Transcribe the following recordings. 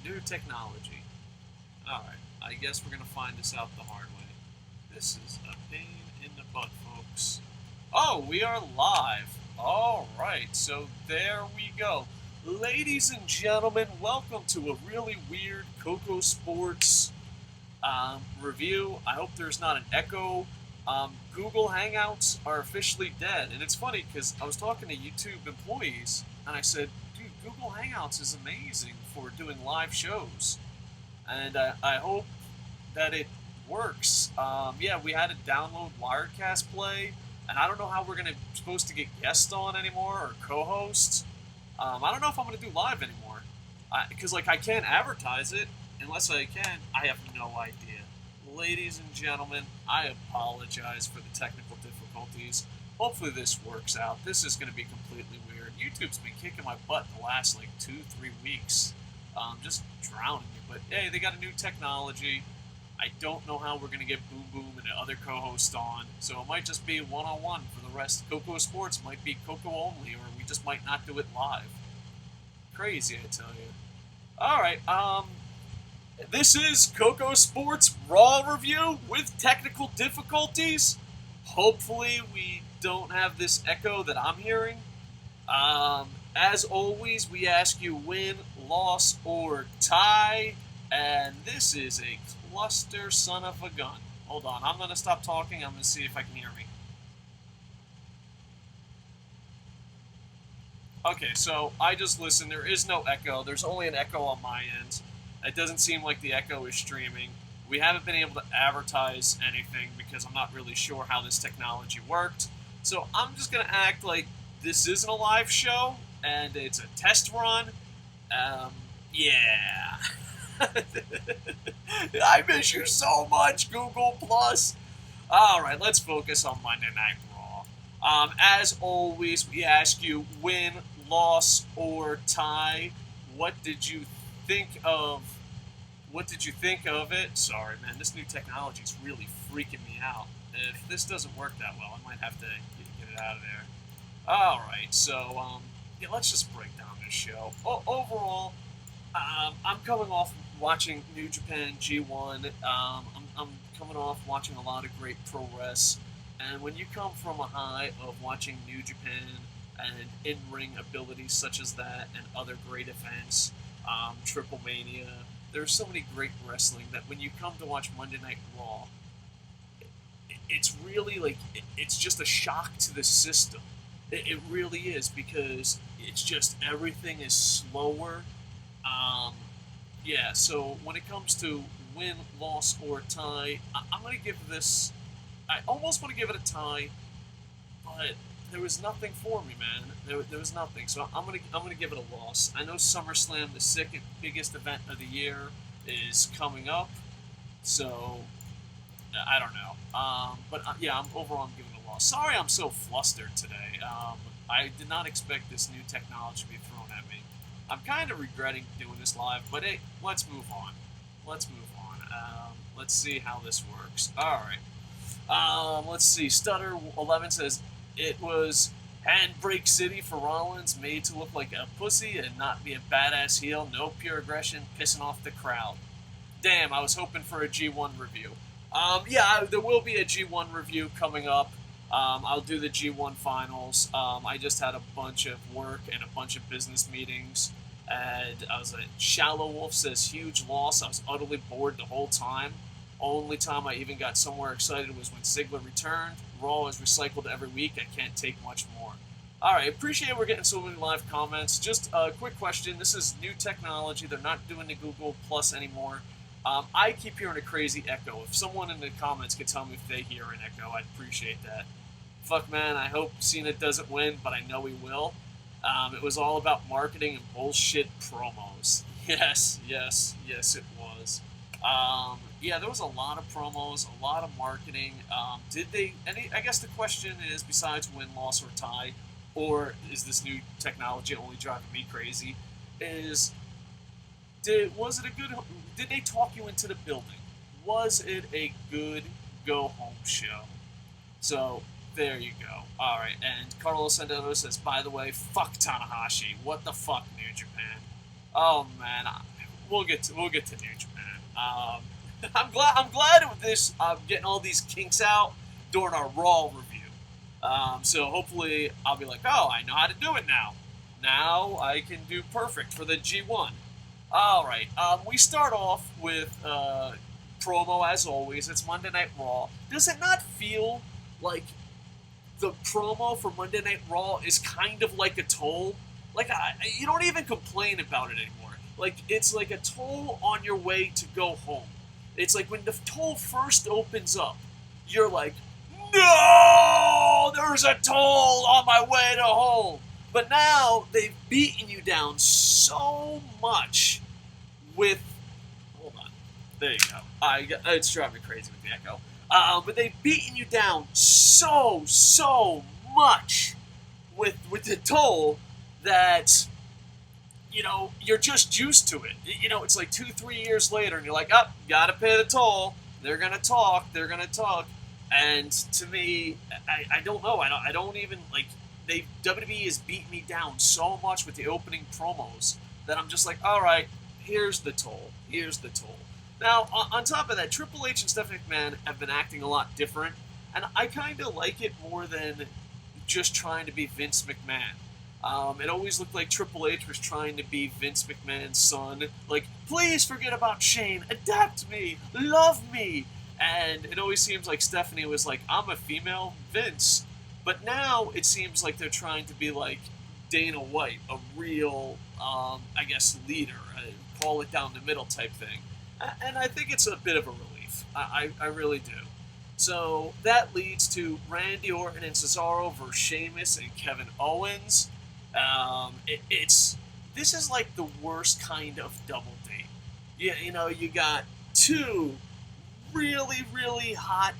New technology. Alright, I guess we're gonna find this out the hard way. This is a pain in the butt, folks. Oh, we are live. Alright, so there we go. Ladies and gentlemen, welcome to a really weird KocoSports review. I hope there's not an echo. Google Hangouts are officially dead. And it's funny because I was talking to YouTube employees and I said, dude, Google Hangouts is amazing for doing live shows. And I hope that it works. Yeah, we had to download Wirecast Play, and I don't know how we're supposed to get guests on anymore or co-hosts. I don't know if I'm gonna do live anymore because like I can't advertise it unless I can. I have no idea. Ladies and gentlemen, I apologize for the technical difficulties. Hopefully this works out. This is going to be completely weird. YouTube's been kicking my butt the last like 2-3 weeks. Just drowning me. But hey, they got a new technology. I don't know how we're going to get Boom Boom and the other co-host on. So it might just be one-on-one for the rest. KocoSports might be Coco only, or we just might not do it live. Crazy, I tell you. Alright, this is KocoSports RAW review with technical difficulties. Hopefully we don't have this echo that I'm hearing. As always, we ask you win, loss, or tie. And this is a cluster son of a gun. Hold on, I'm going to stop talking. I'm going to see if I can hear me. Okay, so I just listened. There is no echo. There's only an echo on my end. It doesn't seem like the echo is streaming. We haven't been able to advertise anything because I'm not really sure how this technology worked. So I'm just going to act like this isn't a live show and it's a test run. Yeah. I miss you so much, Google Plus. All right, let's focus on Monday Night Raw. As always, we ask you win, loss, or tie. What did you think of? What did you think of it? Sorry, man, this new technology is really freaking me out. If this doesn't work that well, I might have to get it out of there. All right, so yeah, let's just break down this show. Overall, I'm coming off watching New Japan G1. I'm coming off watching a lot of great pro wrestling. And when you come from a high of watching New Japan and in-ring abilities such as that and other great events, Triple Mania, there's so many great wrestling that when you come to watch Monday Night Raw, it's really like, it's just a shock to the system. It really is, because it's just, everything is slower. Yeah, so when it comes to win, loss, or tie, I'm going to give this, I almost want to give it a tie, but there was nothing for me, man. There was nothing, so I'm gonna give it a loss. I know SummerSlam, the second biggest event of the year, is coming up, so I don't know. But yeah, overall I'm giving it a loss. Sorry, I'm so flustered today. I did not expect this new technology to be thrown at me. I'm kind of regretting doing this live, but hey, let's move on. Let's move on. Let's see how this works. All right. Let's see. Stutter11 says, it was Handbrake City for Rollins, made to look like a pussy and not be a badass heel. No pure aggression, pissing off the crowd. Damn, I was hoping for a G1 review. Yeah, there will be a G1 review coming up. I'll do the G1 finals. I just had a bunch of work and a bunch of business meetings. And I was like, Shallow Wolf says, huge loss. I was utterly bored the whole time. Only time I even got somewhere excited was when Ziggler returned. Raw is recycled every week. I can't take much more. Alright, appreciate we're getting so many live comments. Just a quick question. This is new technology. They're not doing the Google Plus anymore. I keep hearing a crazy echo. If someone in the comments could tell me if they hear an echo, I'd appreciate that. Fuck, man, I hope Cena doesn't win, but I know he will. It was all about marketing and bullshit promos. Yes, it was. Yeah, there was a lot of promos, a lot of marketing. I guess the question is, besides win, loss, or tie, or is this new technology only driving me crazy, did they talk you into the building? Was it a good go-home show? So, there you go. Alright, and Carlos Sandero says, by the way, fuck Tanahashi. What the fuck, New Japan? Oh, man. we'll get to New Japan. I'm glad with this. Getting all these kinks out during our Raw review. So hopefully I'll be like, oh, I know how to do it now. Now I can do perfect for the G1. All right. We start off with promo as always. It's Monday Night Raw. Does it not feel like the promo for Monday Night Raw is kind of like a toll? Like you don't even complain about it anymore. Like it's like a toll on your way to go home. It's like when the toll first opens up, you're like, no, there's a toll on my way to home. But now they've beaten you down so much with. Hold on, there you go. It's driving me crazy with the echo. But they've beaten you down so much with the toll that you're just used to it. It's like 2-3 years later, and you're like, oh, gotta pay the toll. They're gonna talk. And to me, I don't know. I don't even like. WWE has beaten me down so much with the opening promos that I'm just like, all right, here's the toll. Now, on top of that, Triple H and Stephanie McMahon have been acting a lot different, and I kind of like it more than just trying to be Vince McMahon. It always looked like Triple H was trying to be Vince McMahon's son. Like, please forget about Shane, adapt me, love me. And it always seems like Stephanie was like, I'm a female Vince. But now it seems like they're trying to be like Dana White, a real, leader, call it down the middle type thing. And I think it's a bit of a relief. I really do. So that leads to Randy Orton and Cesaro versus Sheamus and Kevin Owens. This is like the worst kind of double date. You got two really hot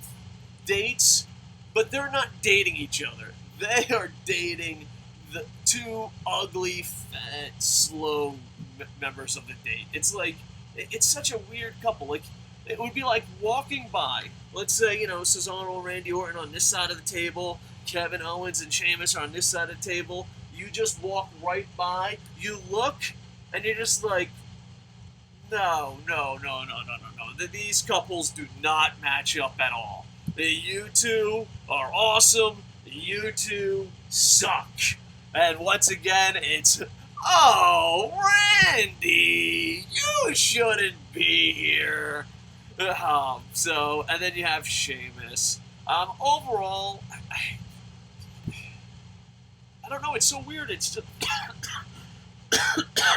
dates, but they're not dating each other. They are dating the two ugly, fat, slow members of the date. It's like, it's such a weird couple. Like, it would be like walking by, let's say, Cesaro and Randy Orton on this side of the table, Kevin Owens and Sheamus are on this side of the table. You just walk right by, you look, and you're just like, no. These couples do not match up at all. You two are awesome. You two suck. And once again, it's, oh, Randy, you shouldn't be here. And then you have Sheamus. Overall, I don't know. It's so weird. It's just,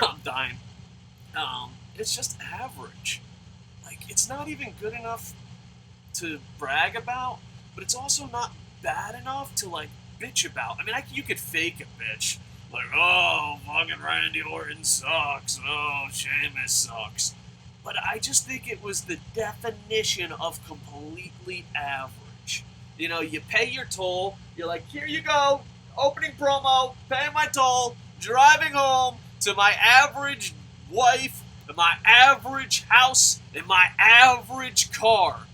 I'm dying. It's just average. Like, it's not even good enough to brag about, but it's also not bad enough to like bitch about. I mean, you could fake a bitch, like, oh, fucking Randy Orton sucks, oh, Sheamus sucks, but I just think it was the definition of completely average. You pay your toll, you're like, here you go, opening promo, pay my toll, driving home to my average wife, my average house, and my average car.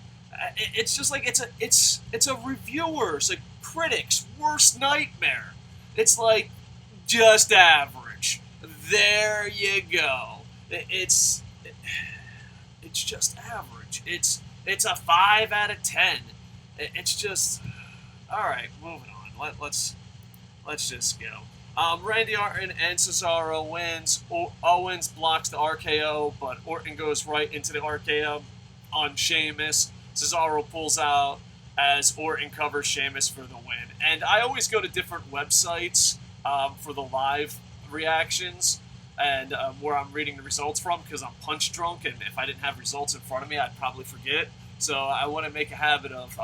It's just like it's a reviewer's, a critic's worst nightmare. It's like just average. There you go. It's just average. It's a 5 out of 10. It's just all right. Moving on. Let's just go. Randy Orton and Cesaro wins. Owens blocks the RKO, but Orton goes right into the RKO on Sheamus. Cesaro pulls out as Orton covers Sheamus for the win. And I always go to different websites for the live reactions and where I'm reading the results from because I'm punch drunk, and if I didn't have results in front of me, I'd probably forget. So I want to make a habit of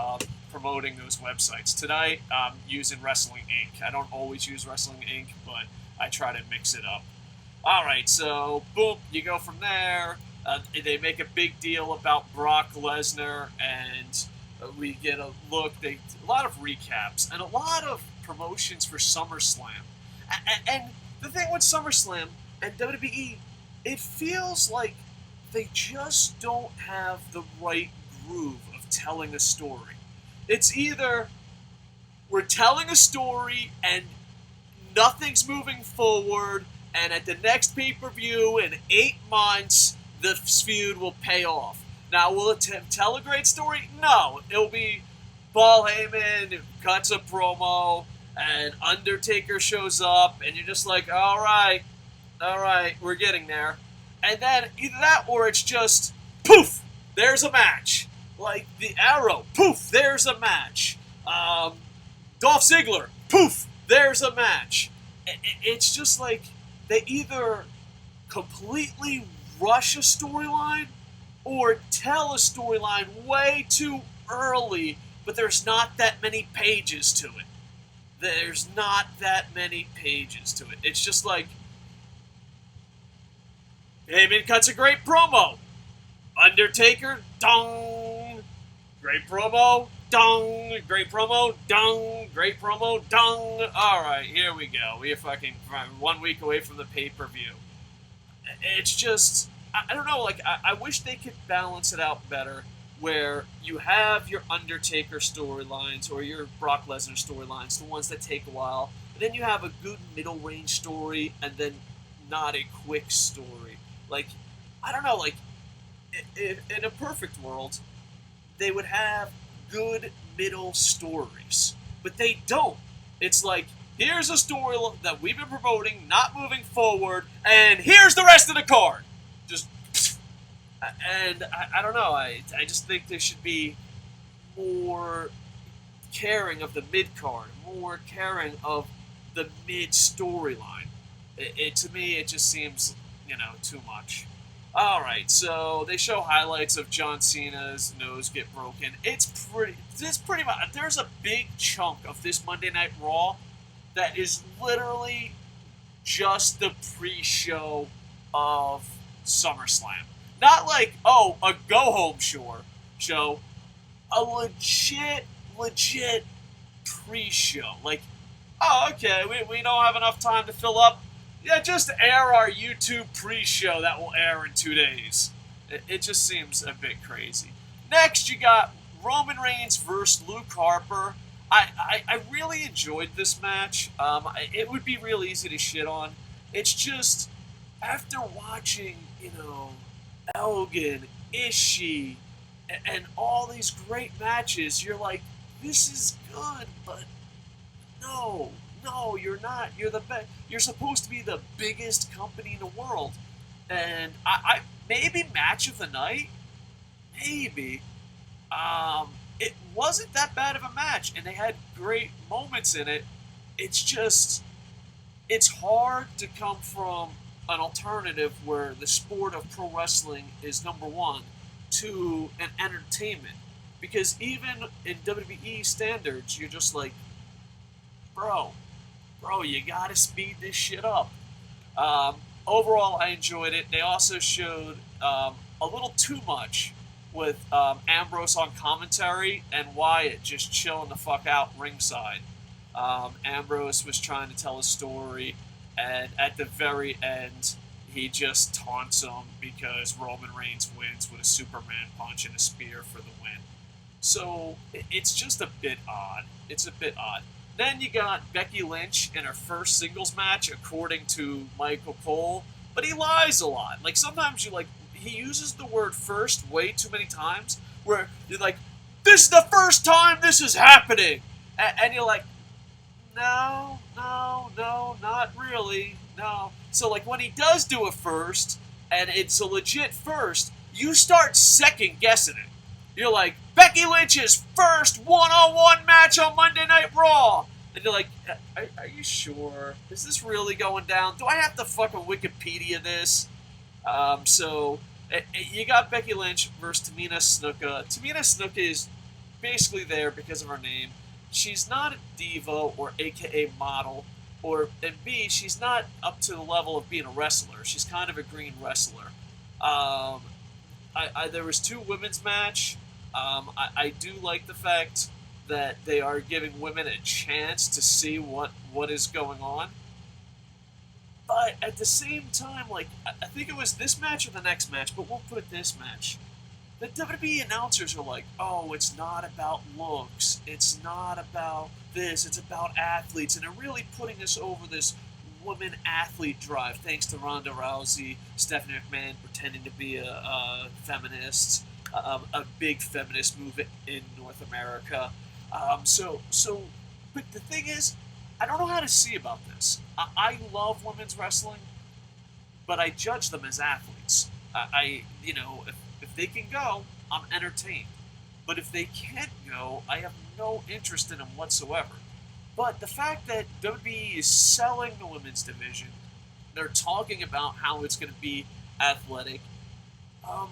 promoting those websites. Tonight, I'm using Wrestling Inc. I don't always use Wrestling Inc., but I try to mix it up. All right, so boom, you go from there. They make a big deal about Brock Lesnar, and we get a look. A lot of recaps and a lot of promotions for SummerSlam. And the thing with SummerSlam and WWE, it feels like they just don't have the right groove of telling a story. It's either we're telling a story and nothing's moving forward, and at the next pay-per-view in 8 months, the feud will pay off. Now, will it tell a great story? No. It'll be Paul Heyman cuts a promo, and Undertaker shows up, and you're just like, all right, we're getting there. And then either that or it's just, poof, there's a match. Like the Arrow, poof, there's a match. Dolph Ziggler, poof, there's a match. It's just like they either completely rush a storyline or tell a storyline way too early, but there's not that many pages to it. There's not that many pages to it. It's just like, Heyman cuts a great promo. Undertaker, dong. Great promo, dong. Great promo, dong. Great promo, dong. All right, here we go. We are fucking 1 week away from the pay-per-view. It's just, I don't know, like, I wish they could balance it out better, where you have your Undertaker storylines or your Brock Lesnar storylines, the ones that take a while, and then you have a good middle range story, and then not a quick story. Like, I don't know, like, in a perfect world, they would have good middle stories, but they don't. It's like, here's a story that we've been promoting, not moving forward, and here's the rest of the card. Just, and I don't know, I just think there should be more caring of the mid-card, more caring of the mid-storyline. To me, it just seems, too much. Alright, so they show highlights of John Cena's nose get broken. It's pretty much, there's a big chunk of this Monday Night Raw that is literally just the pre-show of SummerSlam. Not like, a go-home show. A legit pre-show. Like, okay, we don't have enough time to fill up. Yeah, just air our YouTube pre-show that will air in 2 days. It just seems a bit crazy. Next, you got Roman Reigns versus Luke Harper. I really enjoyed this match. It would be real easy to shit on. It's just, after watching, Elgin, Ishii, and all these great matches, you're like, this is good, but no, you're not. You're the best. You're supposed to be the biggest company in the world. And I maybe match of the night, maybe. It wasn't that bad of a match, and they had great moments in it. It's just, it's hard to come from an alternative where the sport of pro wrestling is number one to an entertainment. Because even in WWE standards, you're just like, bro, you gotta speed this shit up. Overall, I enjoyed it. They also showed a little too much with Ambrose on commentary and Wyatt just chilling the fuck out ringside. Ambrose was trying to tell a story, and at the very end, he just taunts him because Roman Reigns wins with a Superman punch and a spear for the win. So, it's just a bit odd. It's a bit odd. Then you got Becky Lynch in her first singles match, according to Michael Cole, but he lies a lot. Like, sometimes he uses the word first way too many times, where you're like, this is the first time this is happening! And you're like, no, not really, no. So, like, when he does do a first, and it's a legit first, you start second-guessing it. You're like, Becky Lynch's first one-on-one match on Monday Night Raw! And you're like, are you sure? Is this really going down? Do I have to fucking Wikipedia this? So, you got Becky Lynch versus Tamina Snuka. Tamina Snuka is basically there because of her name. She's not a diva or AKA model, and B, she's not up to the level of being a wrestler. She's kind of a green wrestler. There was 2 women's match. I do like the fact that they are giving women a chance to see what is going on. But at the same time, like, I think it was this match or the next match, but we'll put it this match. The WWE announcers are like, oh, it's not about looks. It's not about this. It's about athletes. And they're really putting us over this woman athlete drive, thanks to Ronda Rousey, Stephanie McMahon pretending to be a feminist, a big feminist movement in North America. But the thing is, I don't know how to see about this. I love women's wrestling, but I judge them as athletes. If they can go, I'm entertained. But if they can't go, I have no interest in them whatsoever. But the fact that WWE is selling the women's division, they're talking about how it's going to be athletic. I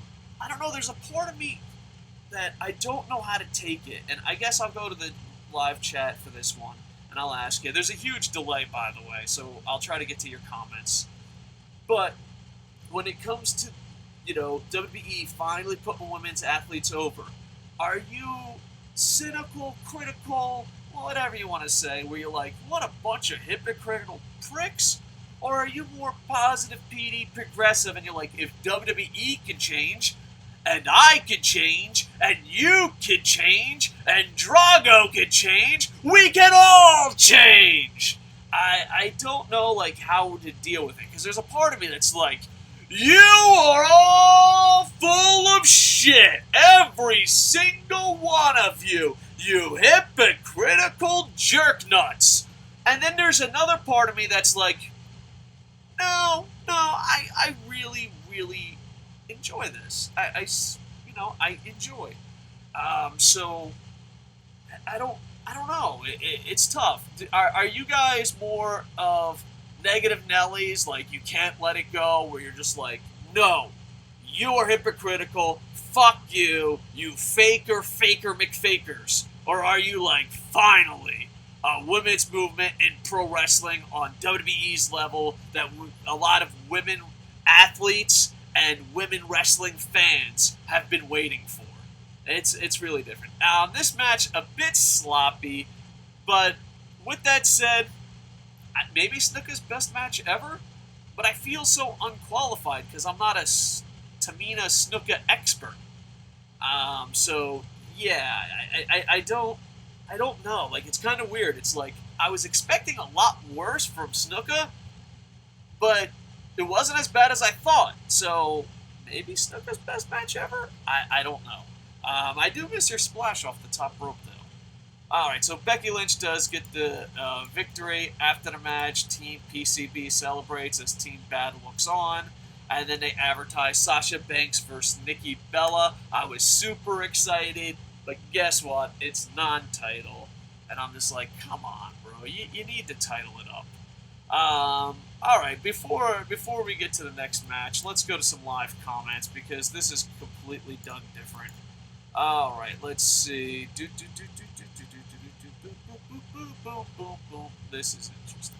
don't know. There's a part of me that I don't know how to take it, and I guess I'll go to the live chat for this one, and I'll ask you. There's a huge delay, by the way, so I'll try to get to your comments. But when it comes to, WWE finally putting women's athletes over, are you cynical, critical, whatever you want to say, where you're like, what a bunch of hypocritical pricks? Or are you more positive, PD, progressive, and you're like, if WWE can change, and I can change, and you can change, and Drago can change, we can all change! I don't know, how to deal with it, because there's a part of me that's like, you are all full of shit! Every single one of you! You hypocritical jerk nuts! And then there's another part of me that's like, no, I really, really enjoy this. I enjoy. So I don't know. It's tough. Are you guys more of negative Nellies, like you can't let it go, where you're just like, no, you are hypocritical, fuck you, you faker McFakers? Or are you like, finally, a women's movement in pro wrestling on WWE's level that a lot of women athletes and women wrestling fans have been waiting for? It's really different. This match, a bit sloppy, but with that said, maybe Snuka's best match ever, but I feel so unqualified because I'm not a Tamina Snuka expert. So yeah, I don't know. Like, it's kind of weird. It's like I was expecting a lot worse from Snuka, but it wasn't as bad as I thought. So maybe Snuka's best match ever. I don't know. I do miss your splash off the top rope, though. Alright, so Becky Lynch does get the victory. After the match, Team PCB celebrates as Team Bad looks on. And then they advertise Sasha Banks versus Nikki Bella. I was super excited, but guess what? It's non-title. And I'm just like, come on, bro. You need to title it up. Alright, before we get to the next match, let's go to some live comments, because this is completely done different. Alright, let's see. This is interesting.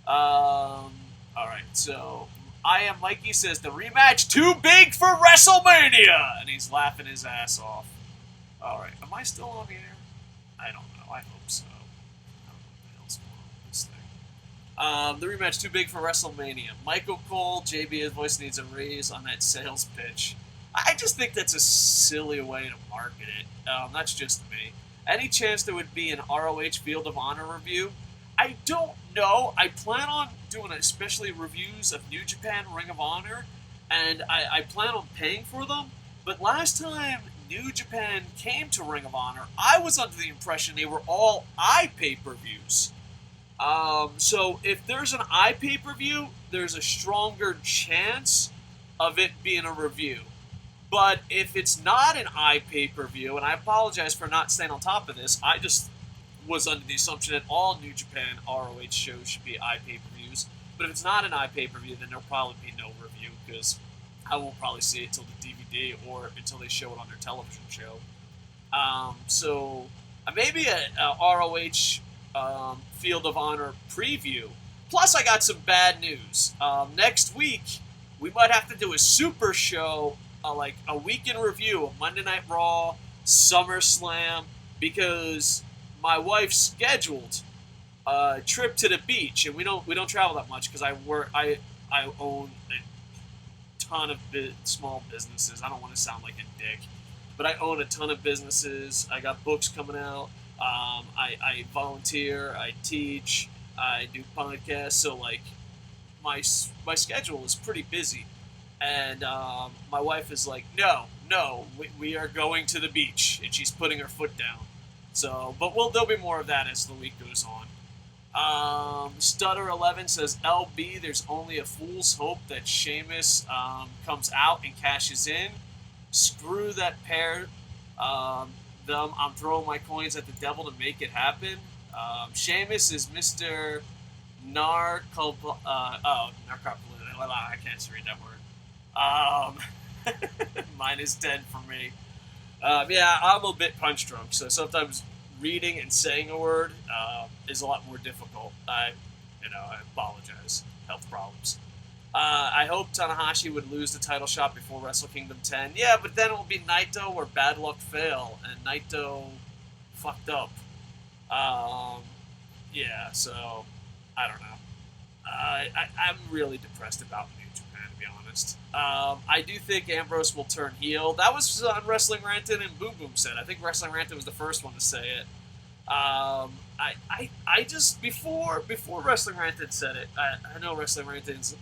Alright, so I Am Mikey says the rematch too big for WrestleMania, and he's laughing his ass off. Alright, am I still on the air? I don't know. I hope so. I don't know what the hell's going on with this thing. The rematch too big for WrestleMania. Michael Cole, JB's voice needs a raise on that sales pitch. I just think that's a silly way to market it. That's just me. Any chance there would be an ROH Field of Honor review? I don't know. I plan on doing especially reviews of New Japan Ring of Honor, and I plan on paying for them. But last time New Japan came to Ring of Honor, I was under the impression they were all iPay-per-views. So if there's an iPay-per-view, there's a stronger chance of it being a review. But if it's not an iPay-per-view, and I apologize for not staying on top of this, I just was under the assumption that all New Japan ROH shows should be iPay-per-views. But if it's not an iPay-per-view, then there'll probably be no review, because I won't probably see it until the DVD or until they show it on their television show. So maybe a ROH Field of Honor preview. Plus, I got some bad news. Next week, we might have to do a super show, like a weekend review of Monday Night Raw, SummerSlam, because my wife scheduled a trip to the beach, and we don't travel that much because I own a ton of small businesses. I don't want to sound like a dick, but I own a ton of businesses. I got books coming out. I volunteer. I teach. I do podcasts, so like my schedule is pretty busy, and my wife is like, no, we are going to the beach, and she's putting her foot down. So, but there'll be more of that as the week goes on. Stutter11 says, LB, there's only a fool's hope that Sheamus comes out and cashes in. Screw that pair. I'm throwing my coins at the devil to make it happen. Sheamus is Mr. Narcoleptic. I can't read that word. Minus 10 for me. Yeah, I'm a bit punch drunk, so sometimes reading and saying a word is a lot more difficult. I apologize. Health problems. I hope Tanahashi would lose the title shot before Wrestle Kingdom 10. Yeah, but then it will be Naito or Bad Luck Fail, and Naito fucked up. Yeah, so I don't know. I'm really depressed about New Japan, to be honest. I do think Ambrose will turn heel. That was on Wrestling Ranton, and Boom Boom said. I think Wrestling Ranton was the first one to say it. I just before Wrestling Ranton said it. I know Wrestling Ranton's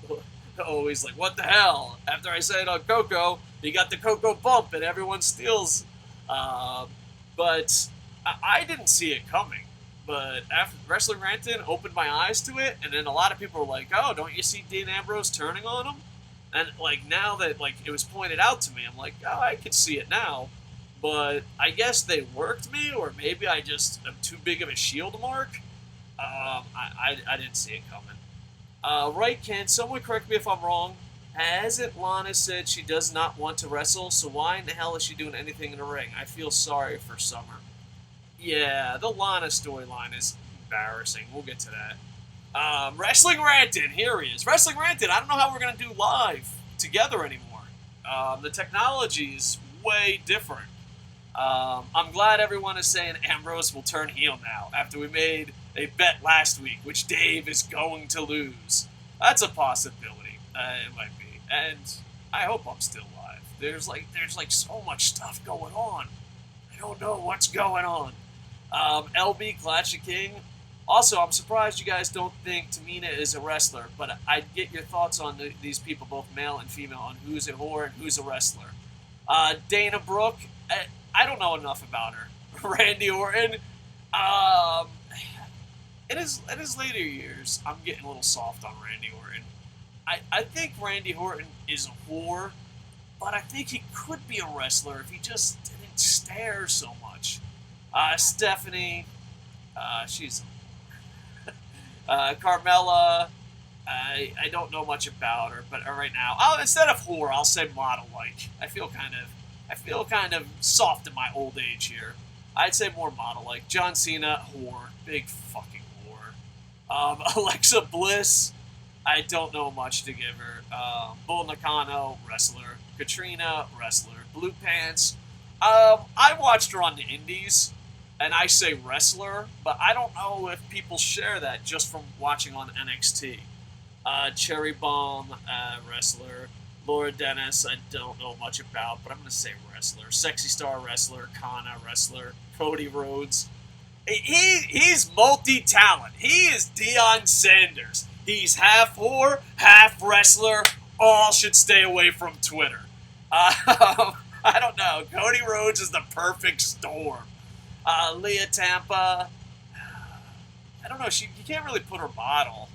always like, what the hell? After I say it on Coco, he got the Coco bump, and everyone steals. But I didn't see it coming. But after Wrestling Ranton opened my eyes to it, and then a lot of people were like, "Oh, don't you see Dean Ambrose turning on him?" And like now that like it was pointed out to me, I'm like, "Oh, I can see it now." But I guess they worked me, or maybe I just am too big of a shield mark. I didn't see it coming. Right, Ken? Someone correct me if I'm wrong. Hasn't Lana said she does not want to wrestle? So why in the hell is she doing anything in the ring? I feel sorry for Summer. Yeah, the Lana storyline is embarrassing. We'll get to that. Wrestling Ranton, here he is. Wrestling Ranton, I don't know how we're going to do live together anymore. The technology is way different. I'm glad everyone is saying Ambrose will turn heel now after we made a bet last week, which Dave is going to lose. That's a possibility. It might be. And I hope I'm still live. There's like so much stuff going on. I don't know what's going on. LB Clash of King. Also, I'm surprised you guys don't think Tamina is a wrestler, but I'd get your thoughts on these people, both male and female, on who's a whore and who's a wrestler. Dana Brooke, I don't know enough about her. Randy Orton, in his later years, I'm getting a little soft on Randy Orton. I think Randy Orton is a whore, but I think he could be a wrestler if he just didn't stare so much. Stephanie, she's Carmella. I don't know much about her, but right now, instead of whore, I'll say model-like. I feel kind of soft in my old age here. I'd say more model-like. John Cena, whore, big fucking whore. Alexa Bliss, I don't know much to give her. Bull Nakano, wrestler. Katrina, wrestler. Blue Pants. I watched her on the Indies. And I say wrestler, but I don't know if people share that just from watching on NXT. Cherry Bomb, wrestler. Laura Dennis, I don't know much about, but I'm going to say wrestler. Sexy Star, wrestler. Kana, wrestler. Cody Rhodes. He's multi-talent. He is Deion Sanders. He's half whore, half wrestler. All should stay away from Twitter. I don't know. Cody Rhodes is the perfect storm. Leah Tampa, I don't know. You can't really put her model,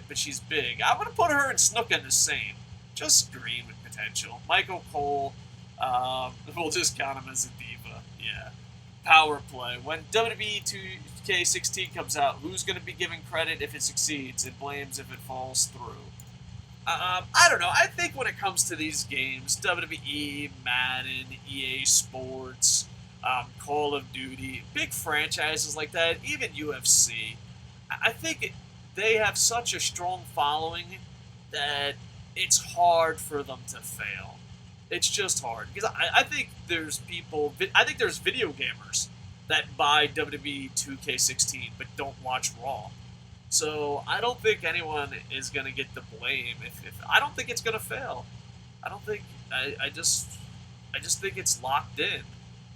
but she's big. I'm going to put her and Snuka in the same. Just green with potential. Michael Cole, we'll just count him as a diva. Yeah. Power play. When WWE 2K16 comes out, who's going to be giving credit if it succeeds and blames if it falls through? I don't know. I think when it comes to these games, WWE, Madden, EA Sports, Call of Duty, big franchises like that, even UFC, I think they have such a strong following that it's hard for them to fail. It's just hard. Because I think there's there's video gamers that buy WWE 2K16 but don't watch Raw. So I don't think anyone is going to get the blame. If I don't think it's going to fail. I don't think, I just think it's locked in.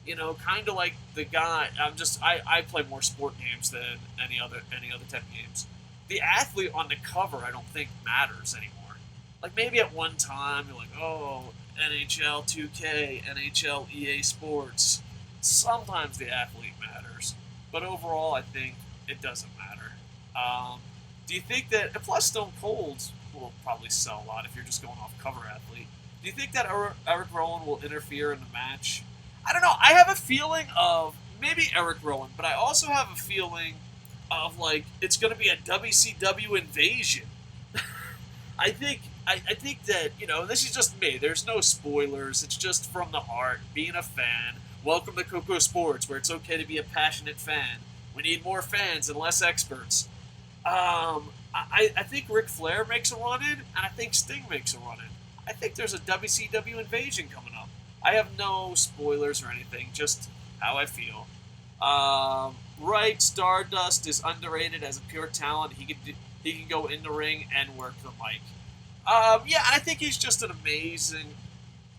You know, kind of like the guy. I play more sport games than any other type of games. the athlete on the cover, I don't think matters anymore. Like maybe at one time you're like, oh, NHL 2K, NHL EA Sports. Sometimes the athlete matters, but overall, I think it doesn't matter. Do you think that, and plus Stone Cold will probably sell a lot if you're just going off cover athlete. Do you think that Eric Rowan will interfere in the match? I don't know. I have a feeling of maybe Eric Rowan, but I also have a feeling of like it's going to be a WCW invasion. I think that this is just me. There's no spoilers. It's just from the heart, being a fan. Welcome to KocoSports, where it's okay to be a passionate fan. We need more fans and less experts. I think Ric Flair makes a run in, and I think Sting makes a run in. I think there's a WCW invasion coming up. I have no spoilers or anything, just how I feel. Right, Stardust is underrated as a pure talent. He can go in the ring and work the mic. Yeah, I think he's just an amazing.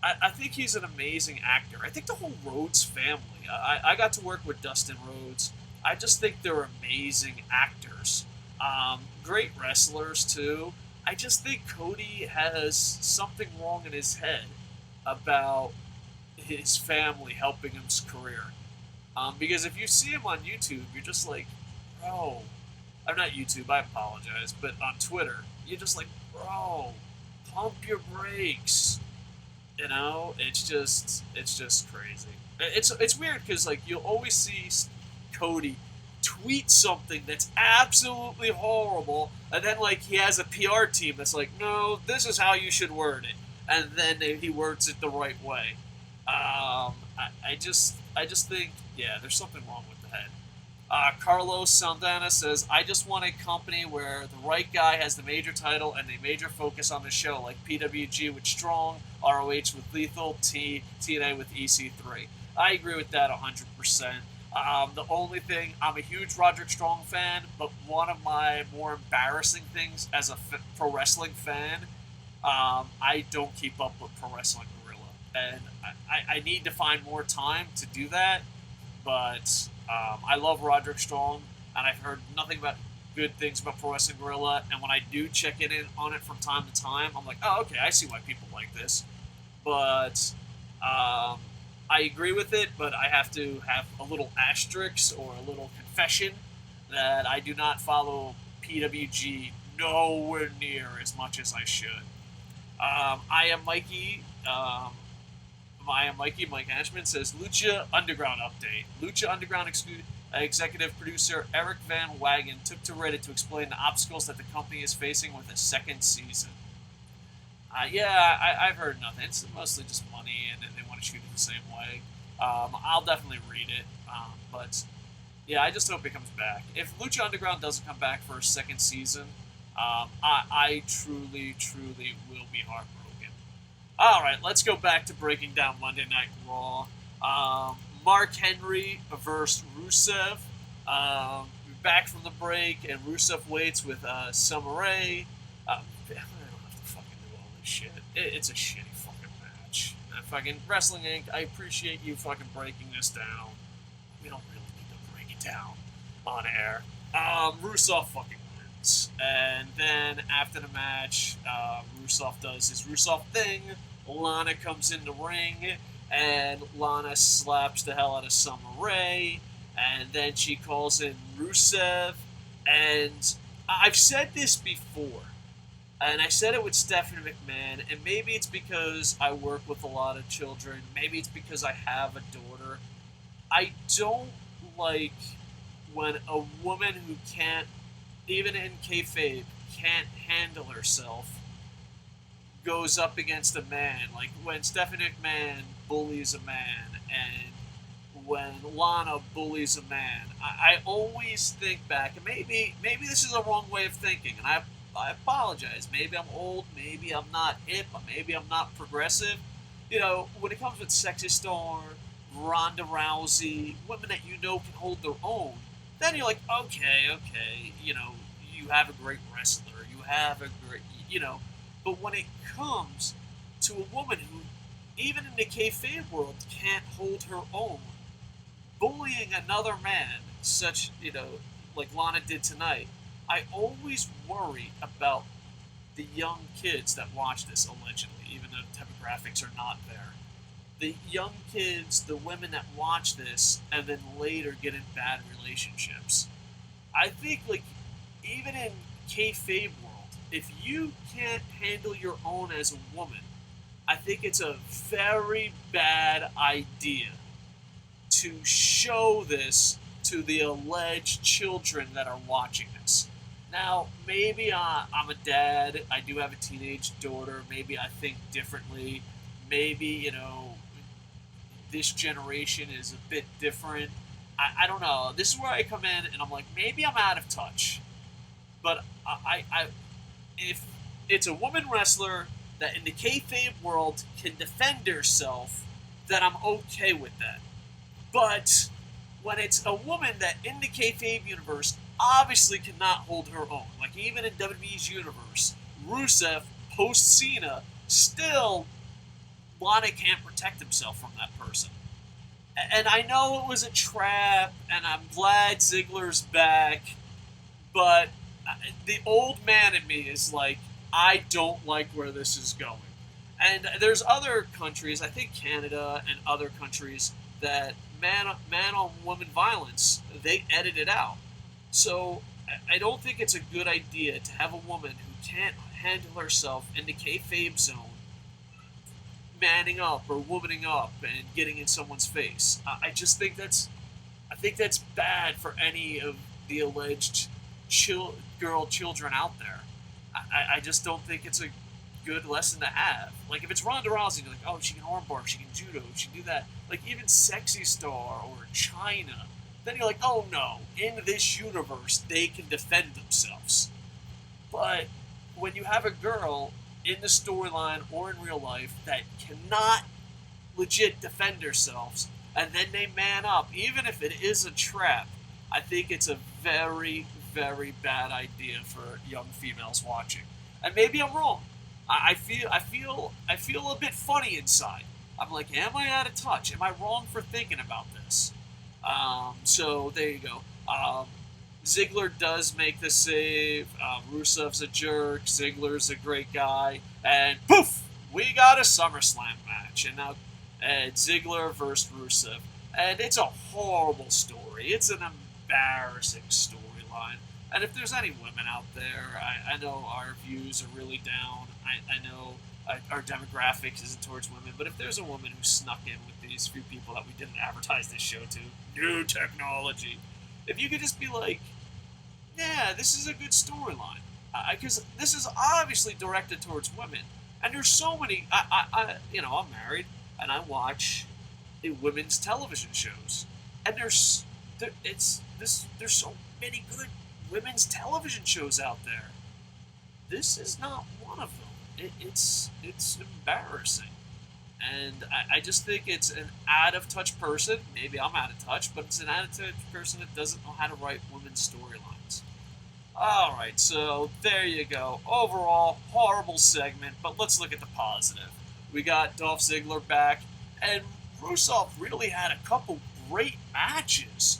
I think he's an amazing actor. I think the whole Rhodes family. I got to work with Dustin Rhodes. I just think they're amazing actors. Great wrestlers too. I just think Cody has something wrong in his head about his family helping him's career. Because if you see him on YouTube, you're just like, bro. I'm not YouTube, I apologize, but on Twitter, you're just like, bro, pump your brakes. It's just crazy. It's weird because like you'll always see Cody tweet something that's absolutely horrible, and then like he has a PR team that's like, no, this is how you should word it, and then he words it the right way. I just think, yeah, there's something wrong with the head. Carlos Saldana says, I just want a company where the right guy has the major title and a major focus on the show, like PWG with Strong, ROH with Lethal, TNA with EC3. I agree with that 100%. The only thing, I'm a huge Roderick Strong fan, but one of my more embarrassing things as a pro wrestling fan, I don't keep up with Pro Wrestling Guerrilla. And I need to find more time to do that, but I love Roderick Strong, and I've heard nothing but good things about Pro Wrestling Guerrilla, and when I do check in on it from time to time, I'm like, oh, okay, I see why people like this. But I agree with it, but I have to have a little asterisk or a little confession that I do not follow PWG nowhere near as much as I should. I am Mikey. Mike Ashman says, Lucha Underground update. Lucha Underground executive producer Eric Van Wagen took to Reddit to explain the obstacles that the company is facing with a second season. I've heard nothing. It's mostly just money, and they want to shoot it the same way. I'll definitely read it. But, yeah, I just hope it comes back. If Lucha Underground doesn't come back for a second season, I truly, truly will be heartbroken. All right, let's go back to breaking down Monday Night Raw. Mark Henry versus Rusev. Back from the break, and Rusev waits with Summer Rae. I don't have to fucking do all this shit. It's a shitty fucking match. Fucking Wrestling Inc., I appreciate you fucking breaking this down. We don't really need to break it down on air. Rusev fucking wins. And then after the match, Rusev does his Rusev thing. Lana comes in the ring, and Lana slaps the hell out of Summer Rae, and then she calls in Rusev, and I've said this before, and I said it with Stephanie McMahon, and maybe it's because I work with a lot of children, maybe it's because I have a daughter. I don't like when a woman who can't, even in kayfabe, can't handle herself goes up against a man. Like when Stephanie McMahon bullies a man, and when Lana bullies a man, I always think back, and maybe this is a wrong way of thinking, and I apologize. Maybe I'm old, maybe I'm not hip, maybe I'm not progressive. When it comes with Sexy Star, Ronda Rousey, women that can hold their own, then you're like, okay, you have a great wrestler, you have a great, but when it comes to a woman who, even in the kayfabe world, can't hold her own, bullying another man, such, like Lana did tonight, I always worry about the young kids that watch this, allegedly, even though the demographics are not there. The young kids, the women that watch this, and then later get in bad relationships. I think, like, even in kayfabe world, if you can't handle your own as a woman, I think it's a very bad idea to show this to the alleged children that are watching this. Now, maybe I'm a dad, I do have a teenage daughter, maybe I think differently, maybe, this generation is a bit different. I don't know. This is where I come in and I'm like, maybe I'm out of touch. But if it's a woman wrestler that in the kayfabe world can defend herself, then I'm okay with that. But when it's a woman that in the kayfabe universe obviously cannot hold her own, like even in WWE's universe, Rusev post Cena still Lana can't protect himself from that person. And I know it was a trap, and I'm glad Ziggler's back, but the old man in me is like, I don't like where this is going. And there's other countries, I think Canada and other countries, that man on woman violence, they edit it out. So I don't think it's a good idea to have a woman who can't handle herself in the kayfabe zone manning up or womaning up and getting in someone's face. I just think that's bad for any of the alleged girl children out there. I just don't think it's a good lesson to have. Like, if it's Ronda Rousey, you're like, oh, she can armbar, she can judo, she can do that. Like, even Sexy Star or China, then you're like, oh no, in this universe, they can defend themselves. But when you have a girl in the storyline or in real life that cannot legit defend herself, and then they man up, even if it is a trap, I think it's a very, very bad idea for young females watching. And maybe I'm wrong. I feel a bit funny inside. I'm like, am I out of touch? Am I wrong for thinking about this? So there you go. Ziggler does make the save. Rusev's a jerk. Ziggler's a great guy. And poof! We got a SummerSlam match. And now Ziggler versus Rusev. And it's a horrible story. It's an embarrassing storyline. And if there's any women out there, I know our views are really down. I know our demographics isn't towards women. But if there's a woman who snuck in with these few people that we didn't advertise this show to, new technology. If you could just be like, yeah, this is a good storyline. Because this is obviously directed towards women. And there's so many, I'm married, and I watch women's television shows. And there's so many good women's television shows out there. This is not one of them. It's embarrassing. And I just think it's an out-of-touch person. Maybe I'm out of touch, but it's an out-of-touch person that doesn't know how to write women's storylines. Alright, so there you go. Overall, horrible segment, but let's look at the positive. We got Dolph Ziggler back, and Rusev really had a couple great matches,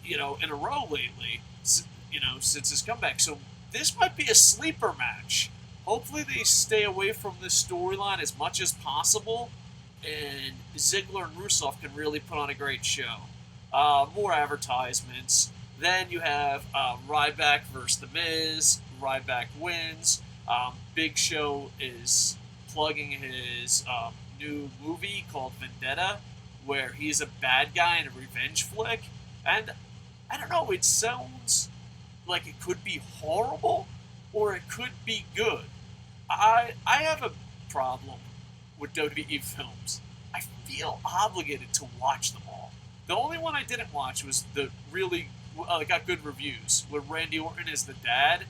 in a row lately, since his comeback. So this might be a sleeper match. Hopefully they stay away from this storyline as much as possible, and Ziggler and Rusev can really put on a great show. More advertisements. Then you have Ryback versus The Miz. Ryback wins. Big Show is plugging his new movie called Vendetta, where he's a bad guy in a revenge flick. And I don't know, it sounds like it could be horrible, or it could be good. I have a problem with WWE films. I feel obligated to watch them all. The only one I didn't watch was the really got good reviews, where Randy Orton is the dad,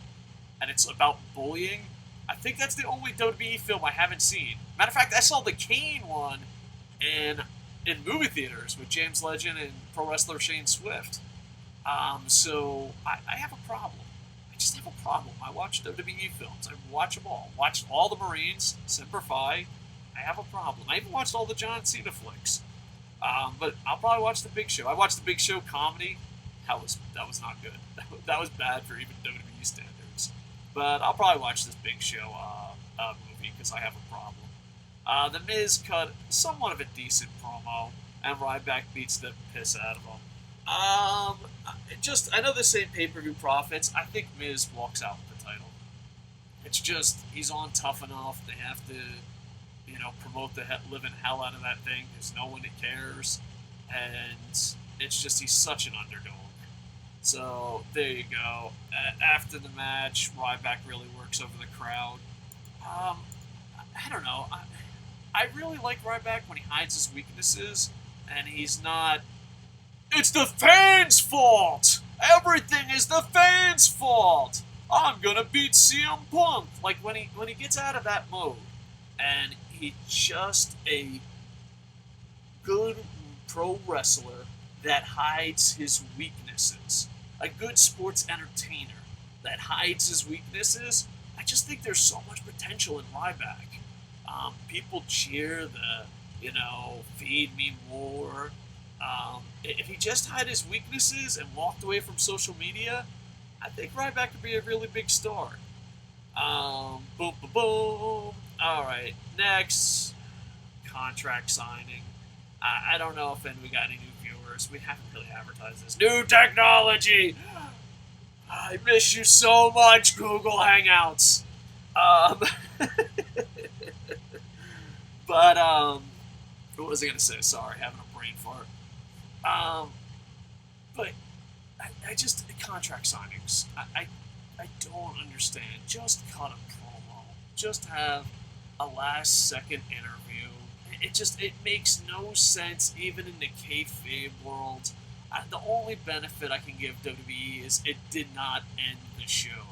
and it's about bullying. I think that's the only WWE film I haven't seen. Matter of fact, I saw the Kane one in movie theaters with James Legend and pro wrestler Shane Swift. So I have a problem. I just have a problem. I watch WWE films. I watch them all. Watched all the Marines, Semper Fi. I have a problem. I even watched all the John Cena flicks. But I'll probably watch The Big Show. I watched The Big Show comedy. That was not good. That was bad for even WWE standards. But I'll probably watch this Big Show movie because I have a problem. The Miz cut somewhat of a decent promo, and Ryback beats the piss out of him. I know this ain't pay-per-view profits. I think Miz walks out with the title. It's just he's on Tough Enough. They have to, promote the living hell out of that thing. There's no one that cares, and it's just he's such an underdog. So there you go. After the match, Ryback really works over the crowd. I don't know. I really like Ryback when he hides his weaknesses, and he's not. It's the fans' fault. Everything is the fans' fault. I'm gonna beat CM Punk. Like when he gets out of that mode, and he's just a good pro wrestler that hides his weaknesses. A good sports entertainer that hides his weaknesses. I just think there's so much potential in Ryback. People cheer the, feed me more. If he just hid his weaknesses and walked away from social media, I think Ryback could be a really big star. Boom, boom, boom. All right, next, contract signing. I don't know if we got any new viewers. We haven't really advertised this. New technology! I miss you so much, Google Hangouts. But, what was I going to say? Sorry, having a brain fart. But I just, contract signings, I don't understand. Just cut a promo. Just have a last second interview. It makes no sense, even in the kayfabe world. The only benefit I can give WWE is it did not end the show.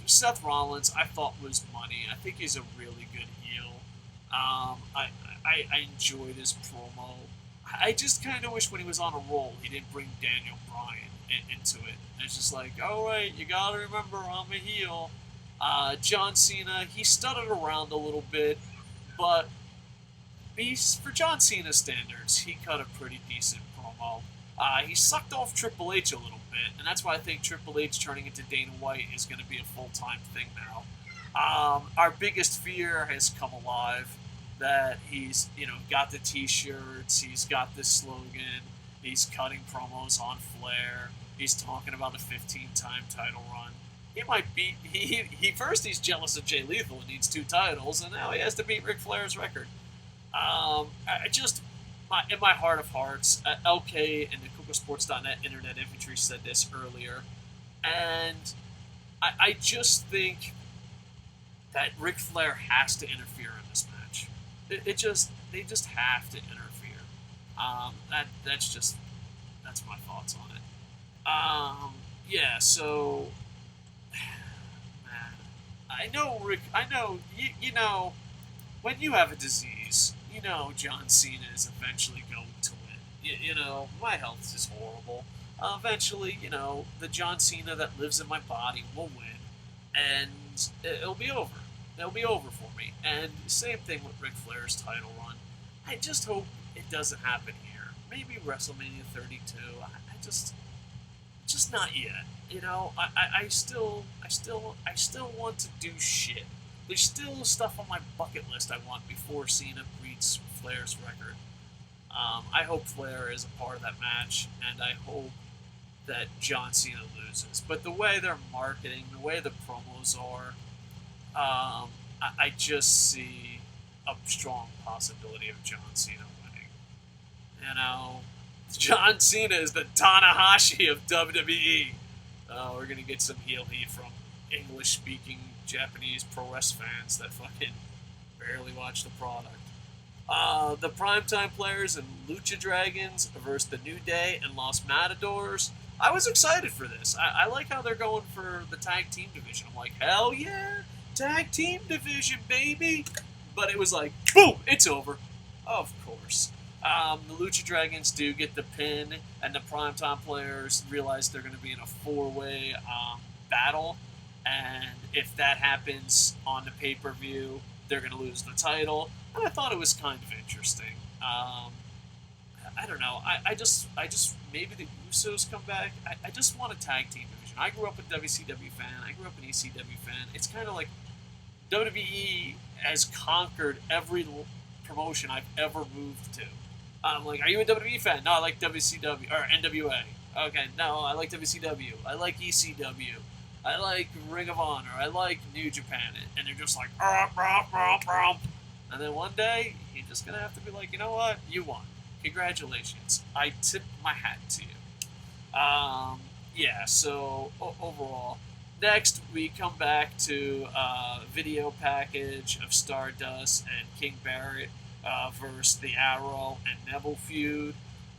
Seth Rollins, I thought was money. I think he's a really good heel. I enjoyed his promo. I just kind of wish when he was on a roll, he didn't bring Daniel Bryan into it. It's just like, all right, you gotta remember I'm a heel. John Cena, he stuttered around a little bit, but for John Cena standards, he cut a pretty decent promo. He sucked off Triple H a little bit, and that's why I think Triple H turning into Dana White is going to be a full-time thing now. Our biggest fear has come alive, that he's, got the t-shirts, he's got this slogan, he's cutting promos on Flair, he's talking about a 15-time title run. He might beat, first he's jealous of Jay Lethal and needs 2 titles, and now he has to beat Ric Flair's record. In my heart of hearts, LK and the KocoSports.net internet infantry said this earlier, and I just think that Ric Flair has to interfere in this match. They just have to interfere. That's my thoughts on it. Yeah, so, man, I know, when you have a disease, John Cena is eventually going to win. My health is horrible. Eventually, the John Cena that lives in my body will win, and it'll be over. It'll be over for me. And same thing with Ric Flair's title run. I just hope it doesn't happen here. Maybe WrestleMania 32. Just not yet. I still want to do shit. There's still stuff on my bucket list I want before Cena beats Flair's record. I hope Flair is a part of that match, and I hope that John Cena loses. But the way they're marketing, the way the promos are, I just see a strong possibility of John Cena winning. John Cena is the Tanahashi of WWE. We're going to get some heel heat from English-speaking Japanese pro wrestling fans that fucking barely watch the product. The Primetime Players and Lucha Dragons versus the New Day and Los Matadors. I was excited for this. I like how they're going for the tag team division. I'm like, hell yeah, tag team division, baby. But it was like, boom, it's over. Of course. The Lucha Dragons do get the pin, and the Primetime Players realize they're going to be in a 4-way battle. And if that happens on the pay-per-view, they're going to lose the title. And I thought it was kind of interesting. I don't know. I just maybe the Usos come back. I just want a tag team division. I grew up a WCW fan. I grew up an ECW fan. It's kind of like WWE has conquered every promotion I've ever moved to. I'm like, are you a WWE fan? No, I like WCW or NWA. Okay, no, I like WCW. I like ECW. I like Ring of Honor. I like New Japan. And they're just like, and then one day, you're just going to have to be like, you know what? You won. Congratulations. I tip my hat to you. Yeah, so overall, next we come back to video package of Stardust and King Barrett versus the Arrow and Neville feud.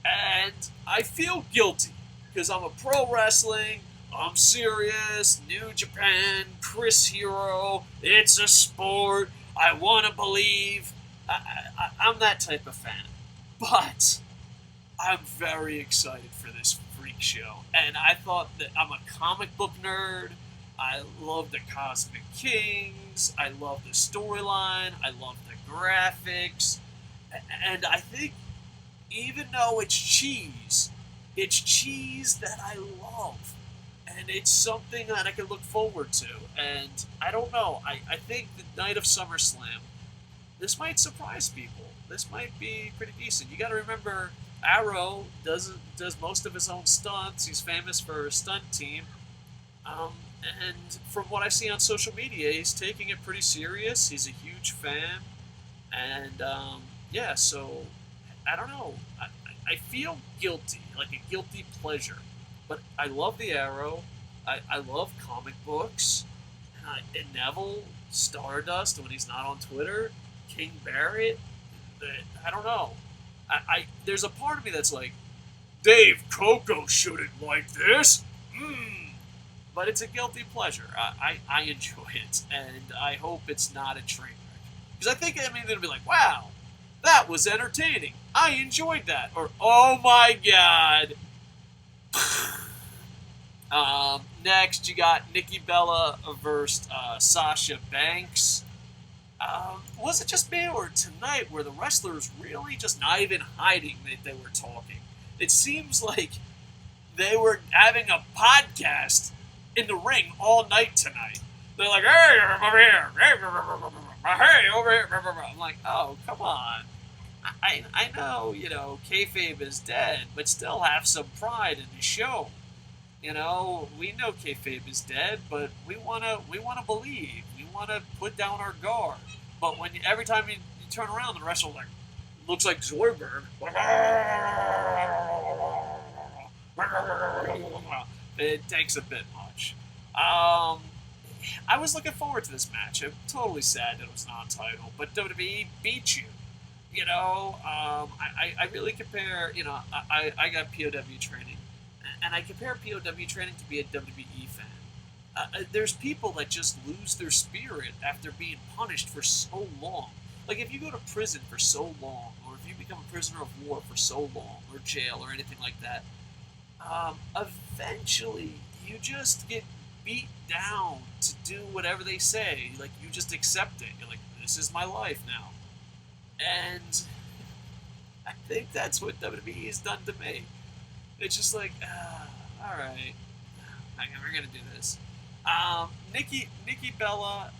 And I feel guilty because I'm a pro wrestling, I'm serious, New Japan, Chris Hero, it's a sport, I want to believe. I'm that type of fan. But I'm very excited for this freak show. And I thought that I'm a comic book nerd. I love the Cosmic Kings. I love the storyline. I love the graphics. And I think even though it's cheese that I love. And it's something that I can look forward to. And I don't know. I think the night of SummerSlam, this might surprise people. This might be pretty decent. You got to remember, Arrow does most of his own stunts. He's famous for his stunt team. And from what I see on social media, he's taking it pretty serious. He's a huge fan. And, yeah, so, I don't know. I feel guilty, like a guilty pleasure. But I love the Arrow. I love comic books. And Neville, Stardust, when he's not on Twitter, King Barrett. I don't know. There's a part of me that's like, Dave Koco shouldn't like this. But it's a guilty pleasure. I enjoy it, and I hope it's not a train wreck. Because I think, they'll be like, wow, that was entertaining. I enjoyed that. Or, oh my god. Next, you got Nikki Bella versus Sasha Banks. Was it just me, or tonight were the wrestlers really just not even hiding that they were talking? It seems like they were having a podcast in the ring all night tonight. They're like, hey, over here. Hey, over here. I'm like, oh, come on. I know, kayfabe is dead, but still have some pride in the show. We know kayfabe is dead, but we wanna believe. We wanna put down our guard. But when every time you turn around, the wrestler looks like Zoidberg. It takes a bit much. I was looking forward to this match. I'm totally sad that it was non-title, but WWE beat you. I really compare. I got POW training, and I compare POW training to be a WWE fan. There's people that just lose their spirit after being punished for so long. Like, if you go to prison for so long, or if you become a prisoner of war for so long, or jail, or anything like that, eventually you just get beat down to do whatever they say. Like, you just accept it. You're like, this is my life now. And I think that's what WWE has done to me. It's just like, alright, we're gonna do this. Nikki Bella,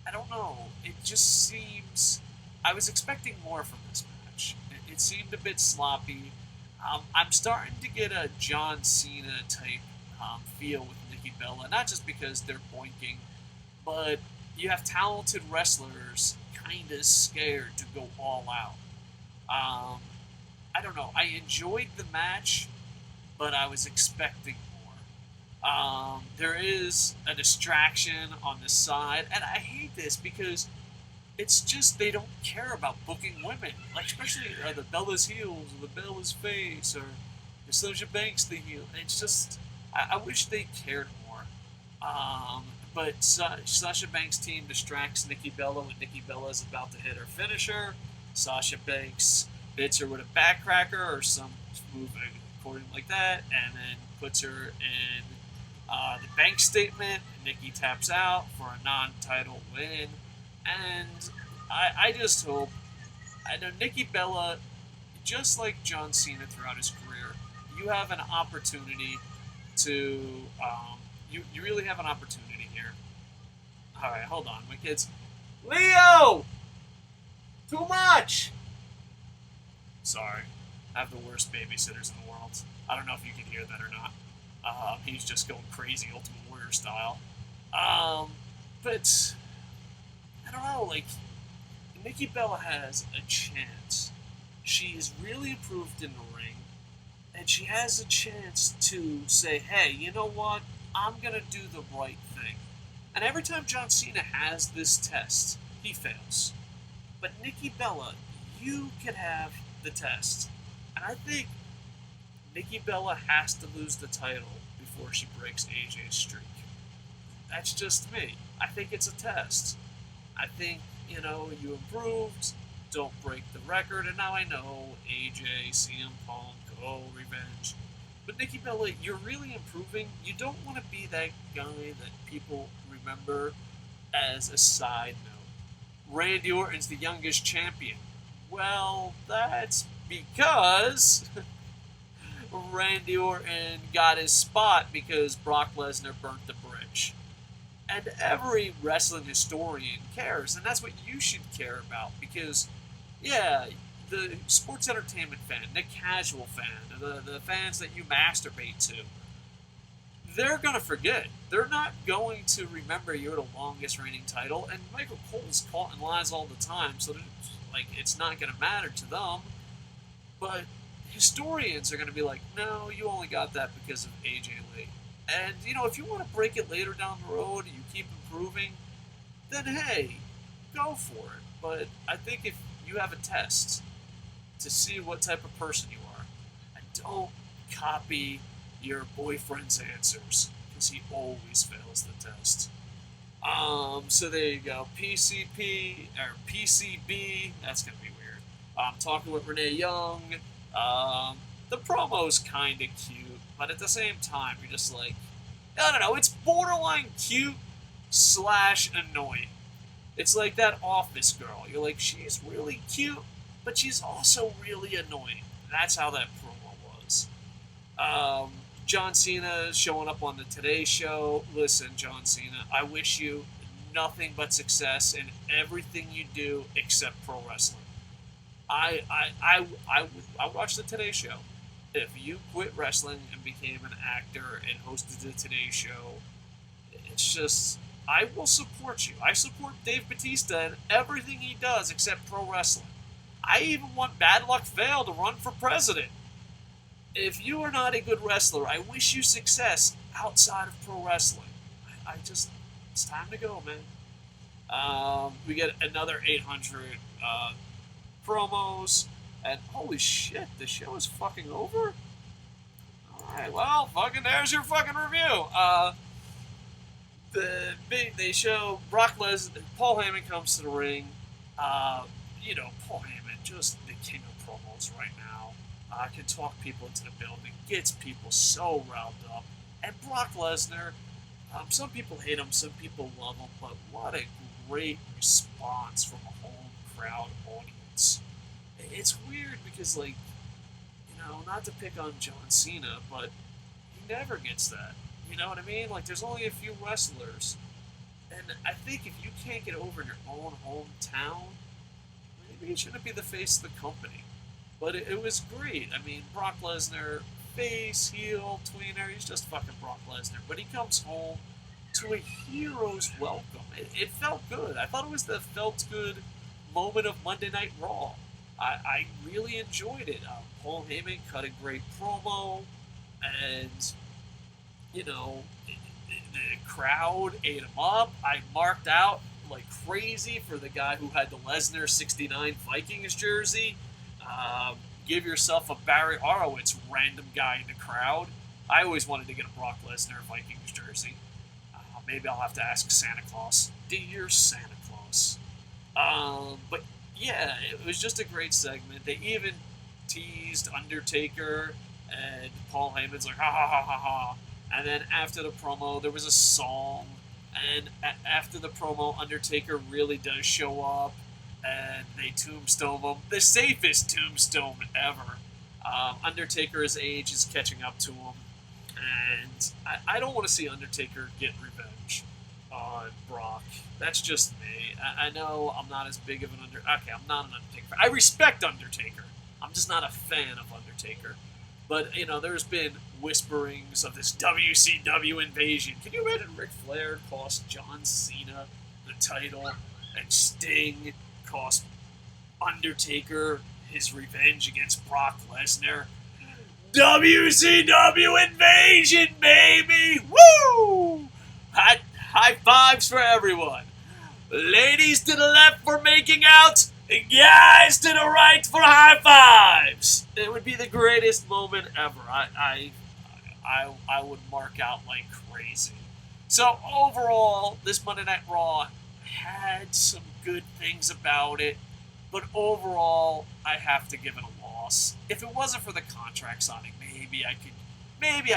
I don't know. It just seems... I was expecting more from this match. It seemed a bit sloppy. I'm starting to get a John Cena type feel with Nikki Bella. Not just because they're boinking, but you have talented wrestlers kind of scared to go all out. I don't know. I enjoyed the match, but I was expecting more. There is a distraction on the side, and I hate this because it's just they don't care about booking women. Like, especially the Bella's heels, or the Bella's face, or the Sasha Banks the heel. It's just, I wish they cared more. But Sasha Banks' team distracts Nikki Bella when Nikki Bella is about to hit her finisher. Sasha Banks hits her with a backcracker or some move according like that, and then puts her in the bank statement. Nikki taps out for a non-title win. And I just hope... I know Nikki Bella, just like John Cena throughout his career, you have an opportunity to, you really have an opportunity here. All right, hold on, my kids. Leo! Too much! Sorry. I have the worst babysitters in the world. I don't know if you can hear that or not. He's just going crazy, Ultimate Warrior style. But, I don't know, like, Nikki Bella has a chance. She's really improved in the ring, and she has a chance to say, hey, you know what? I'm going to do the right thing. And every time John Cena has this test, he fails. But Nikki Bella, you can have the test. And I think Nikki Bella has to lose the title before she breaks AJ's streak. That's just me. I think it's a test. I think, you know, you improved, don't break the record, and now I know AJ, CM Punk, revenge. But Nikki Bella, you're really improving. You don't want to be that guy that people remember as a side note. Randy Orton's the youngest champion. Well, that's because Randy Orton got his spot because Brock Lesnar burnt the bridge. And every wrestling historian cares, and that's what you should care about, because, yeah, the sports entertainment fan, the casual fan, the fans that you masturbate to, they're going to forget. They're not going to remember you're the longest reigning title, and Michael Cole's caught in lies all the time, so like it's not going to matter to them. But historians are going to be like, no, you only got that because of AJ Lee. And, you know, if you want to break it later down the road and you keep improving, then hey, go for it. But I think if you have a test to see what type of person you are, and don't copy your boyfriend's answers, because he always fails the test. So there you go. PCP, or PCB, that's going to be weird. Talking with Renee Young. The promo's kind of cute, but at the same time, you're just like, I don't know, it's borderline cute / annoying. It's like that Office girl. You're like, she's really cute, but she's also really annoying. That's how that promo was. John Cena showing up on the Today Show. Listen, John Cena, I wish you nothing but success in everything you do except pro wrestling. I watched the Today Show. If you quit wrestling and became an actor and hosted the Today Show, it's just, I will support you. I support Dave Bautista in everything he does except pro wrestling. I even want Bad Luck Fale to run for president. If you are not a good wrestler, I wish you success outside of pro wrestling. I just, it's time to go, man. We get another 800 promos. And holy shit, the show is fucking over? Alright, well, fucking there's your fucking review. They show Brock Lesnar, Paul Heyman comes to the ring. You know, Paul Heyman, just the king of promos right now. Can talk people into the building, gets people so riled up. And Brock Lesnar, some people hate him, some people love him, but what a great response from a home crowd audience. It's weird because, like, you know, not to pick on John Cena, but he never gets that. You know what I mean? Like, there's only a few wrestlers. And I think if you can't get over in your own hometown, maybe you shouldn't be the face of the company. But it was great. I mean, Brock Lesnar, face, heel, tweener, he's just fucking Brock Lesnar. But he comes home to a hero's welcome. It felt good. I thought it was the felt good moment of Monday Night Raw. I really enjoyed it. Paul Heyman cut a great promo, and, you know, the crowd ate him up. I marked out like crazy for the guy who had the Lesnar 69 Vikings jersey. Give yourself a Barry Horowitz random guy in the crowd. I always wanted to get a Brock Lesnar Vikings jersey. Maybe I'll have to ask Santa Claus. Dear Santa Claus. But yeah, it was just a great segment. They even teased Undertaker, and Paul Heyman's like, ha ha ha ha ha. And then after the promo, there was a song. And after the promo, Undertaker really does show up. and they tombstone him. The safest tombstone ever. Undertaker's age is catching up to him, and I don't want to see Undertaker get revenge on Brock. That's just me. I know I'm not as big of an Okay, I'm not an Undertaker fan. I respect Undertaker. I'm just not a fan of Undertaker. But, there's been whisperings of this WCW invasion. Can you imagine Ric Flair cost John Cena the title, and Sting cost Undertaker his revenge against Brock Lesnar? WCW invasion, baby! Woo! High fives for everyone. Ladies to the left for making out, and guys to the right for high fives. It would be the greatest moment ever. I would mark out like crazy. So overall, this Monday Night Raw had some good things about it, but overall, I have to give it a loss. If it wasn't for the contract signing, maybe I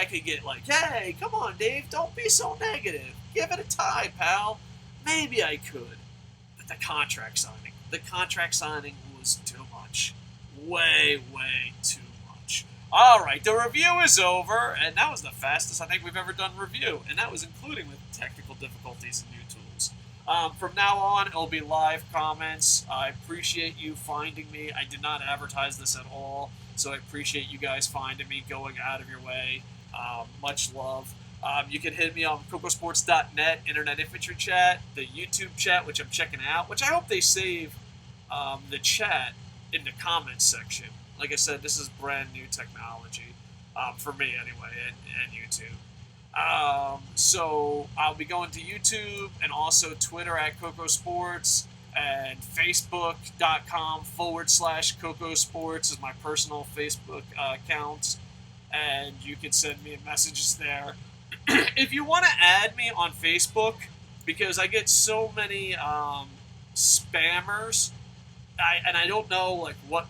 could get like, hey, come on, Dave, don't be so negative. Give it a tie, pal. Maybe I could. But the contract signing was too much. Way, way too much. All right, the review is over, and that was the fastest I think we've ever done review, and that was including with technical difficulties and new tools. From now on, it'll be live comments. I appreciate you finding me. I did not advertise this at all, so I appreciate you guys finding me, going out of your way. Much love. You can hit me on KocoSports.net, Internet Infantry Chat, the YouTube chat, which I'm checking out, which I hope they save the chat in the comments section. Like I said, this is brand new technology, for me anyway, and YouTube. So I'll be going to YouTube and also Twitter at KocoSports, and Facebook.com/KocoSports is my personal Facebook account, and you can send me messages there. If you want to add me on Facebook, because I get so many spammers, I don't know like what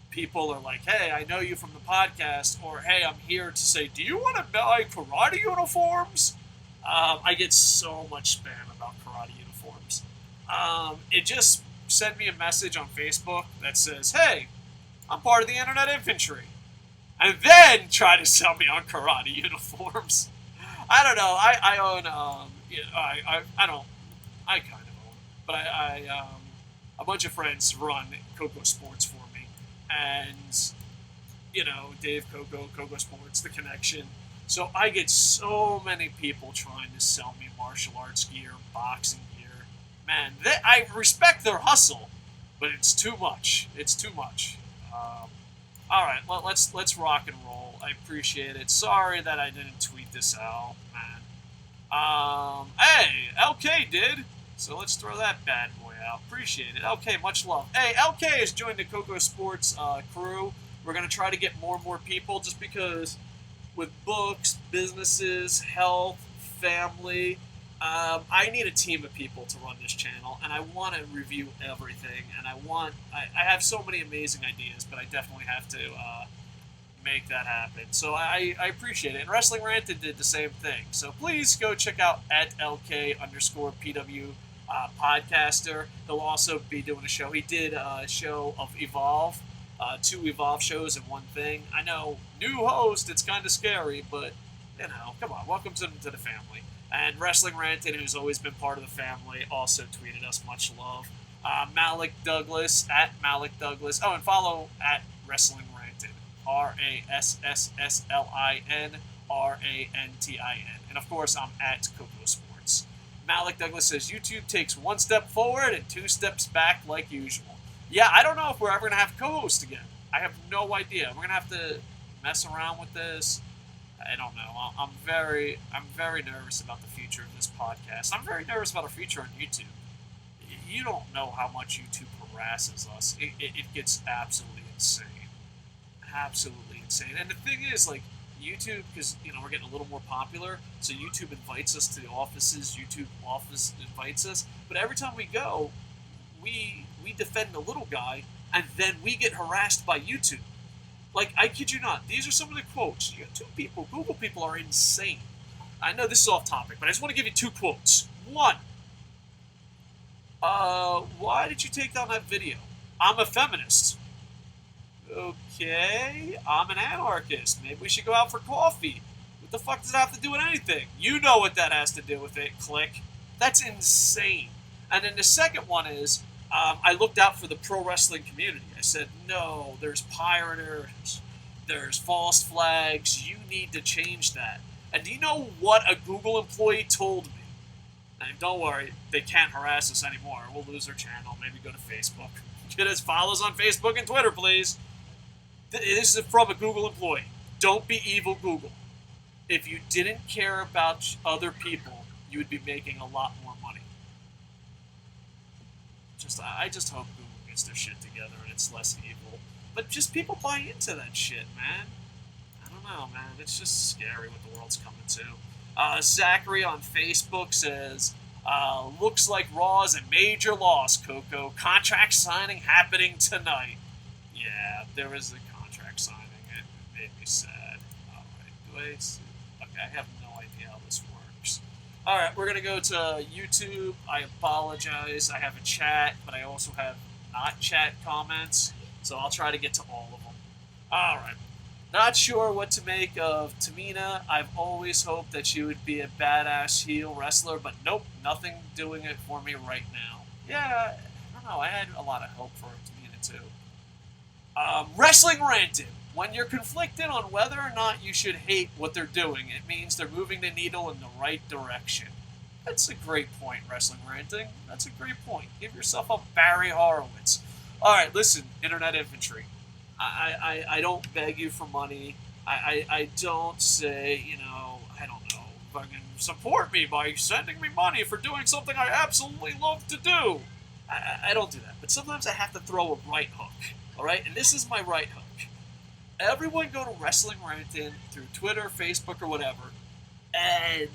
people are like. Hey, I know you from the podcast, or hey, I'm here to say, do you want to buy karate uniforms? I get so much spam about karate uniforms. It just send me a message on Facebook that says, hey, I'm part of the Internet Infantry, and then try to sell me on karate uniforms. I don't know. I own, I don't, I kind of own, but a bunch of friends run KocoSports for me, and, Dave Koco, KocoSports, The Connection. So I get so many people trying to sell me martial arts gear, boxing gear. Man, I respect their hustle, but it's too much. It's too much. All right, let's rock and roll. I appreciate it. Sorry that I didn't tweet this out, man. Hey, LK did. So let's throw that bad boy out. Appreciate it. LK, much love. Hey, LK has joined the KocoSports crew. We're going to try to get more and more people just because with books, businesses, health, family, I need a team of people to run this channel, and I want to review everything, and I have so many amazing ideas, but I definitely have to make that happen. So I appreciate it. And Wrestling Ranted did the same thing. So please go check out at LK_PW podcaster. He'll also be doing a show. He did a show of Evolve, 2 Evolve shows in one thing. I know, new host, it's kind of scary, but, come on, welcome to the family. And Wrestling Ranted, who's always been part of the family, also tweeted us much love. Malik Douglas, at Malik Douglas. Oh, and follow at Wrestling Ranted. RASSSLINRANTIN. And of course, I'm at KocoSports. Malik Douglas says, YouTube takes 1 step forward and 2 steps back like usual. Yeah, I don't know if we're ever going to have co-host again. I have no idea. We're going to have to mess around with this. I don't know. I'm very nervous about the future of this podcast. I'm very nervous about our future on YouTube. You don't know how much YouTube harasses us. It gets absolutely insane. Absolutely insane. And the thing is, like, YouTube, because, we're getting a little more popular, so YouTube invites us to the offices, YouTube office invites us, but every time we go, we defend the little guy, and then we get harassed by YouTube. Like, I kid you not, these are some of the quotes. YouTube people, Google people are insane. I know this is off topic, but I just want to give you 2 quotes. 1, Why did you take down that video? I'm a feminist. Okay, I'm an anarchist. Maybe we should go out for coffee. What the fuck does that have to do with anything? You know what that has to do with it, click. That's insane. And then the second one is, I looked out for the pro wrestling community. I said, no, there's pirators, there's false flags, you need to change that. And do you know what a Google employee told me? And don't worry, they can't harass us anymore. We'll lose our channel. Maybe go to Facebook. Get us follows on Facebook and Twitter, please. This is from a Google employee. Don't be evil, Google. If you didn't care about other people, you would be making a lot more money. I just hope Google gets their shit together and it's less evil. But just people buy into that shit, man. I don't know, man. It's just scary what the world's coming to. Zachary on Facebook says, looks like Raw is a major loss, Coco. Contract signing happening tonight. Yeah, there was a contract signing. It made me sad. Alright, okay, I have no idea how this works. Alright, we're going to go to YouTube. I apologize. I have a chat, but I also have not chat comments, so I'll try to get to all of them. Alright. Not sure what to make of Tamina. I've always hoped that she would be a badass heel wrestler, but nope, nothing doing it for me right now. Yeah, I don't know. I had a lot of hope for Tamina, too. Wrestling Ranted. When you're conflicted on whether or not you should hate what they're doing, it means they're moving the needle in the right direction. That's a great point, Wrestling Ranting. That's a great point. Give yourself a Barry Horowitz. All right, listen, Internet Infantry. I don't beg you for money. I don't say, I don't know, fucking support me by sending me money for doing something I absolutely love to do. I don't do that. But sometimes I have to throw a right hook. All right? And this is my right hook. Everyone go to Wrestling Ranting through Twitter, Facebook, or whatever, and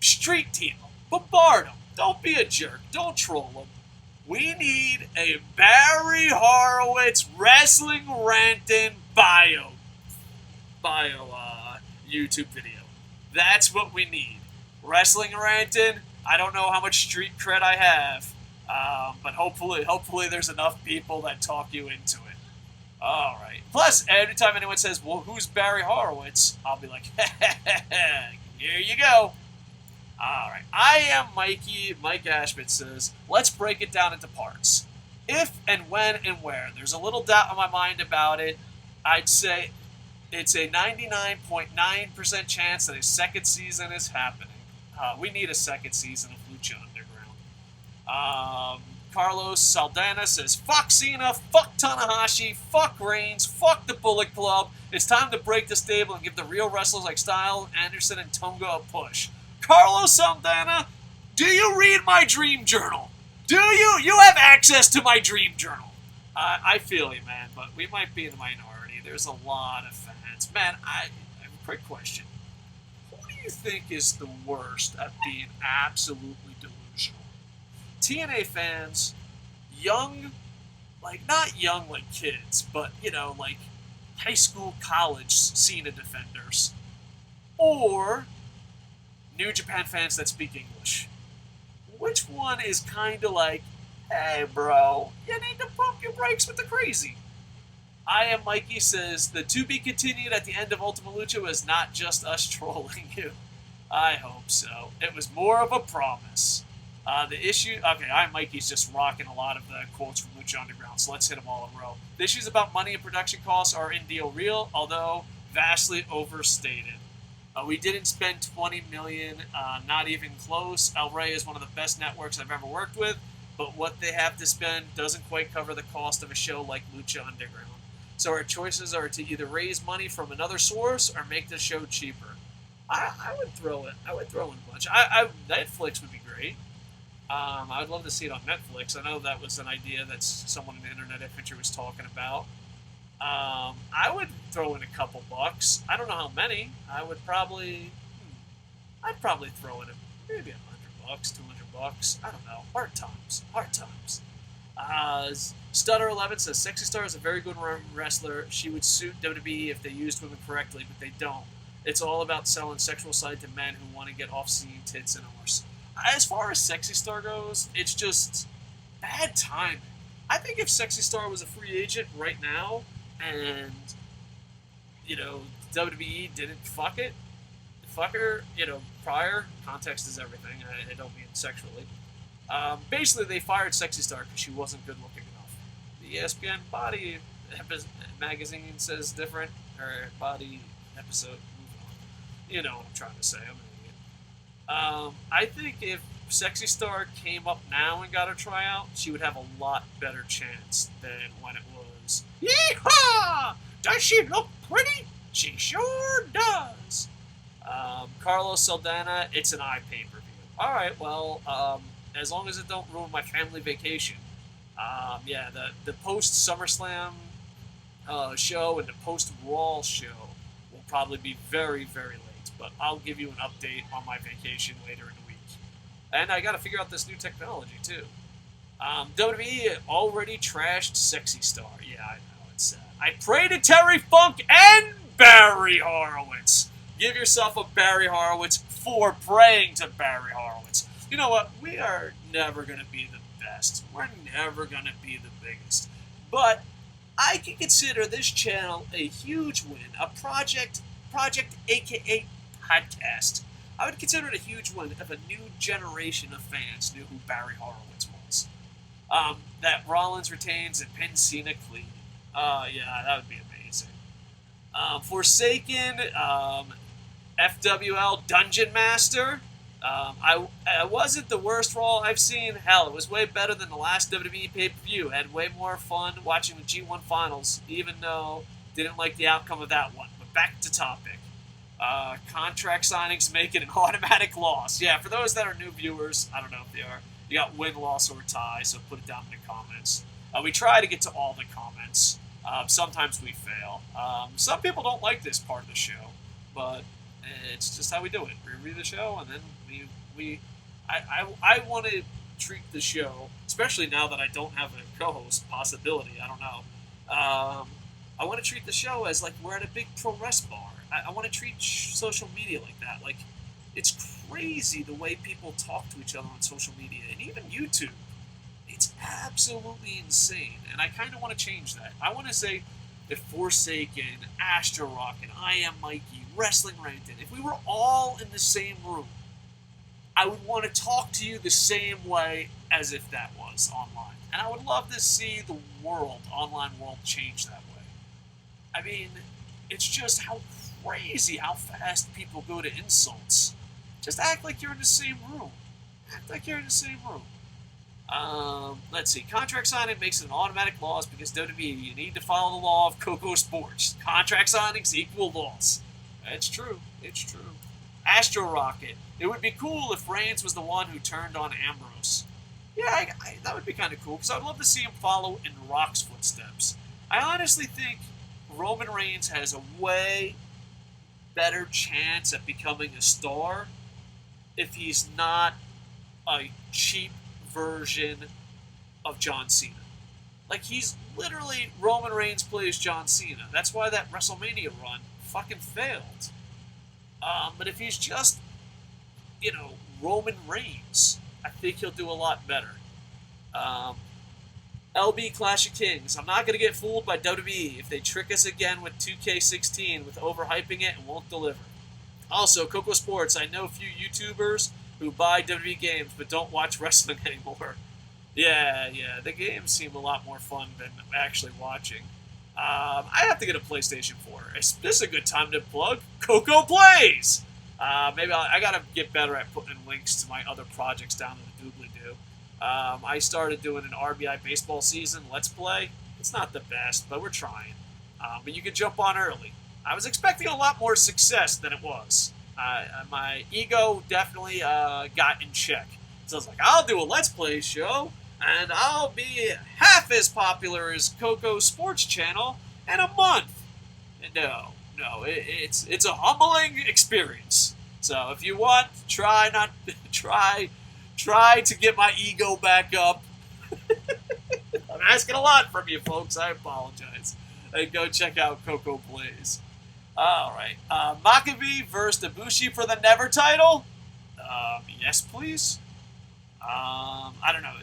street team them. Bombard them. Don't be a jerk. Don't troll them. We need a Barry Horowitz Wrestling Ranting bio YouTube video. That's what we need. Wrestling Ranting. I don't know how much street cred I have, but hopefully there's enough people that talk you into it. All right. Plus, every time anyone says, "Well, who's Barry Horowitz?" I'll be like, "Here you go." All right. I am Mikey. Mike Ashbit says, let's break it down into parts. If and when and where. There's a little doubt in my mind about it. I'd say it's a 99.9% chance that a second season is happening. We need a second season of Lucha Underground. Carlos Saldana says, fuck Cena, fuck Tanahashi, fuck Reigns, fuck the Bullet Club. It's time to break the stable and give the real wrestlers like Styles, Anderson, and Tonga a push. Carlos Saldana, do you read my dream journal? Do you? You have access to my dream journal. I feel you, man, but we might be in the minority. There's a lot of fans. Man, I have a quick question. Who do you think is the worst at being absolutely delusional? TNA fans, young, not young like kids, but, like high school, college Cena defenders, or New Japan fans that speak English? Which one is kind of like, hey, bro, you need to pump your brakes with the crazy? I Am Mikey says, the to be continued at the end of Ultima Lucha was not just us trolling you. I hope so. It was more of a promise. The issue... Okay, I Am Mikey's just rocking a lot of the quotes from Lucha Underground, so let's hit them all in a row. The issues about money and production costs are in deal real, although vastly overstated. We didn't spend $20 million, not even close. El Rey is one of the best networks I've ever worked with, but what they have to spend doesn't quite cover the cost of a show like Lucha Underground. So our choices are to either raise money from another source or make the show cheaper. I would throw in a bunch. Netflix would be great. I would love to see it on Netflix. I know that was an idea that someone in the Internet Infantry was talking about. I would throw in a couple bucks. I don't know how many. I'd probably throw in maybe $100, $200. I don't know. Hard times. Stutter11 says, Sexy Star is a very good wrestler. She would suit WWE if they used women correctly, but they don't. It's all about selling sexual side to men who want to get off-scene tits and arse. as far as Sexy Star goes, it's just bad timing. I think if Sexy Star was a free agent right now, and WWE didn't fuck her, prior, context is everything. I don't mean sexually. Basically, they fired Sexy Star because she wasn't good looking enough. The ESPN Body magazine says different, or Body episode. Moving on. You know what I'm trying to say. I'm an idiot. I think if Sexy Star came up now and got her tryout, she would have a lot better chance than when it was. Yeehaw! Does she look pretty? She sure does. Carlos Saldana, it's an eye pay-per-view. All right, well, as long as it don't ruin my family vacation. Yeah, the post SummerSlam show and the post Raw show will probably be very, very late. But I'll give you an update on my vacation later in the week. And I got to figure out this new technology too. WWE already trashed Sexy Star. Yeah, I know, it's sad. I pray to Terry Funk and Barry Horowitz. Give yourself a Barry Horowitz for praying to Barry Horowitz. You know what? We are never going to be the best. We're never going to be the biggest. But I can consider this channel a huge win, a project aka podcast. I would consider it a huge win if a new generation of fans knew who Barry Horowitz was. That Rollins retains and pins Cena clean. Yeah, that would be amazing. Forsaken, FWL Dungeon Master. I wasn't the worst Raw I've seen. Hell, it was way better than the last WWE pay-per-view. I had way more fun watching the G1 Finals, even though didn't like the outcome of that one. But back to topic. Contract signings make it an automatic loss. Yeah, for those that are new viewers, I don't know if they are. You got win, loss, or tie, so put it down in the comments. We try to get to all the comments. Sometimes we fail. Some people don't like this part of the show, but it's just how we do it. We review the show, and then I want to treat the show, especially now that I don't have a co-host possibility. I don't know. I want to treat the show as like we're at a big pro wrestling bar. I want to treat social media like that. Like, it's crazy the way people talk to each other on social media, and even YouTube. It's absolutely insane, and I kind of want to change that. I want to say that Forsaken, Astro Rock, and I Am Mikey, Wrestling Ranted, if we were all in the same room, I would want to talk to you the same way as if that was online. And I would love to see the online world, change that way. I mean, it's just how crazy how fast people go to insults. Just act like you're in the same room. Act like you're in the same room. Let's see. Contract signing makes it an automatic loss because WWE, you need to follow the law of KocoSports. Contract signings equal loss. It's true. It's true. Astro Rocket. It would be cool if Reigns was the one who turned on Ambrose. Yeah, that would be kind of cool because I'd love to see him follow in Rock's footsteps. I honestly think Roman Reigns has a way better chance at becoming a star if he's not a cheap version of John Cena. Like, he's literally Roman Reigns plays John Cena. That's why that WrestleMania run fucking failed. But if he's just, Roman Reigns, I think he'll do a lot better. LB Clash of Kings. I'm not going to get fooled by WWE if they trick us again with 2K16 with overhyping it and won't deliver. Also, KocoSports. I know a few YouTubers who buy WWE games but don't watch wrestling anymore. Yeah, the games seem a lot more fun than actually watching. I have to get a PlayStation 4. This is a good time to plug Coco Plays! Maybe I gotta get better at putting in links to my other projects down in the doobly-doo. I started doing an RBI baseball season Let's Play. It's not the best, but we're trying. But you can jump on early. I was expecting a lot more success than it was. My ego definitely got in check. So I was like, I'll do a Let's Play show, and I'll be half as popular as KocoSports channel in a month. No, it's a humbling experience. So if you want, try to get my ego back up. I'm asking a lot from you folks. I apologize. And go check out Coco Plays. All right, Maccabi versus Ibushi for the Never title. Yes, please. I don't know.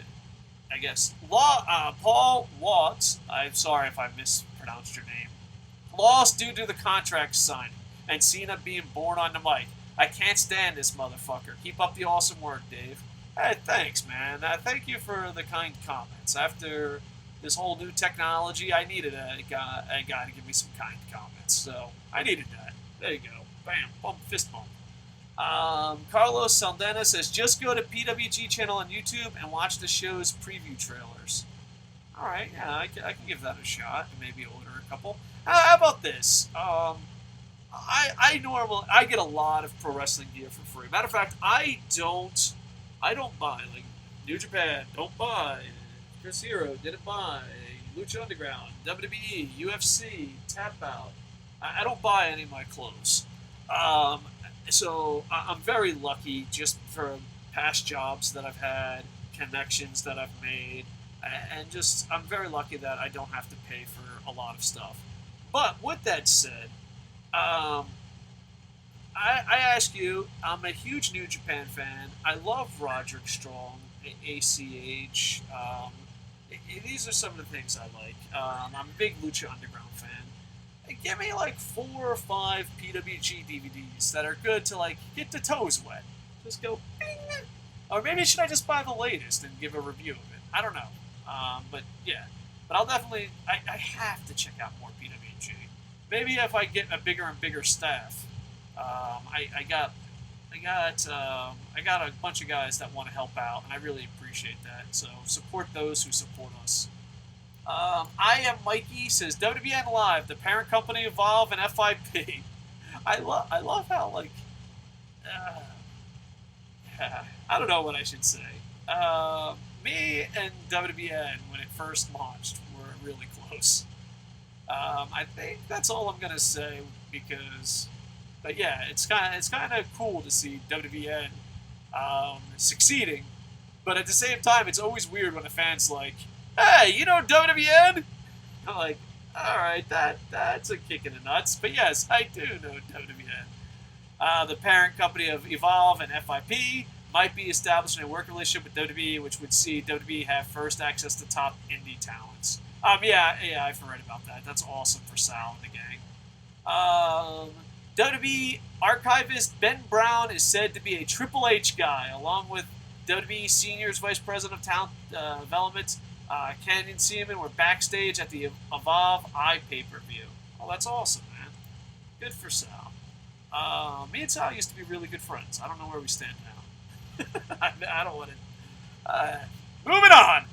I guess Paul Watts. I'm sorry if I mispronounced your name. Lost due to the contract signing and Cena being born on the mic. I can't stand this motherfucker. Keep up the awesome work, Dave. Hey, thanks, man. Thank you for the kind comments. After this whole new technology, I needed a guy to give me some kind comments. So I needed that. There you go. Bam. Bump. Fist bump. Carlos Saldana says, just go to PWG channel on YouTube and watch the show's preview trailers. All right, yeah, I can give that a shot and maybe order a couple. How about this? I get a lot of pro wrestling gear for free. Matter of fact, I don't buy like New Japan. Don't buy. Chris Hero didn't buy. Lucha Underground, WWE, UFC, Tap Out. I don't buy any of my clothes. So I'm very lucky just for past jobs that I've had, connections that I've made, and just I'm very lucky that I don't have to pay for a lot of stuff. But with that said, I ask you, I'm a huge New Japan fan. I love Roderick Strong, ACH. These are some of the things I like. I'm a big Lucha Underground fan. Give me like 4 or 5 PWG DVDs that are good to like get the toes wet. Just go, bing! Or maybe should I just buy the latest and give a review of it? I don't know. But yeah, but I'll definitely. I have to check out more PWG. Maybe if I get a bigger and bigger staff. I got a bunch of guys that want to help out, and I really appreciate that. So support those who support us. I am Mikey says WWN Live, the parent company Evolve and FIP. I love how like I don't know what I should say. Me and WWN when it first launched were really close. I think that's all I'm gonna say because, but yeah, it's kind of cool to see WWN succeeding, but at the same time, it's always weird when a fan's like, hey, you know WWN? I'm like, all right, that's a kick in the nuts. But yes, I do know WWN. The parent company of Evolve and FIP might be establishing a working relationship with WWE, which would see WWE have first access to top indie talents. Yeah, I've read about that. That's awesome for Sal and the gang. WWE archivist Ben Brown is said to be a Triple H guy, along with WWE Senior's Vice President of Talent Development, Canyon Seaman, were backstage at the Evolve I pay-per-view. Oh, that's awesome, man. Good for Sal. Me and Sal used to be really good friends. I don't know where we stand now. I don't want to... moving on!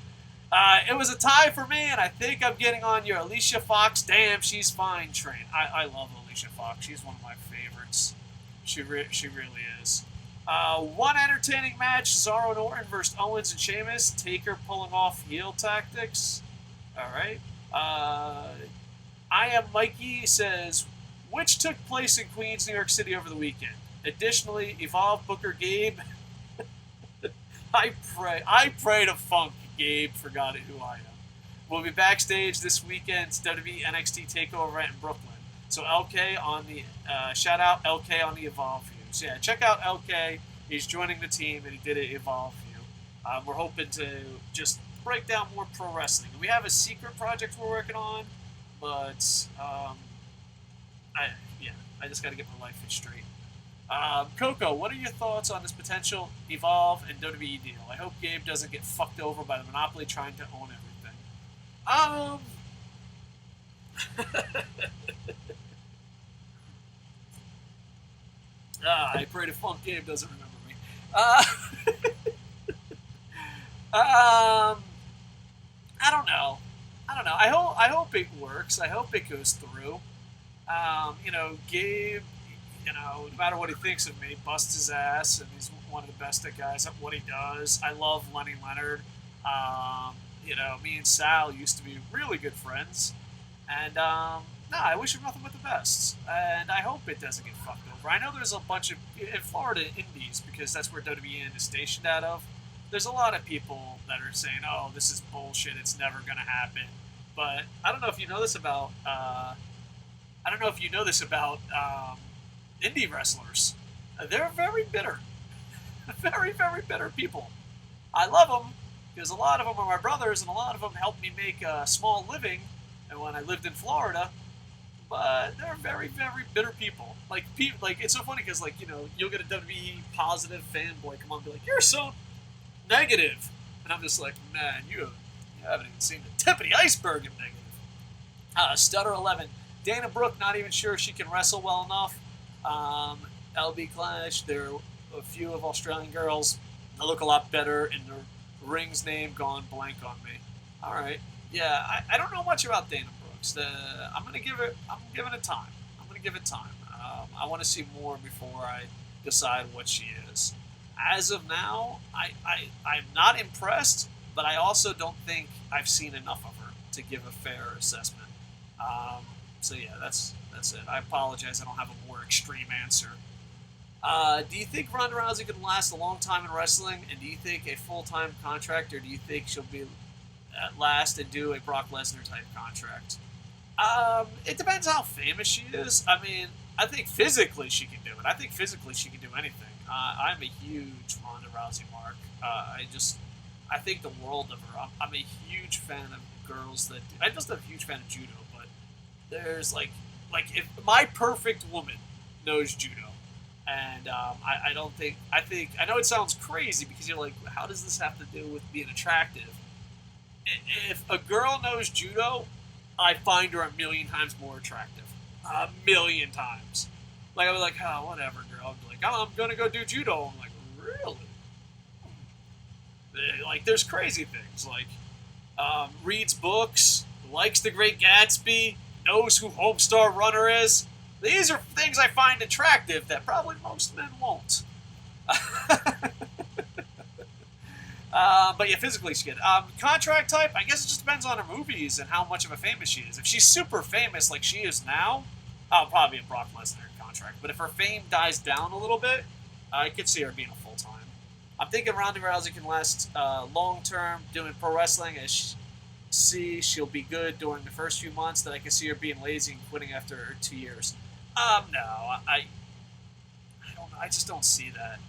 It was a tie for me, and I think I'm getting on your Alicia Fox, damn, she's fine train. I love Alicia Fox. She's one of my favorites. She really is. One entertaining match, Cesaro and Orton versus Owens and Sheamus. Taker pulling off heel tactics. All right. I am Mikey says, which took place in Queens, New York City over the weekend. Additionally, Evolve Booker Gabe. I pray to Funk Gabe forgot who I am. We'll be backstage this weekend's WWE NXT TakeOver event in Brooklyn. So LK on the shout out LK on the Evolve view. So yeah, check out LK. He's joining the team and he did an Evolve view. We're hoping to just break down more pro wrestling. We have a secret project we're working on, but I just got to get my life straight. Coco, what are your thoughts on this potential Evolve and WWE deal? I hope Gabe doesn't get fucked over by the monopoly trying to own everything. I pray to Funk Gabe doesn't remember me. I don't know. I hope it works. I hope it goes through. Gabe, no matter what he thinks of me, busts his ass, and he's one of the best guys at what he does. I love Lenny Leonard. Me and Sal used to be really good friends, and I wish him nothing but the best. And I hope it doesn't get fucked over. I know there's a bunch of in Florida indies because that's where WWN is stationed out of. There's a lot of people that are saying, "Oh, this is bullshit. It's never going to happen." But I don't know if you know this about. Indie wrestlers. They're very bitter. Very, very bitter people. I love them because a lot of them are my brothers, and a lot of them helped me make a small living. And when I lived in Florida, but they're very, very bitter people. Like it's so funny because you'll get a WWE positive fanboy come on and be like, "You're so negative," and I'm just like, "Man, you haven't even seen the tip of the iceberg of negative." Stutter 11. Dana Brooke, not even sure if she can wrestle well enough. LB Clash, there are a few of Australian girls that look a lot better, and the ring's name gone blank on me. All right, yeah, I don't know much about Dana Brooks. I'm giving it time. I'm gonna give it time. I want to see more before I decide what she is. As of now, I'm not impressed, but I also don't think I've seen enough of her to give a fair assessment. So yeah, that's it. I apologize. I don't have a more extreme answer. Do you think Ronda Rousey can last a long time in wrestling? And do you think a full-time contract, or do you think she'll be at last and do a Brock Lesnar type contract? It depends how famous she is. I mean, I think physically she can do it. I think physically she can do anything. I'm a huge Ronda Rousey mark. I think the world of her. I'm a huge fan of girls that. I'm just a huge fan of judo, but there's like if my perfect woman knows judo, and I don't think I know it sounds crazy because you're like, how does this have to do with being attractive? If a girl knows judo, I find her a million times more attractive. A million times. Like, I was like, oh, whatever, girl. I'd be like, oh, I'm gonna go do judo. I'm like, really? Like, there's crazy things. Like, reads books, likes The Great Gatsby, knows who Homestar Runner is. These are things I find attractive that probably most men won't. But yeah, physically she's good. Contract type, I guess it just depends on her movies and how much of a famous she is. If she's super famous like she is now, I'll probably be a Brock Lesnar contract. But if her fame dies down a little bit, I could see her being a full-time. I'm thinking Ronda Rousey can last long-term doing pro wrestling. She'll be good during the first few months. That I can see her being lazy and quitting after 2 years. No, I don't know. I just don't see that.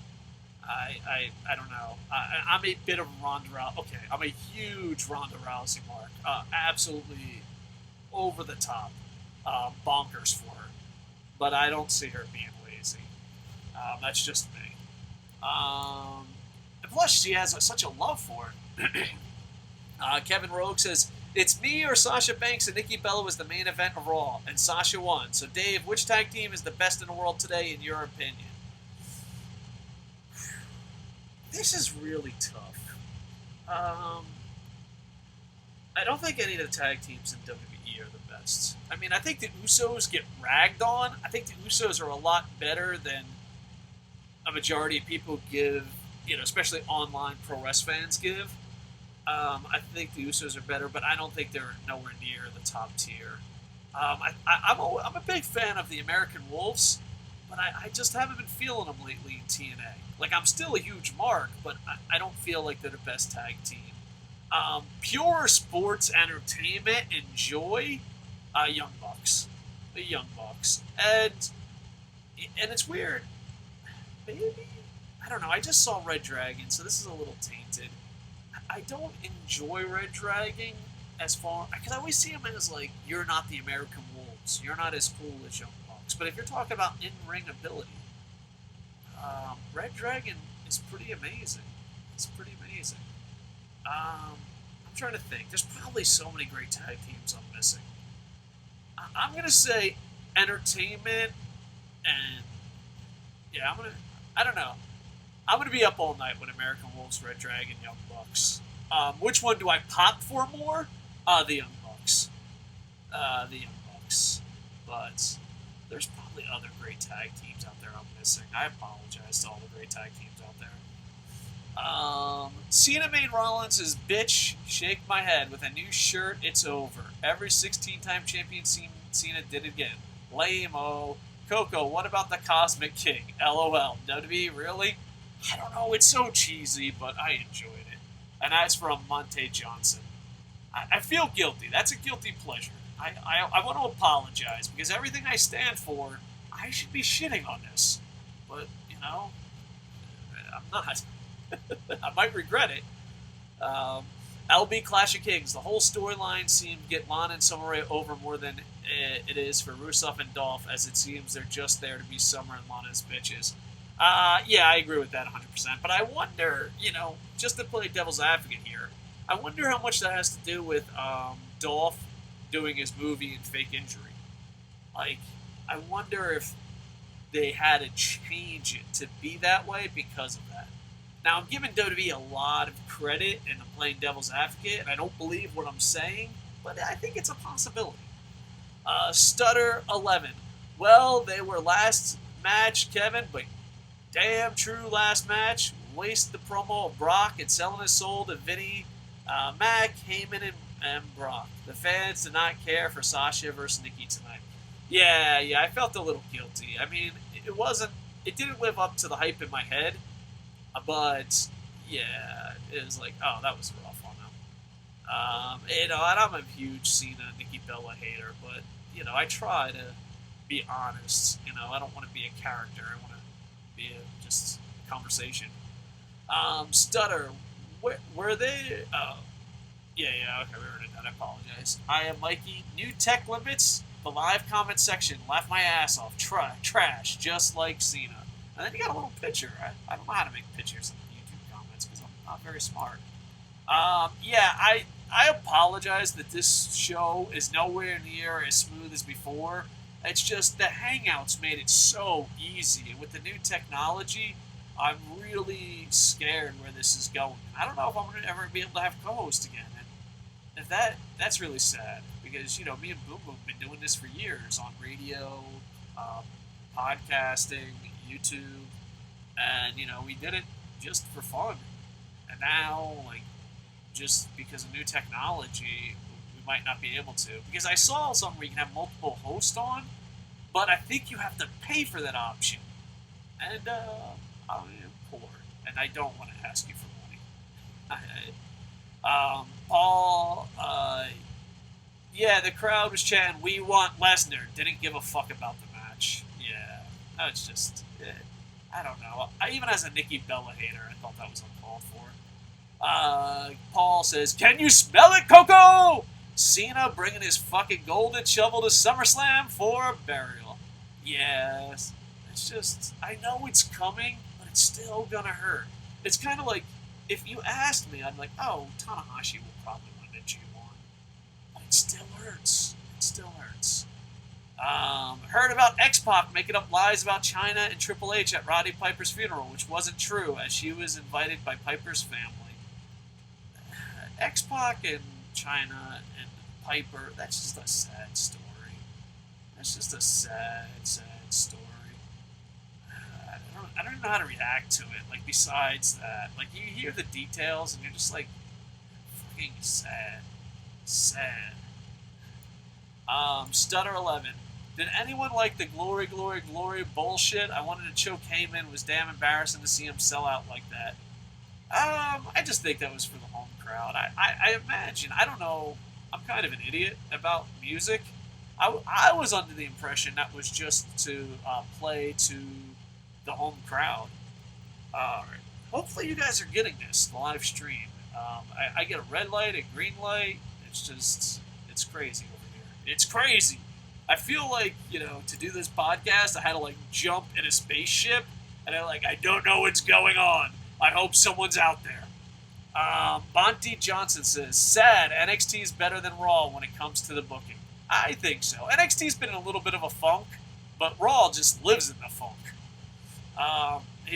I don't know. I'm a bit of Ronda Rousey. Okay, I'm a huge Ronda Rousey mark. Absolutely over the top, bonkers for her. But I don't see her being lazy. That's just me. And plus, she has such a love for it. Kevin Rogue says, it's me or Sasha Banks and Nikki Bella was the main event of Raw, and Sasha won. So, Dave, which tag team is the best in the world today, in your opinion? This is really tough. I don't think any of the tag teams in WWE are the best. I mean, I think the Usos get ragged on. I think the Usos are a lot better than a majority of people give, especially online pro wrestling fans give. I think the Usos are better, but I don't think they're nowhere near the top tier. I'm a big fan of the American Wolves, but I just haven't been feeling them lately in TNA. Like, I'm still a huge mark, but I don't feel like they're the best tag team. Pure sports entertainment and joy, Young Bucks. The Young Bucks. And it's weird. Maybe? I don't know. I just saw Red Dragon, so this is a little tainted. I don't enjoy Red Dragon as far... Because I always see him as, like, you're not the American Wolves. You're not as cool as Young Bucks. But if you're talking about in-ring ability, Red Dragon is pretty amazing. It's pretty amazing. I'm trying to think. There's probably so many great tag teams I'm missing. I'm going to say entertainment and... Yeah, I don't know. I'm going to be up all night with American Wolves, Red Dragon, Young Bucks. Which one do I pop for more? The Young Bucks. The Young Bucks. But there's probably other great tag teams out there I'm missing. I apologize to all the great tag teams out there. Cena made Rollins' bitch shake my head with a new shirt. It's over. Every 16-time champion Cena did it again. Lame-o. Coco, what about the Cosmic King? LOL. WWE, really? I don't know. It's so cheesy, but I enjoyed it. And that's from Monte Johnson. I feel guilty. That's a guilty pleasure. I want to apologize because everything I stand for, I should be shitting on this. But, I'm not. I might regret it. LB Clash of Kings. The whole storyline seemed to get Lana and Summer Rae over more than it is for Rusev and Dolph, as it seems they're just there to be Summer and Lana's bitches. Yeah, I agree with that 100%. But I wonder, just to play devil's advocate here, I wonder how much that has to do with Dolph doing his movie and fake injury. Like, I wonder if they had to change it to be that way because of that. Now, I'm giving WWE a lot of credit, and I'm playing devil's advocate, and I don't believe what I'm saying, but I think it's a possibility. Stutter 11. Well, they were last match, Kevin, but damn true last match. Waste the promo of Brock and selling his soul to Vinny, Mac, Heyman, and Brock. The fans did not care for Sasha versus Nikki tonight. Yeah, I felt a little guilty. I mean, it didn't live up to the hype in my head, but yeah, it was like, oh, that was rough on them. And I'm a huge Cena, Nikki Bella hater, but, I try to be honest. I don't want to be a character. I want to be just a conversation. Stutter, were they? Yeah, okay, we already done. I apologize. I am Mikey. New tech limits. The live comment section. Laugh my ass off. Trash, just like Cena. And then you got a little picture. I don't know how to make pictures in the YouTube comments because I'm not very smart. Yeah, I apologize that this show is nowhere near as smooth as before. It's just the hangouts made it so easy. And with the new technology, I'm really scared where this is going. I don't know if I'm going to ever be able to have co-host again. And if that's really sad because, me and Boom Boom have been doing this for years on radio, podcasting, YouTube, and, we did it just for fun. And now, just because of new technology, we might not be able to. Because I saw something where you can have multiple hosts on, but I think you have to pay for that option. And, I am poor, and I don't want to ask you for money. Paul, yeah, the crowd was chanting, "We want Lesnar." Didn't give a fuck about the match. Yeah, that's just, I don't know. Even as a Nikki Bella hater, I thought that was uncalled for. Paul says, "Can you smell it, Coco?" Cena bringing his fucking golden shovel to SummerSlam for a burial. Yes, it's just, I know it's coming, but it's still gonna hurt. It's kind of like, if you asked me, I'm like, oh, Tanahashi will probably win the G1. But it still hurts. It still hurts. Heard about X-Pac making up lies about China and Triple H at Roddy Piper's funeral, which wasn't true, as she was invited by Piper's family. X-Pac and China and Piper, that's just a sad story. That's just a sad, sad story. I don't even know how to react to it. Besides that, you hear the details and you're just like, fucking sad. Sad. Stutter 11. Did anyone like the glory, glory, glory bullshit? I wanted to choke Heyman. It was damn embarrassing to see him sell out like that. I just think that was for the home crowd. I imagine, I don't know, I'm kind of an idiot about music. I was under the impression that was just to play to the home crowd. Alright. Hopefully you guys are getting this, the live stream. I get a red light, a green light. It's crazy over here. It's crazy. I feel like, to do this podcast, I had to, jump in a spaceship, and I don't know what's going on. I hope someone's out there. Monty Johnson says, sad, NXT is better than Raw when it comes to the booking. I think so. NXT's been in a little bit of a funk, but Raw just lives in the funk.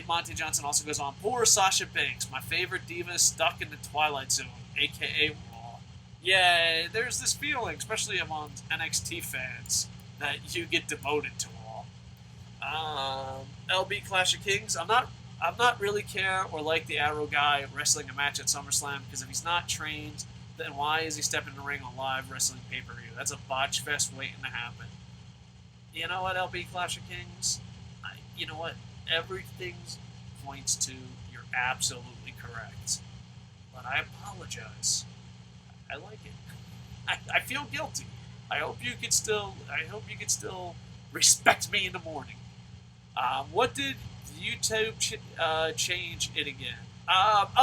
Monty Johnson also goes on, poor Sasha Banks, my favorite diva is stuck in the Twilight Zone, a.k.a. Raw. Yeah, there's this feeling, especially among NXT fans, that you get demoted to Raw. LB Clash of Kings, I'm not really care or like the Arrow guy wrestling a match at SummerSlam, because if he's not trained, then why is he stepping in the ring on live wrestling pay-per-view? That's a botch fest waiting to happen. You know what, LB Clash of Kings? You know what? Everything points to you're absolutely correct. But I apologize. I like it. I feel guilty. I hope you could still respect me in the morning. What did YouTube change it again?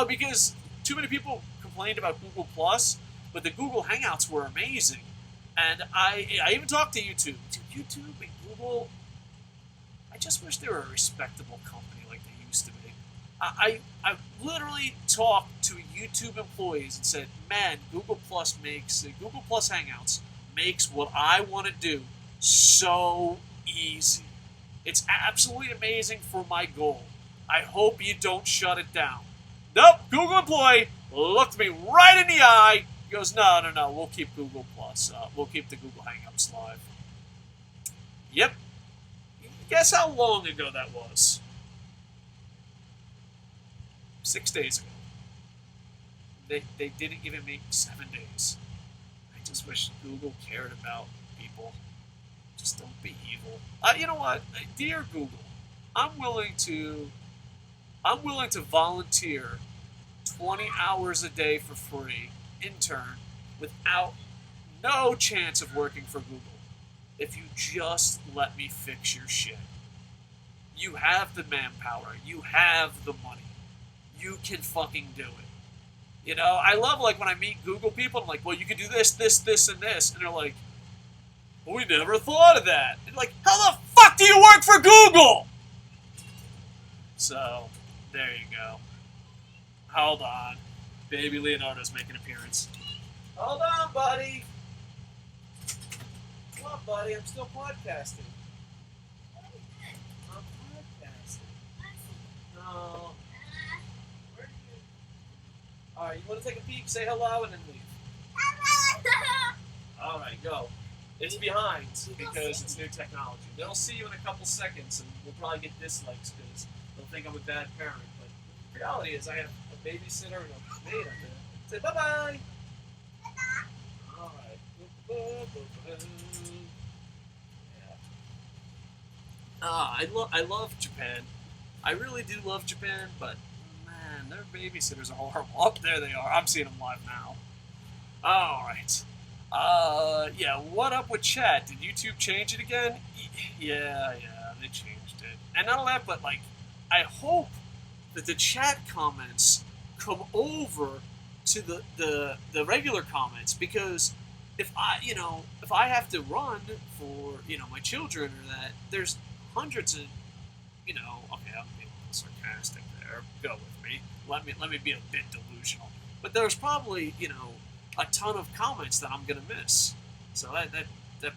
Because too many people complained about Google Plus, but the Google Hangouts were amazing, and I even talked to YouTube. Dude, YouTube and Google, I just wish they were a respectable company like they used to be. I literally talked to YouTube employees and said, man, Google Plus Hangouts makes what I want to do so easy. It's absolutely amazing for my goal. I hope you don't shut it down. Nope, Google employee looked me right in the eye. He goes, no, we'll keep Google Plus. We'll keep the Google Hangouts live. Yep. Guess how long ago that was? 6 days ago. They didn't give me 7 days. I just wish Google cared about people. Just don't be evil. You know what, dear Google, I'm willing to volunteer 20 hours a day for free, intern, without no chance of working for Google. If you just let me fix your shit. You have the manpower. You have the money. You can fucking do it. You know, I love like when I meet Google people, I'm like, well, you can do this, this, this, and this. And they're like, we never thought of that. And like, how the fuck do you work for Google? So, there you go. Hold on. Baby Leonardo's making an appearance. Hold on, buddy. Come on, buddy. I'm still podcasting. I'm podcasting. No. Where are you? Alright, you want to take a peek, say hello, and then leave. Alright, go. It's behind because it's new technology. They'll see you in a couple seconds, and we'll probably get dislikes because they'll think I'm a bad parent. But the reality is, I have a babysitter and a maid up there. Say bye-bye! Alright. Yeah. I love Japan. I really do love Japan, but man, their babysitters are horrible. Oh, there they are. I'm seeing them live now. Alright. Yeah, what up with chat? Did YouTube change it again? Yeah, they changed it. And not only that, but like, I hope that the chat comments come over to the regular comments, because if I have to run for, my children or that, there's hundreds of, okay, I'm being a little sarcastic there. Go with me. Let me be a bit delusional. But there's probably, a ton of comments that I'm gonna miss. So that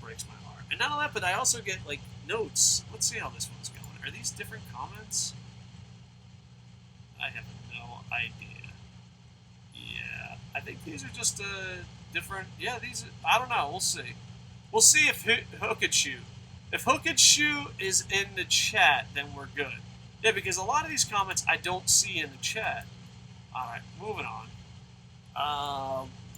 breaks my heart. And not only that, but I also get like notes. Let's see how this one's going. Are these different comments? I have no idea. Yeah, I think these are just different. Yeah, these. I don't know. We'll see. We'll see if Hook and Shoe. If Hook and Shoe is in the chat, then we're good. Yeah, because a lot of these comments I don't see in the chat. All right, moving on.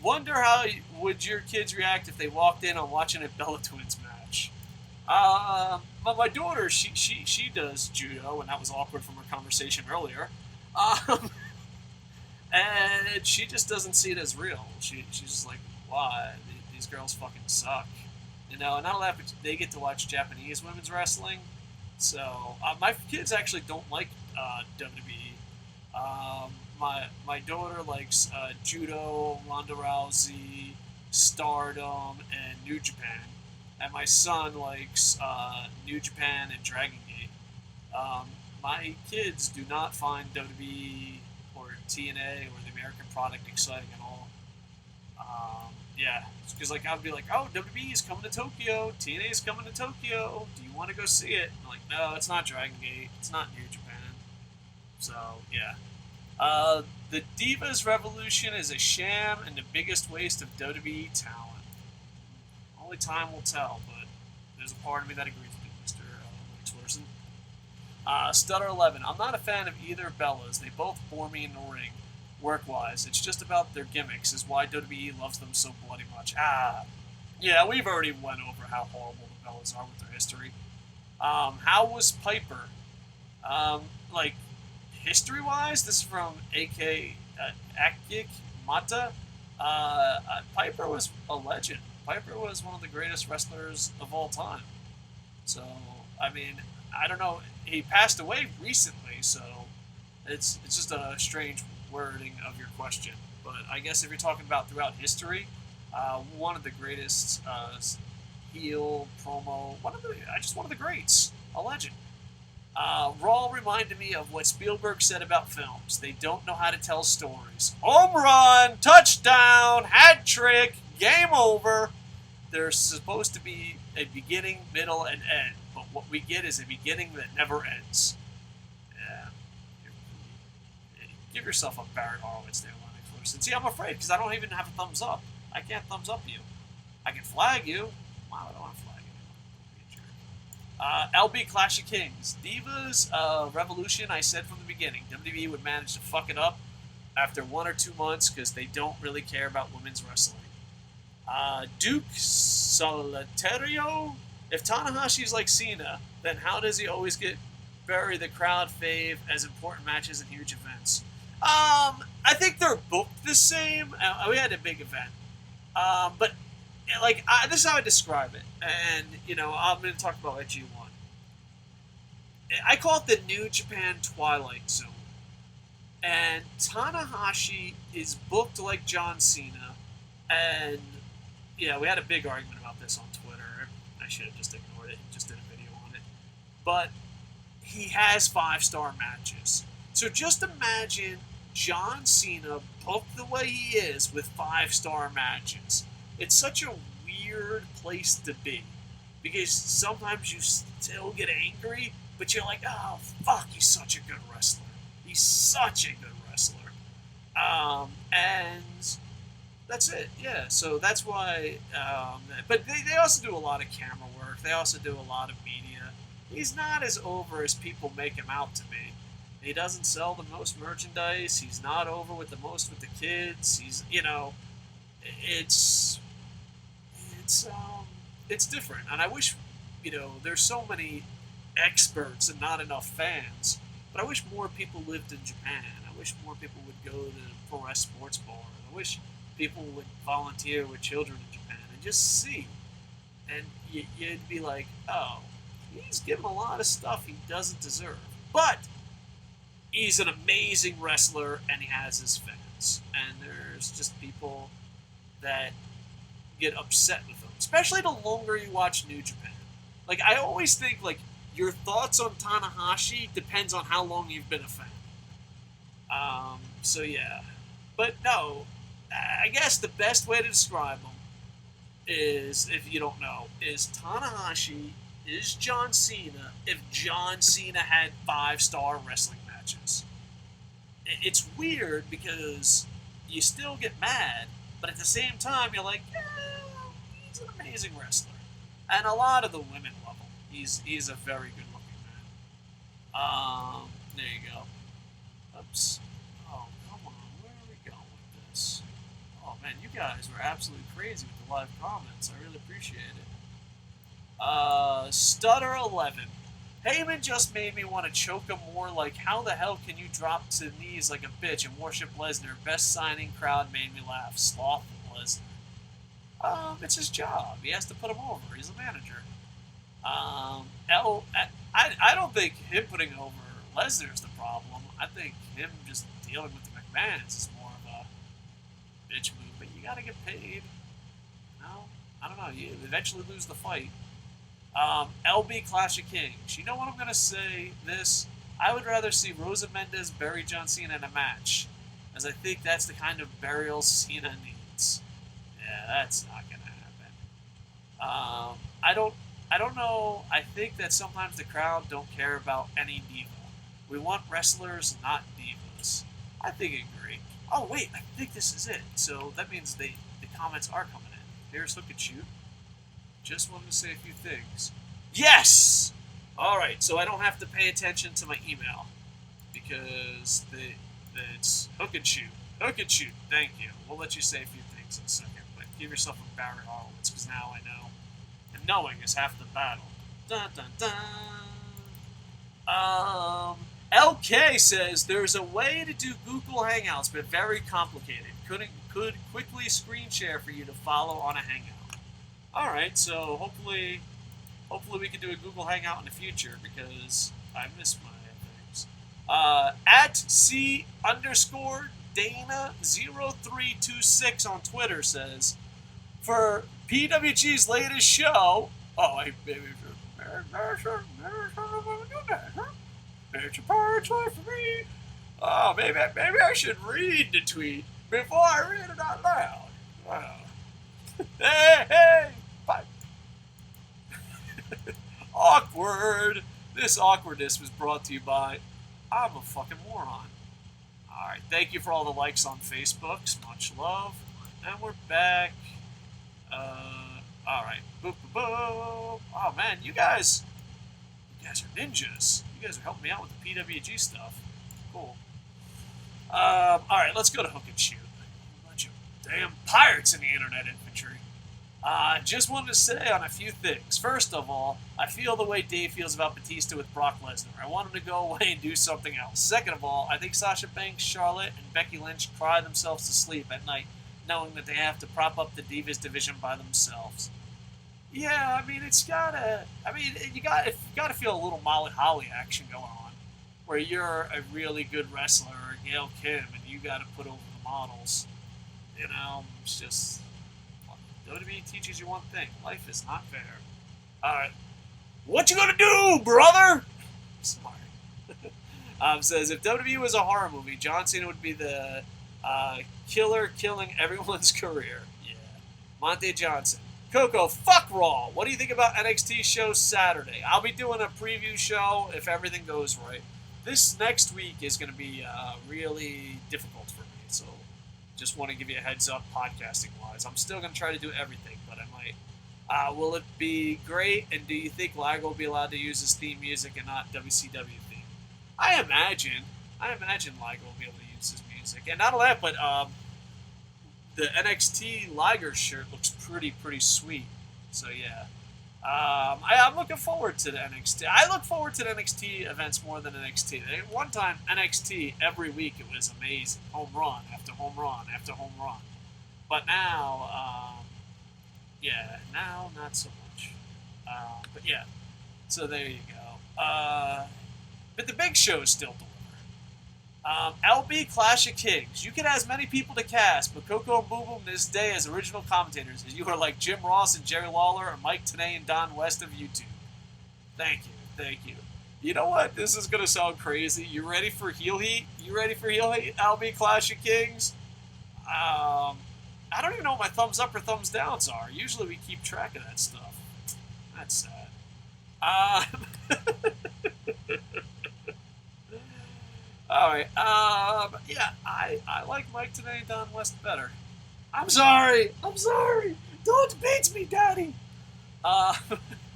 Wonder how would your kids react if they walked in on watching a Bella Twins match? My daughter, she does judo, and that was awkward from our conversation earlier. And she just doesn't see it as real. She's just like, why? These girls fucking suck. And not only that, but they get to watch Japanese women's wrestling. So, my kids actually don't like WWE. My daughter likes Judo, Ronda Rousey, Stardom, and New Japan. And my son likes New Japan and Dragon Gate. My kids do not find WWE or TNA or the American product exciting at all. Yeah, because I'd be like, oh, WWE is coming to Tokyo, TNA is coming to Tokyo, do you want to go see it? I'm like, no, it's not Dragon Gate, it's not New Japan. So, yeah. The Divas Revolution is a sham and the biggest waste of WWE talent. Only time will tell, but there's a part of me that agrees with you, Mr. Workson. Stutter 11. I'm not a fan of either Bellas. They both bore me in the ring, work-wise. It's just about their gimmicks, is why WWE loves them so bloody much. Yeah, we've already went over how horrible the Bellas are with their history. How was Piper? History-wise, this is from AK Akik Mata. Piper was a legend. Piper was one of the greatest wrestlers of all time. So, I mean, I don't know. he passed away recently, so it's just a strange wording of your question. But I guess if you're talking about throughout history, one of the greatest heel promo, one of the greats, a legend. Raw reminded me of what Spielberg said about films. They don't know how to tell stories. Home run, touchdown, hat trick, game over. There's supposed to be a beginning, middle, and end, but what we get is a beginning that never ends. Yeah. Give yourself a Barrett Horowitz there, Lennox Lewis. See, I'm afraid because I don't even have a thumbs up. I can't thumbs up you. I can flag you. Wow, I don't want to flag you. LB Clash of Kings. Divas Revolution, I said from the beginning. WWE would manage to fuck it up after 1 or 2 months because they don't really care about women's wrestling. Duke Solitario. If Tanahashi's like Cena, then how does he always bury the crowd fave as important matches and huge events? I think they're booked the same. We had a big event. But this is how I describe it. And, I'm going to talk about what G1. I call it the New Japan Twilight Zone. And Tanahashi is booked like John Cena. And, we had a big argument about this on Twitter. I should have just ignored it and just did a video on it. But he has 5-star matches. So just imagine John Cena booked the way he is with 5-star matches. It's such a weird place to be. Because sometimes you still get angry, but you're like, oh, fuck, he's such a good wrestler. He's such a good wrestler. And that's it, yeah. So that's why, but they also do a lot of camera work. They also do a lot of media. He's not as over as people make him out to be. He doesn't sell the most merchandise. He's not over with the most with the kids. He's, it's different. And I wish, there's so many experts and not enough fans. But I wish more people lived in Japan. I wish more people would go to the Pro Wrestling Sports Bar. I wish people would volunteer with children in Japan and just see. And you'd be like, oh, he's given a lot of stuff he doesn't deserve. But he's an amazing wrestler and he has his fans. And there's just people that get upset with him. Especially the longer you watch New Japan. I always think, your thoughts on Tanahashi depends on how long you've been a fan. So yeah. But no, I guess the best way to describe him is, if you don't know, is Tanahashi is John Cena if John Cena had 5-star wrestling matches. It's weird because you still get mad, but at the same time you're like, he's an amazing wrestler. And a lot of the women love him. He's a very good looking man. There you go. Oops. Oh, come on. Where are we going with this? Oh, man, you guys were absolutely crazy with the live comments. I really appreciate it. Stutter11. Heyman just made me want to choke him more. How the hell can you drop to the knees like a bitch and worship Lesnar? Best signing, crowd made me laugh. Sloth Lesnar. It's his job. He has to put him over. He's a manager. I don't think him putting over Lesnar is the problem. I think him just dealing with the McMahons is more of a bitch move. But you gotta get paid. No, I don't know. You eventually lose the fight. LB Clash of Kings. You know what I'm gonna say? I would rather see Rosa Mendez bury John Cena in a match, as I think that's the kind of burial Cena needs. Yeah, that's not gonna happen. I don't know. I think that sometimes the crowd don't care about any diva. We want wrestlers, not divas. I think I agree. Oh wait, I think this is it. So that means the comments are coming in. Here's Hook and Shoot. Just wanted to say a few things. Yes! Alright, so I don't have to pay attention to my email. Because it's Hook and Shoot. Hook and Shoot, thank you. We'll let you say a few things in a second. But give yourself a Barrett Horowitz, because now I know. And knowing is half the battle. Dun dun dun! LK says, there's a way to do Google Hangouts, but very complicated. Could quickly screen share for you to follow on a Hangout. Alright, so hopefully we can do a Google Hangout in the future, because I miss my things. At C_Dana0326 on Twitter says, for PWG's latest show, oh, maybe I should read the tweet before I read it out loud. Hey, bye. Awkward. This awkwardness was brought to you by I'm a fucking moron. Alright, thank you for all the likes on Facebook. Much love. And we're back. Alright. Boop, boop, boop. Oh, man, you guys are ninjas. You guys are helping me out with the PWG stuff. Cool. Alright, let's go to Hook and Shoot. A bunch of damn pirates in the internet infantry. Just wanted to say on a few things. First of all, I feel the way Dave feels about Batista with Brock Lesnar. I want him to go away and do something else. Second of all, I think Sasha Banks, Charlotte, and Becky Lynch cry themselves to sleep at night, knowing that they have to prop up the Divas division by themselves. Yeah, I mean, you gotta feel a little Molly Holly action going on, where you're a really good wrestler, or Gail Kim, and you gotta put over the models. You know, it's just... WWE teaches you one thing. Life is not fair. Alright. What you gonna do, brother? Sorry. Says, if WWE was a horror movie, John Cena would be the killer killing everyone's career. Yeah. Monte Johnson. Coco, fuck Raw. What do you think about NXT show Saturday? I'll be doing a preview show if everything goes right. This next week is going to be really difficult for me, so just want to give you a heads up podcasting-wise. I'm still going to try to do everything, but I might. Will it be great, and do you think Liger will be allowed to use his theme music and not WCW theme? I imagine Liger will be able to use his music. And not only that, but the NXT Liger shirt looks pretty sweet. So, yeah. I'm looking forward to the NXT. I look forward to the NXT events more than NXT. One time, NXT, every week, it was amazing. Home run after home run after home run. But now, now not so much. But yeah, so there you go. But the big shows still deliver. LB Clash of Kings. You can have as many people to cast, but Coco and Boom Boom this day as original commentators, as you are like Jim Ross and Jerry Lawler or Mike Tenay and Don West of YouTube. Thank you. You know what? This is going to sound crazy. You ready for heel heat? LB Clash of Kings? I don't even know what my thumbs up or thumbs downs are. Usually we keep track of that stuff. That's sad. Alright, yeah, I like Mike Tenay and Don West better. I'm sorry! Don't beat me, Daddy!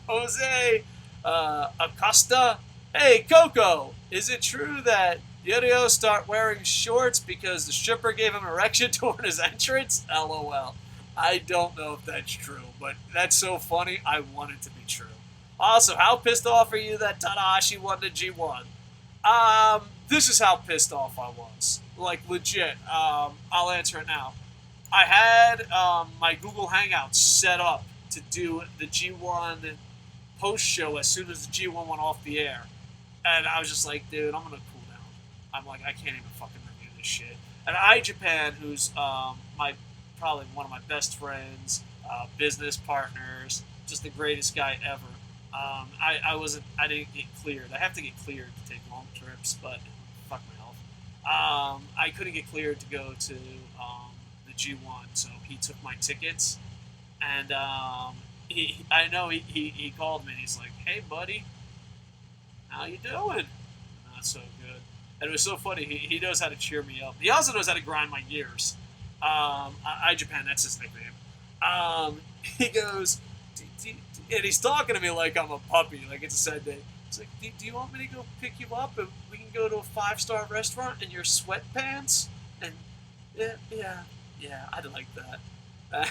Jose Acosta. Hey, Coco, is it true that Yorio start wearing shorts because the stripper gave him erection during his entrance? LOL. I don't know if that's true, but that's so funny, I want it to be true. Also, how pissed off are you that Tanahashi won the G1? This is how pissed off I was. Like, legit. I'll answer it now. I had my Google Hangouts set up to do the G1 post-show as soon as the G1 went off the air. And I was just like, dude, I'm going to cool down. I'm like, I can't even fucking review this shit. And iJapan, who's probably one of my best friends, business partners, just the greatest guy ever. I didn't get cleared. I have to get cleared to take long trips, but fuck my health. I couldn't get cleared to go to the G1, so he took my tickets, and he called me and he's like, "Hey, buddy, how you doing?" Not so good. And it was so funny. He knows how to cheer me up. He also knows how to grind my gears. iJapan, that's his nickname. He goes, and he's talking to me like I'm a puppy, like it's a sad day. He's like, do you want me to go pick you up and we can go to a 5-star restaurant in your sweatpants? And yeah, I'd like that.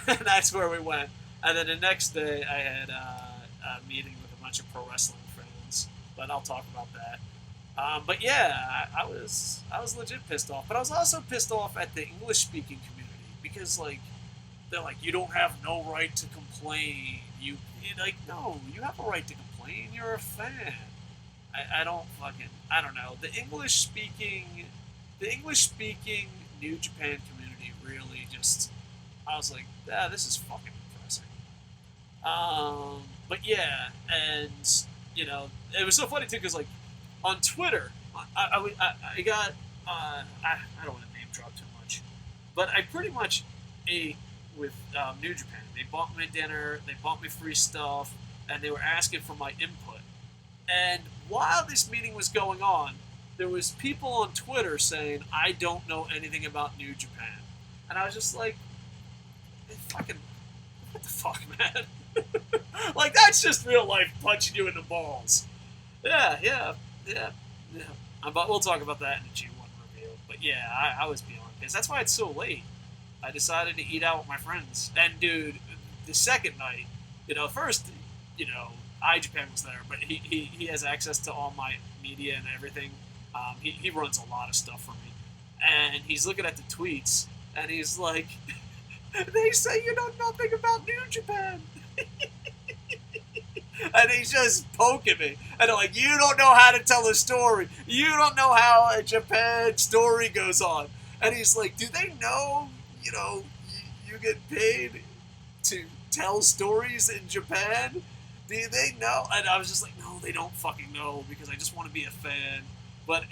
And that's where we went. And then the next day I had a meeting with a bunch of pro wrestling friends, but I'll talk about that. But yeah, I was legit pissed off. But I was also pissed off at the English-speaking community because, like, they're like, you don't have no right to complain. No, you have a right to complain. You're a fan. I don't fucking, I don't know. The English speaking New Japan community really just, I was like, yeah, this is fucking depressing. But yeah, and it was so funny too because like on Twitter, I got I don't want to name drop too much, but I pretty much ate with New Japan. They bought me dinner, they bought me free stuff, and they were asking for my input. And while this meeting was going on, there was people on Twitter saying I don't know anything about New Japan, and I was just like, fucking, what the fuck, man? Like that's just real life punching you in the balls. Yeah. But we'll talk about that in the G1 review. But yeah, I was beyond pissed. That's why it's so late. I decided to eat out with my friends. And dude, the second night, first, iJapan was there, but he has access to all my media and everything. He runs a lot of stuff for me. And he's looking at the tweets, and he's like, they say you know nothing about New Japan. And he's just poking me. And I'm like, you don't know how to tell a story. You don't know how a Japan story goes on. And he's like, do they know, you get paid to tell stories in Japan? Do they know? And I was just like, no, they don't fucking know because I just want to be a fan. But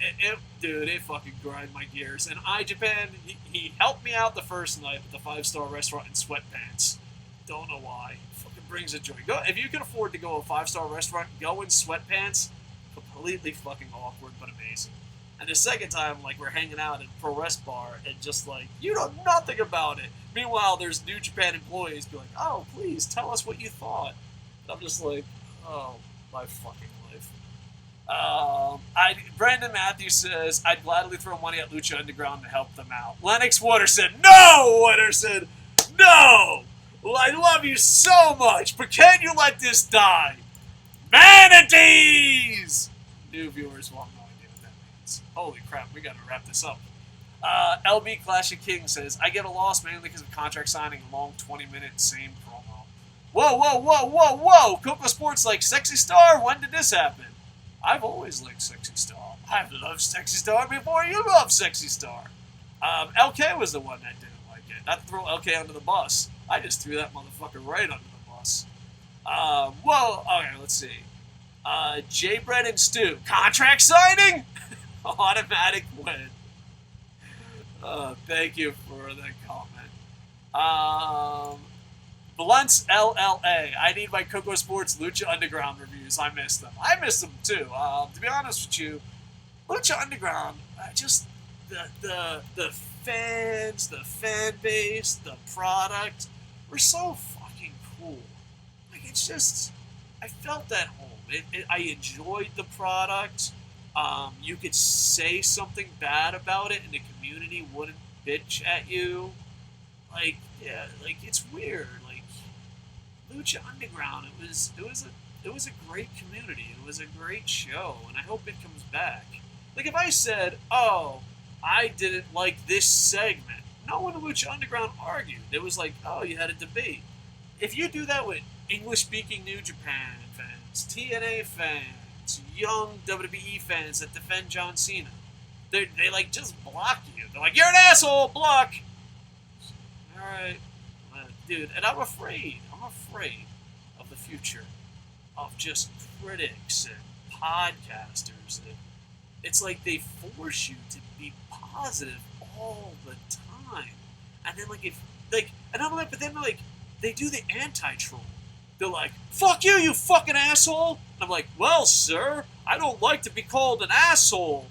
dude, it fucking grind my gears. And iJapan, he helped me out the first night with the 5-star restaurant in sweatpants. Don't know why. Fucking brings a joy. Go if you can afford to go to a 5-star restaurant, go in sweatpants. Completely fucking awkward, but amazing. And the second time, like we're hanging out at Pro Rest Bar, and just like you know nothing about it. Meanwhile, there's New Japan employees be like, "Oh, please tell us what you thought." And I'm just like, "Oh, my fucking life." Brandon Matthews says, I'd gladly throw money at Lucha Underground to help them out. Lennox Water said, no! Water said, no! Well, I love you so much, but can you let this die? Manatees! New viewers will have no idea what that means. Holy crap, we gotta wrap this up. LB Clash of Kings says, I get a loss mainly because of contract signing a long 20-minute same promo. Whoa! KocoSports like Sexy Star? When did this happen? I've always liked Sexy Star. I've loved Sexy Star before you loved Sexy Star. LK was the one that didn't like it. Not to throw LK under the bus. I just threw that motherfucker right under the bus. Okay, let's see. J. Bread and Stew. Contract signing? Automatic win. Thank you for that comment. Blunts LLA. I need my KocoSports Lucha Underground reviews. I miss them. I miss them too. To be honest with you, Lucha Underground, just the fans, the fan base, the product were so fucking cool. Like it's just, I felt at home. I enjoyed the product. You could say something bad about it, and the community wouldn't bitch at you. Like, yeah, like it's weird. Like Lucha Underground, it was a great community. It was a great show, and I hope it comes back. Like if I said, "Oh, I didn't like this segment," no one in Lucha Underground argued. It was like, "Oh, you had a debate." If you do that with English-speaking New Japan fans, TNA fans, young WWE fans that defend John Cena, they like just block you. They're like, "You're an asshole, block." Alright, dude, and I'm afraid of the future of just critics and podcasters. And it's like they force you to be positive all the time. And then and I'm like, but then like, they do the anti-troll. They're like, fuck you, you fucking asshole! And I'm like, well, sir, I don't like to be called an asshole,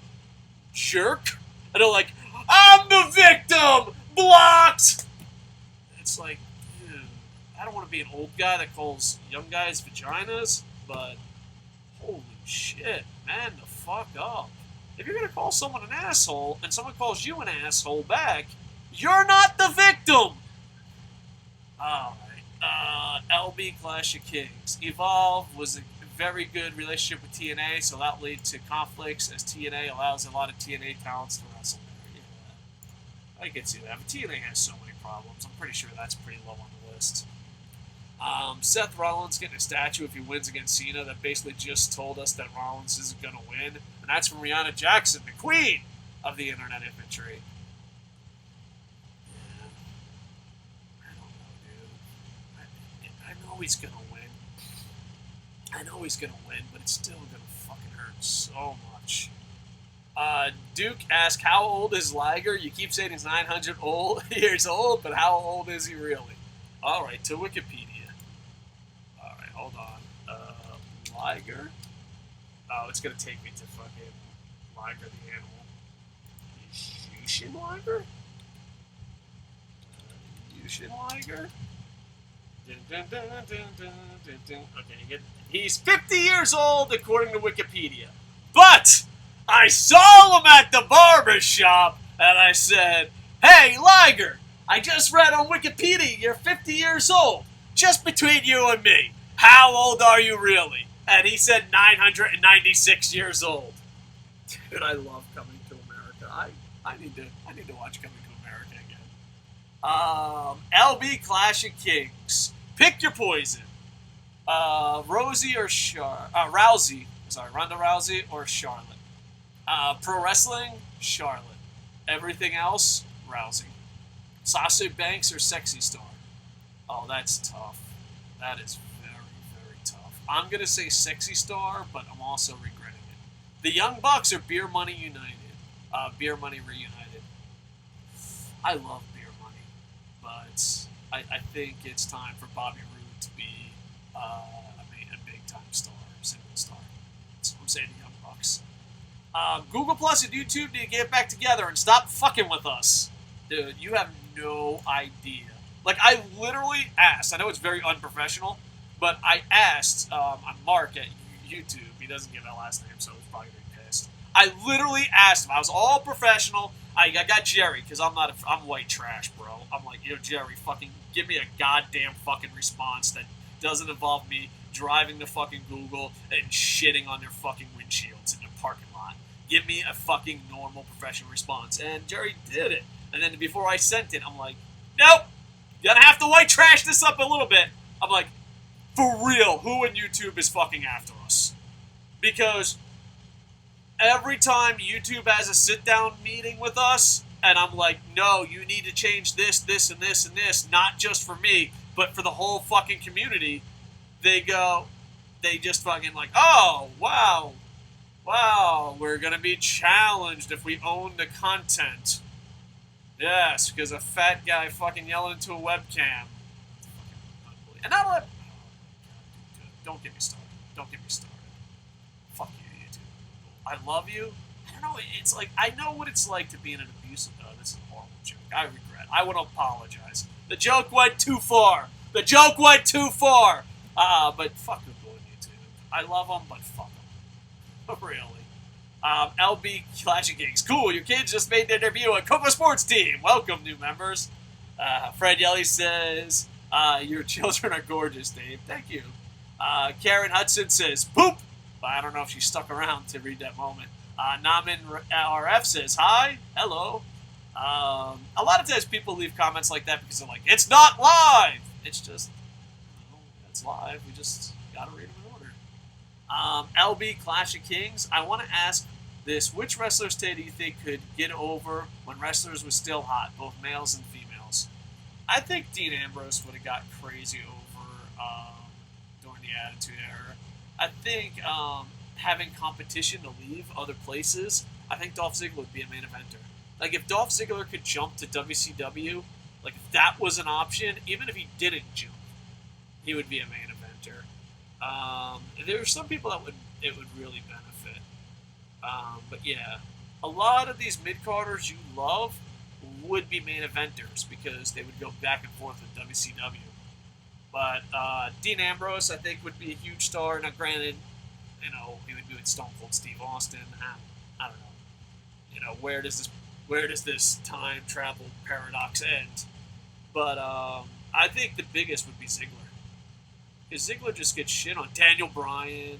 jerk. And they're like, I'm the victim! Blocked! It's like, dude, I don't want to be an old guy that calls young guys vaginas, but holy shit, man, the fuck up. If you're going to call someone an asshole, and someone calls you an asshole back, you're not the victim! Alright, LB Clash of Kings. Evolve was a very good relationship with TNA, so that led to conflicts, as TNA allows a lot of TNA talents to wrestle there. Yeah, I can see that. But TNA has so many problems. I'm pretty sure that's pretty low on the list. Seth Rollins getting a statue if he wins against Cena. That basically just told us that Rollins isn't going to win. And that's from Rihanna Jackson, the queen of the internet infantry. Yeah. I don't know, dude. I know he's going to win. I know he's going to win, but it's still going to fucking hurt so much. Duke asked, how old is Liger? You keep saying he's 900 years old, but how old is he really? All right, to Wikipedia. All right, hold on. Liger. Oh, it's going to take me to fucking Liger the animal. Yushin Liger? Yushin Liger? Okay, he's 50 years old according to Wikipedia. But I saw him at the barber shop and I said, hey, Liger, I just read on Wikipedia you're 50 years old. Just between you and me, how old are you really? And he said 996 years old. Dude, I love Coming to America. I need to watch Coming to America again. LB Clash of Kings. Pick your poison. Rousey or Rousey. Sorry, Ronda Rousey or Charlotte. Pro Wrestling, Charlotte. Everything else, Rousey. Sasha Banks or Sexy Star? Oh, that's tough. That is very, very tough. I'm going to say Sexy Star, but I'm also regretting it. The Young Bucks or Beer Money United? Beer Money Reunited. I love Beer Money, but I think it's time for Bobby Roode to be a big-time star, single star. So I'm saying the Young Bucks. Google Plus and YouTube need to get back together and stop fucking with us. Dude, you have no idea. Like, I literally asked, I know it's very unprofessional, but I asked Mark at YouTube, he doesn't give that last name, so he's probably going to be pissed. I literally asked him, I was all professional, I got Jerry, because I'm white trash, bro. I'm like, Jerry, fucking give me a goddamn fucking response that doesn't involve me driving to fucking Google and shitting on their fucking windshields in their parking lot. Give me a fucking normal professional response. And Jerry did it. And then before I sent it, I'm like, nope, you're gonna have to white trash this up a little bit. I'm like, for real, who in YouTube is fucking after us? Because every time YouTube has a sit-down meeting with us, and I'm like, no, you need to change this, this, and this, and this, not just for me, but for the whole fucking community, they just fucking like, oh, wow, we're going to be challenged if we own the content. Yes, because a fat guy fucking yelling into a webcam. And not like, don't get me started. Don't get me started. Fuck you, YouTube. I love you. I don't know, it's like, I know what it's like to be in an abusive, this is a horrible joke. I regret. I want to apologize. The joke went too far. But fuck Google and YouTube. I love them, but fuck them. Really. LB Clash of Kings. Cool, your kids just made their debut at KocoSports team. Welcome, new members. Fred Yelly says, your children are gorgeous, Dave. Thank you. Karen Hudson says, poop. But I don't know if she stuck around to read that moment. Naman RF says, hi. Hello. A lot of times people leave comments like that because they're like, it's not live. It's just, it's live. We just got to read them in order. LB Clash of Kings. I want to ask this. Which wrestlers today do you think could get over when wrestlers was still hot, both males and females? I think Dean Ambrose would have got crazy over during the Attitude Era. I think having competition to leave other places, I think Dolph Ziggler would be a main eventer. Like, if Dolph Ziggler could jump to WCW, like, if that was an option, even if he didn't jump, he would be a main eventer. There are some people that it would really benefit. But yeah, a lot of these mid-carders you love would be main eventers because they would go back and forth with WCW. But Dean Ambrose, I think, would be a huge star. Now, granted, he would be with Stone Cold Steve Austin. I don't know. Where does this time travel paradox end? But I think the biggest would be Ziggler. Because Ziggler just gets shit on. Daniel Bryan.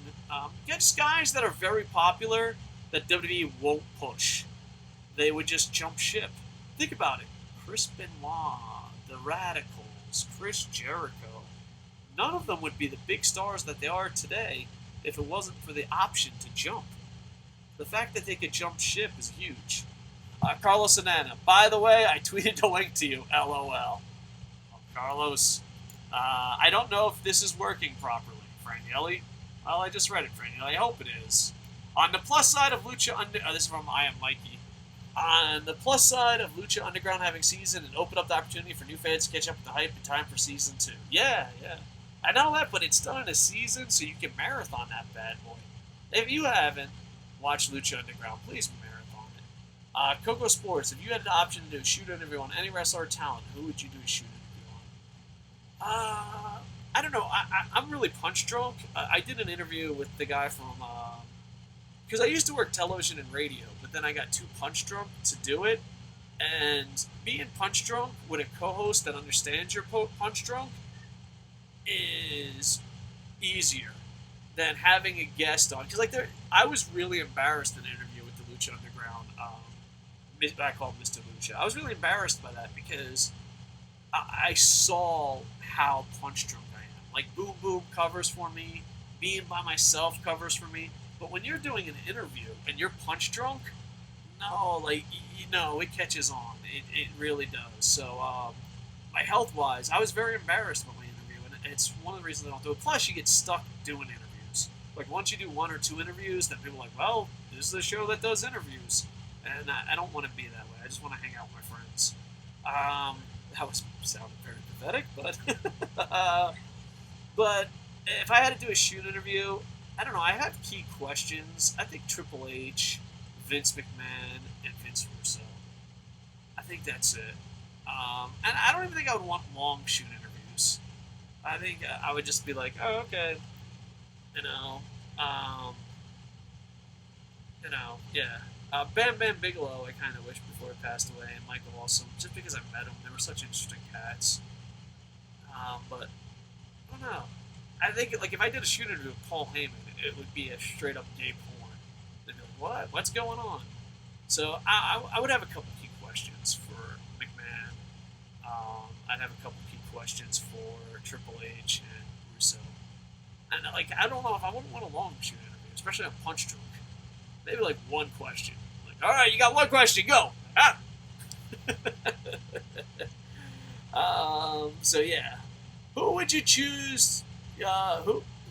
Gets guys that are very popular that WWE won't push. They would just jump ship. Think about it. Chris Benoit, The Radicals, Chris Jericho, none of them would be the big stars that they are today if it wasn't for the option to jump. The fact that they could jump ship is huge. Carlos Anana. By the way, I tweeted the link to you. LOL. Oh, Carlos. I don't know if this is working properly, Franielli. Well, I just read it, Franielli. I hope it is. On the plus side of Lucha this is from I Am Mikey. On the plus side of Lucha Underground having season and open up the opportunity for new fans to catch up with the hype in time for season 2. Yeah. I know that, but it's done in a season, so you can marathon that bad boy. If you haven't watched Lucha Underground, please marathon it. KocoSports, if you had the option to do a shoot interview on any wrestler or talent, who would you do a shoot interview on? I don't know. I'm really punch drunk. I did an interview with the guy from... because I used to work television and radio, but then I got too punch drunk to do it. And being punch drunk with a co-host that understands your punch drunk is easier than having a guest on. Because I was really embarrassed in an interview with the Lucha Underground. I call him Mr. Lucha. I was really embarrassed by that because I saw how punch drunk I am. Like Boom Boom covers for me, being by myself covers for me. But when you're doing an interview and you're punch drunk, no, it catches on. It really does. So, my health-wise, I was very embarrassed by my interview, and it's one of the reasons I don't do it. Plus, you get stuck doing interviews. Like, once you do 1 or 2 interviews, then people are like, well, this is a show that does interviews. And I don't want to be that way. I just want to hang out with my friends. That sounded very pathetic, but... but if I had to do a shoot interview... I don't know. I have key questions. I think Triple H, Vince McMahon, and Vince Russo. I think that's it. And I don't even think I would want long shoot interviews. I think I would just be like, oh, okay. Yeah. Bam Bam Bigelow, I kind of wish before he passed away, and Michael also, just because I met them. They were such interesting cats. But, I don't know. I think, if I did a shoot interview with Paul Heyman, it would be a straight-up gay porn. They'd be like, what? What's going on? So I would have a couple key questions for McMahon. I'd have a couple key questions for Triple H and Russo. And, I don't know if I wouldn't want a long shoot interview, especially on Punch Drunk. Maybe, one question. All right, you got one question, go! Ah! So, yeah. Who would you choose...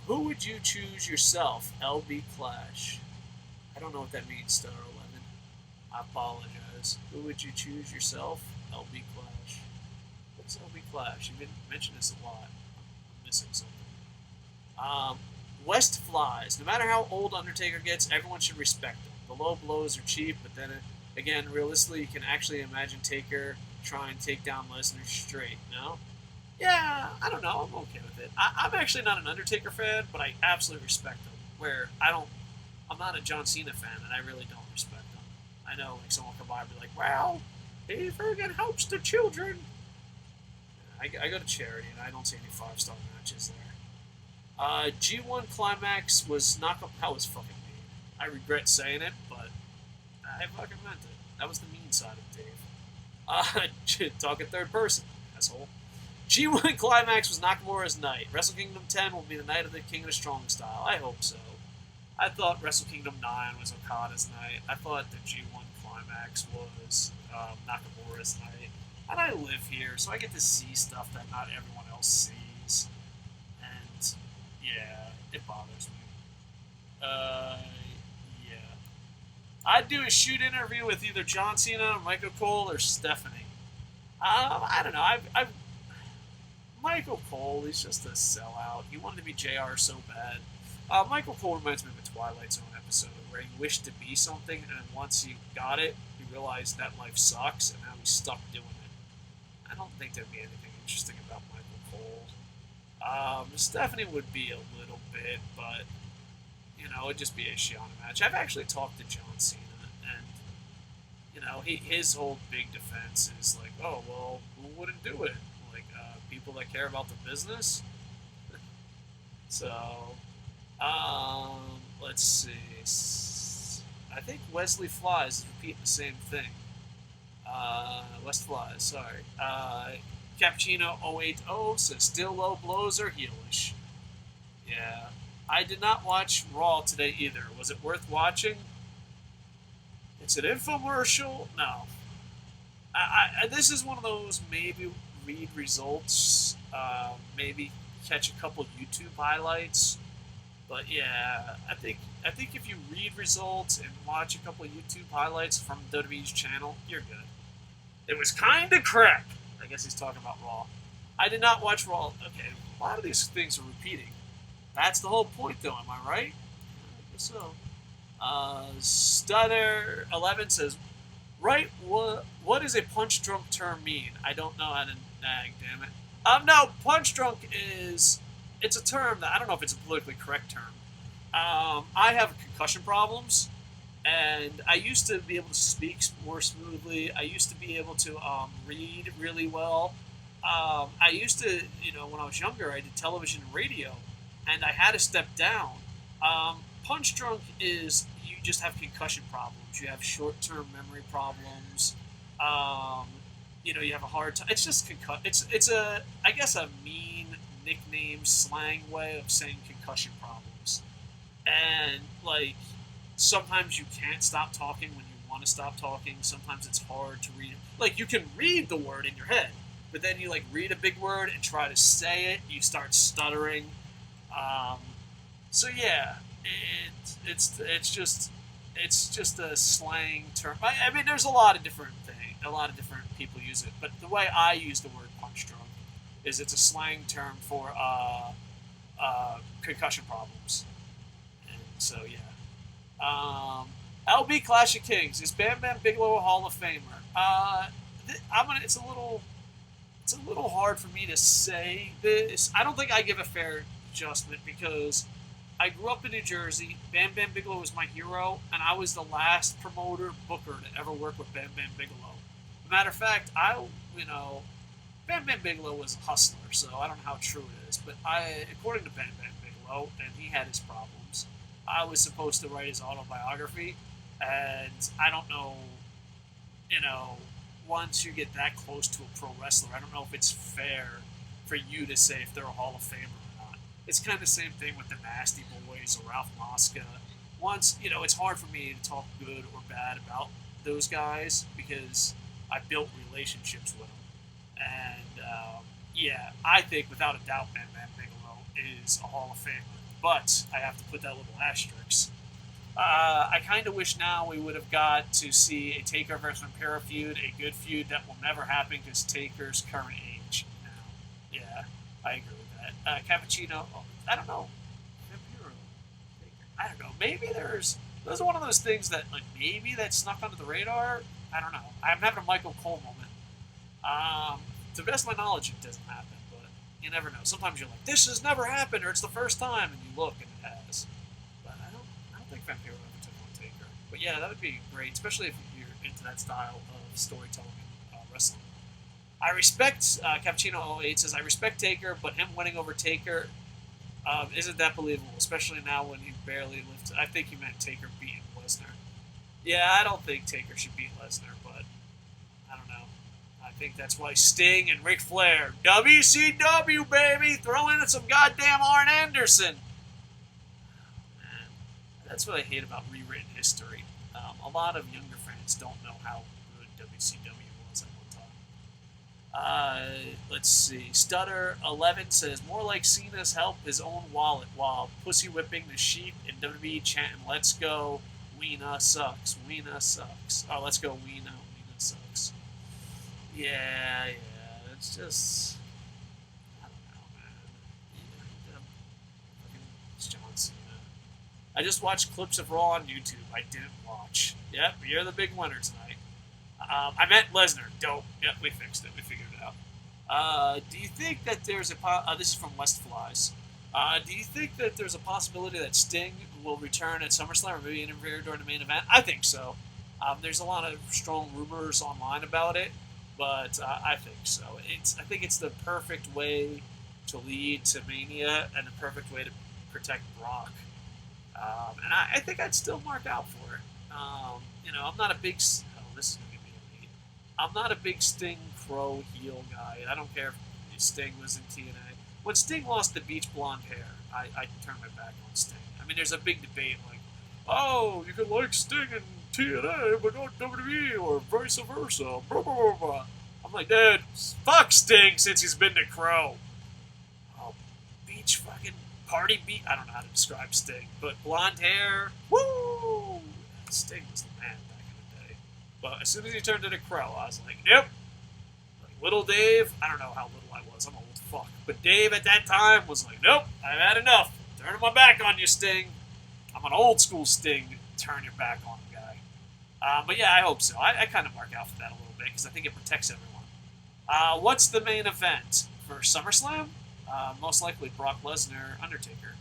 who would you choose yourself? LB Clash. I don't know what that means, Star 11. I apologize. Who would you choose yourself? LB Clash. What's LB Clash? You've been mentioning this a lot. I'm missing something. West Flies. No matter how old Undertaker gets, everyone should respect him. The low blows are cheap, but then again, realistically, you can actually imagine Taker try and take down Lesnar straight. No? Yeah, I don't know. I'm okay with it. I'm actually not an Undertaker fan, but I absolutely respect him. Where I'm not a John Cena fan, and I really don't respect him. I know, someone come by and be like, "Well, he friggin' helps the children." I go to charity, and I don't see any 5-star matches there. G1 Climax was that was fucking mean. I regret saying it, but I fucking meant it. That was the mean side of Dave. Talking third person, asshole. G1 Climax was Nakamura's night. Wrestle Kingdom 10 will be the night of the King of the Strong Style. I hope so. I thought Wrestle Kingdom 9 was Okada's night. I thought the G1 Climax was Nakamura's night. And I live here, so I get to see stuff that not everyone else sees. And, yeah, it bothers me. Yeah. I'd do a shoot interview with either John Cena, Michael Cole, or Stephanie. I don't know. Michael Cole, he's just a sellout. He wanted to be JR so bad. Michael Cole reminds me of a Twilight Zone episode where he wished to be something, and then once he got it, he realized that life sucks, and now he's stuck doing it. I don't think there'd be anything interesting about Michael Cole. Stephanie would be a little bit, but, it'd just be a Shiana match. I've actually talked to John Cena, and, his whole big defense is like, oh, well, who wouldn't do it? People that care about the business. So, let's see. I think Wesley Flies is repeating the same thing. West Flies, sorry. Cappuccino 080 says, still low blows are heelish. Yeah. I did not watch Raw today either. Was it worth watching? It's an infomercial? No. This is one of those maybe read results, maybe catch a couple YouTube highlights. But yeah, I think if you read results and watch a couple of YouTube highlights from WWE's channel, you're good. It was kind of crap. I guess he's talking about Raw. I did not watch Raw. Okay, a lot of these things are repeating. That's the whole point, though. Am I right? I guess so. Stutter 11 says, right, what does a punch drunk term mean? I don't know how to nag, damn it. No, punch drunk it's a term that I don't know if it's a politically correct term. I have concussion problems, and I used to be able to speak more smoothly. I used to be able to read really well. I used to, when I was younger, I did television and radio, and I had to step down. Punch drunk is you just have concussion problems. You have short-term memory problems. You have a hard time. It's just It's I guess a mean nickname slang way of saying concussion problems. And like sometimes you can't stop talking when you want to stop talking. Sometimes it's hard to read. Like you can read the word in your head, but then you like read a big word and try to say it. You start stuttering. So yeah, it's just a slang term. I mean, there's a lot of different people use it, but the way I use the word punch drunk is it's a slang term for concussion problems. And so yeah. LB Clash of Kings, is Bam Bam Bigelow a Hall of Famer? It's a little hard for me to say this. I don't think I give a fair adjustment because I grew up in New Jersey. Bam Bam Bigelow was my hero, and I was the last promoter booker to ever work with Bam Bam Bigelow. As a matter of fact, Bam Bam Bigelow was a hustler, so I don't know how true it is, but according to Bam Bam Bigelow, and he had his problems, I was supposed to write his autobiography, and I don't know, once you get that close to a pro wrestler, I don't know if it's fair for you to say if they're a Hall of Famer or not. It's kind of the same thing with the Nasty Boys or Ralph Mosca. It's hard for me to talk good or bad about those guys because I built relationships with them. And, I think without a doubt Bam Bam Bigelow is a Hall of Famer. But I have to put that little asterisk. I kind of wish now we would have got to see a Taker versus Vampiro feud, a good feud that will never happen because Taker's current age now. Yeah, I agree with that. Cappuccino, I don't know. Vampiro, Taker, I don't know. Maybe those are one of those things that, like, maybe that snuck under the radar. I don't know. I'm having a Michael Cole moment. To the best of my knowledge, it doesn't happen, but you never know. Sometimes you're like, this has never happened, or it's the first time, and you look, and it has. But I don't think Vampiro ever took on Taker. But yeah, that would be great, especially if you're into that style of storytelling and wrestling. I respect, Cappuccino 08 says, I respect Taker, but him winning over Taker isn't that believable, especially now when he barely lived. I think he meant Taker beating Lesnar. Yeah, I don't think Taker should beat Lesnar, but I don't know. I think that's why Sting and Ric Flair, WCW, baby, throw in some goddamn Arn Anderson. Man, that's what I hate about rewritten history. A lot of younger fans don't know how good WCW was at one time. Let's see. Stutter 11 says, more like Cena's help his own wallet while pussy whipping the sheep in WWE chanting, let's go, Weena sucks, Weena sucks. Oh, let's go, Weena sucks. Yeah, it's just, I don't know, man. It's John Cena. I just watched clips of Raw on YouTube. I didn't watch. Yep, you're the big winner tonight. I meant Lesnar. Dope. Yep, we fixed it. We figured it out. Do you think that there's this is from West Flies. Do you think that there's a possibility that Sting will return at SummerSlam or maybe interfere during the main event? I think so. There's a lot of strong rumors online about it. But I think so. I think it's the perfect way to lead to Mania and the perfect way to protect Brock. And I think I'd still mark out for it. I'm not a big. Oh, this is going to be elite. I'm not a big Sting Crow heel guy. I don't care if Sting was in TNA. When Sting lost the beach blonde hair, I turned my back on Sting. I mean, there's a big debate like, oh, you can like Sting in TNA, but not WWE, or vice versa. Blah, blah, blah, blah. I'm like, dude, fuck Sting since he's been to Crow. Oh, beach fucking party beat. I don't know how to describe Sting, but blonde hair, woo! Sting was the man back in the day. But as soon as he turned into Crow, I was like, nope. Like little Dave, I don't know how little I was. I'm old fuck. But Dave at that time was like, nope, I've had enough. Turning my back on you, Sting. I'm an old school Sting. Turn your back on him guy. But yeah, I hope so. I kind of mark out for that a little bit because I think it protects everyone. What's the main event for SummerSlam? Most likely Brock Lesnar, Undertaker.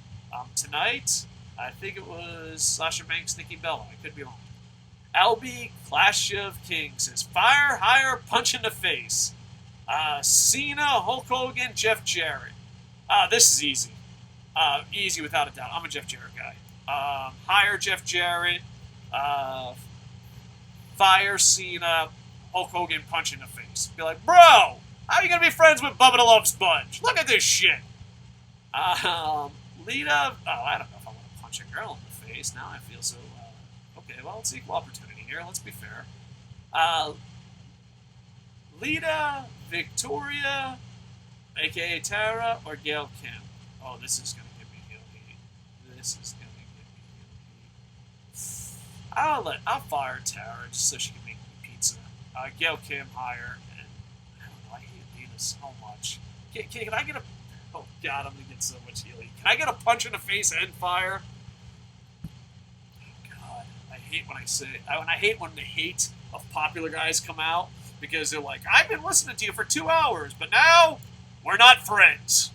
Tonight, I think it was Sasha Banks, Nikki Bella. I could be wrong. LB Clash of Kings says fire, hire, punch in the face. Cena, Hulk Hogan, Jeff Jarrett. This is easy. Easy without a doubt. I'm a Jeff Jarrett guy. Hire Jeff Jarrett. Fire Cena, Hulk Hogan, punch in the face. Be like, bro, how are you going to be friends with Bubba the Love Sponge? Look at this shit. Lita, I don't know if I want to punch a girl in the face. Now I feel so, okay, well, it's equal opportunity here. Let's be fair. Lita, Victoria, a.k.a. Tara, or Gail Kim. Oh, this is going to give me heel heat. This is going to give me heel heat. I'll fire Tara just so she can make me pizza. Gail Kim, hire, and I don't know, I hate Lita so much. Can I get a... Oh, God, I'm going to get so much heel heat. Can I get a punch in the face and fire? God, I hate when I say... I hate when the hate of popular guys come out because they're like, I've been listening to you for 2 hours, but now we're not friends.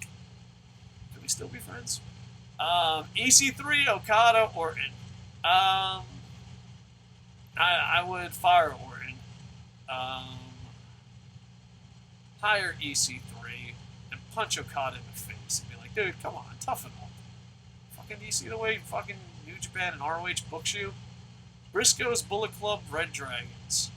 Can we still be friends? EC3, Okada, Orton. I would fire Orton. Hire EC3 and punch Okada in the face and be like, dude, come on, toughen up. Fucking EC the way fucking New Japan and ROH books you. Briscoe's Bullet Club, Red Dragons.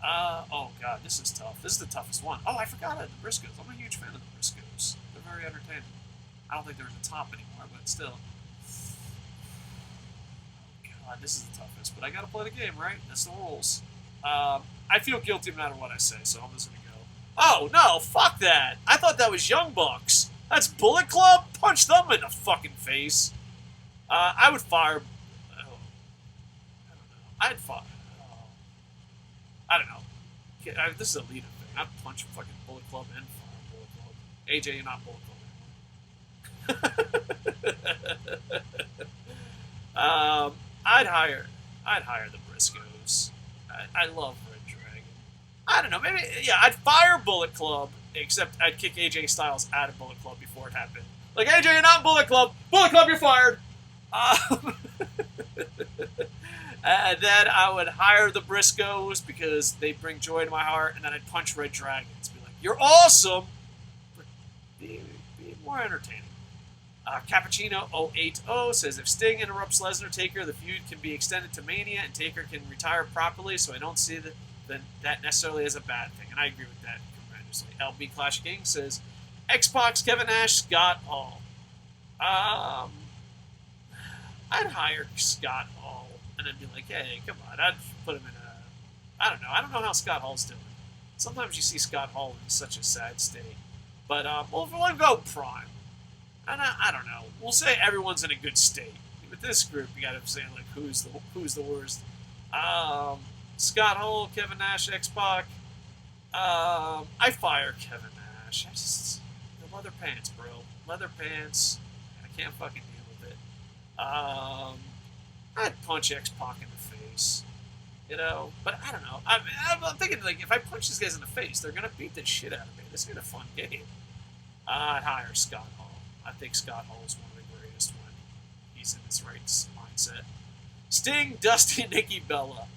Oh god, this is tough. This is the toughest one. Oh, I forgot it. The Briscoes. I'm a huge fan of the Briscoes. They're very entertaining. I don't think they're in the top anymore, but still. God, this is the toughest. But I gotta play the game, right? That's the rules. I feel guilty no matter what I say, so I'm just gonna go. Oh, no, fuck that! I thought that was Young Bucks. That's Bullet Club? Punch them in the fucking face. I would fire... I don't know. I'd fire... I don't know. This is a leader thing. I'd punch fucking Bullet Club and fire Bullet Club. AJ, you're not Bullet Club anymore. I'd hire the Briscoes. I love Red Dragon. I don't know, maybe, yeah, I'd fire Bullet Club, except I'd kick AJ Styles out of Bullet Club before it happened. Like, AJ, you're not Bullet Club! Bullet Club, you're fired! And then I would hire the Briscoes because they bring joy to my heart, and then I'd punch Red Dragons. Be like, you're awesome! But be more entertaining. Cappuccino 080 says, if Sting interrupts Lesnar Taker, the feud can be extended to Mania, and Taker can retire properly, so I don't see that necessarily as a bad thing. And I agree with that tremendously. LB Clash King says, X-Pac, Kevin Nash, Scott Hall. I'd hire Scott Hall, and then be like, hey, come on, I'd put him in a... I don't know how Scott Hall's doing. Sometimes you see Scott Hall in such a sad state. But, we'll go Prime. And I don't know. We'll say everyone's in a good state. With this group, you gotta say, like, who's the worst. Scott Hall, Kevin Nash, X-Pac. I fire Kevin Nash. The leather pants, bro. Leather pants. I can't fucking deal with it. I'd punch X-Pac in the face. You know? But I don't know. I'm thinking, like, if I punch these guys in the face, they're gonna beat the shit out of me. This ain't a fun game. I'd hire Scott Hall. I think Scott Hall is one of the greatest when he's in his right mindset. Sting, Dusty, Nikki Bella.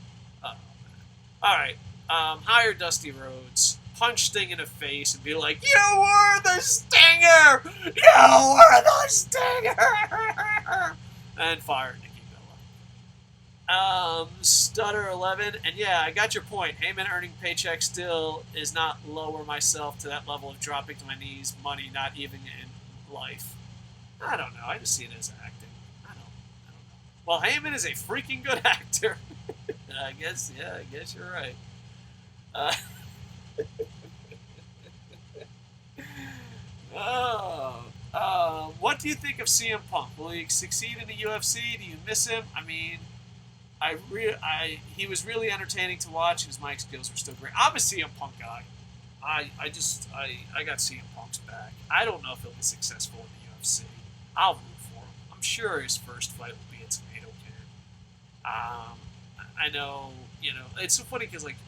Alright. Hire Dusty Rhodes. Punch Sting in the face and be like, you were the Stinger! You were the Stinger! And fire Nikki Stutter 11, and yeah, I got your point. Heyman earning paycheck still is not lower myself to that level of dropping to my knees, money not even in life. I don't know. I just see it as acting. I don't know. Well, Heyman is a freaking good actor. I guess, yeah, I guess you're right. Uh, what do you think of CM Punk? Will he succeed in the UFC? Do you miss him? I mean, he was really entertaining to watch. His mic skills were still great. I'm a CM Punk guy. I got CM Punk's back. I don't know if he'll be successful in the UFC. I'll root for him. I'm sure his first fight will be a tomato can. I know, it's so funny because like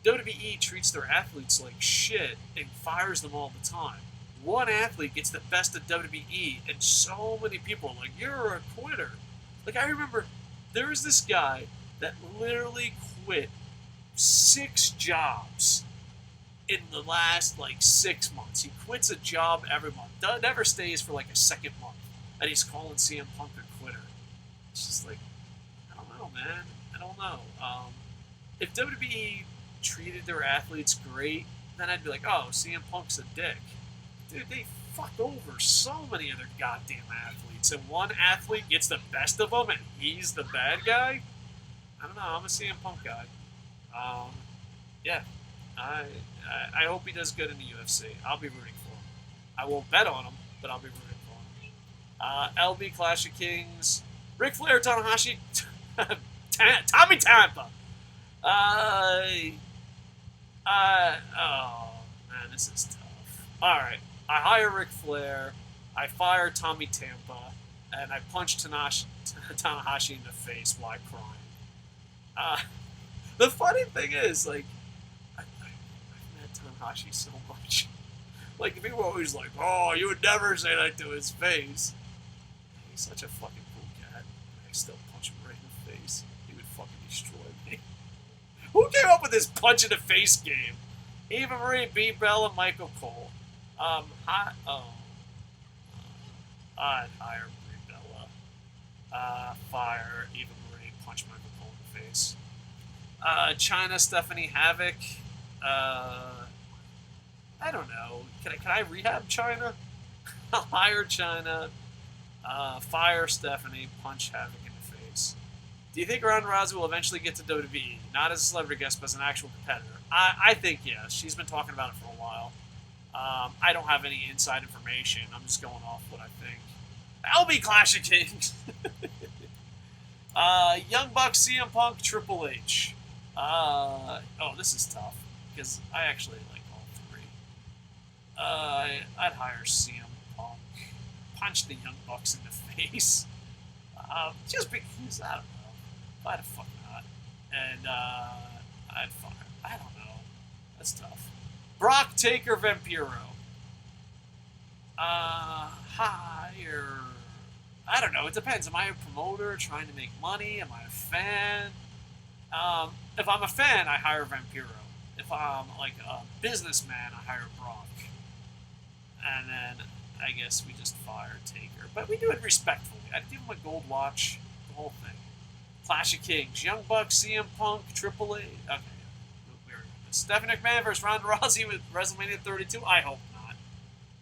WWE treats their athletes like shit and fires them all the time. One athlete gets the best of WWE, and so many people are like, "You're a quitter." Like I remember, there was this guy that literally quit 6 jobs in the last like 6 months. He quits a job every month. Never stays for like a second month, and he's calling CM Punk a quitter. It's just like, I don't know, man. I don't know. If WWE treated their athletes great, then I'd be like, oh, CM Punk's a dick. Dude, they fucked over so many of their goddamn athletes, and one athlete gets the best of them, and he's the bad guy? I don't know. I'm a CM Punk guy. Yeah. I hope he does good in the UFC. I'll be rooting for him. I won't bet on him, but I'll be rooting for him. LB Clash of Kings. Ric Flair, Tanahashi, Tommy Tampa. Oh, man, this is tough. Alright, I hire Ric Flair, I fire Tommy Tampa, and I punch Tanahashi in the face while crying. The funny thing is, like, I've met Tanahashi so much. Like, people are always like, oh, you would never say that to his face. He's such a fucking cool cat. I still punch him right in the face. He would fucking destroy me. Who came up with this punch in the face game? Eva Marie, B. Bell, and Michael Cole. I'd hire Brie Bella. Fire Eva Marie, punch Michael Cole in the face. China, Stephanie Havoc. I don't know. Can I rehab China? I'll hire China. Fire Stephanie, punch Havoc in the face. Do you think Ronda Rousey will eventually get to WWE? Not as a celebrity guest, but as an actual competitor. I think yes. She's been talking about it for a while. I don't have any inside information. I'm just going off what I think. LB Clash of Kings. Young Bucks, CM Punk, Triple H. This is tough because I actually like all 3. I'd hire CM Punk, punch the Young Bucks in the face, just because I don't know. Why the fuck not? And I'd fire. I don't know. That's tough. Brock, Taker, Vampiro. Hire. I don't know. It depends. Am I a promoter trying to make money? Am I a fan? If I'm a fan, I hire Vampiro. If I'm like a businessman, I hire Brock. And then I guess we just fire Taker. But we do it respectfully. I'd give him a gold watch, the whole thing. Clash of Kings, Young Bucks, CM Punk, Triple H. Okay, Stephanie McMahon versus Ronda Rousey with WrestleMania 32. I hope not.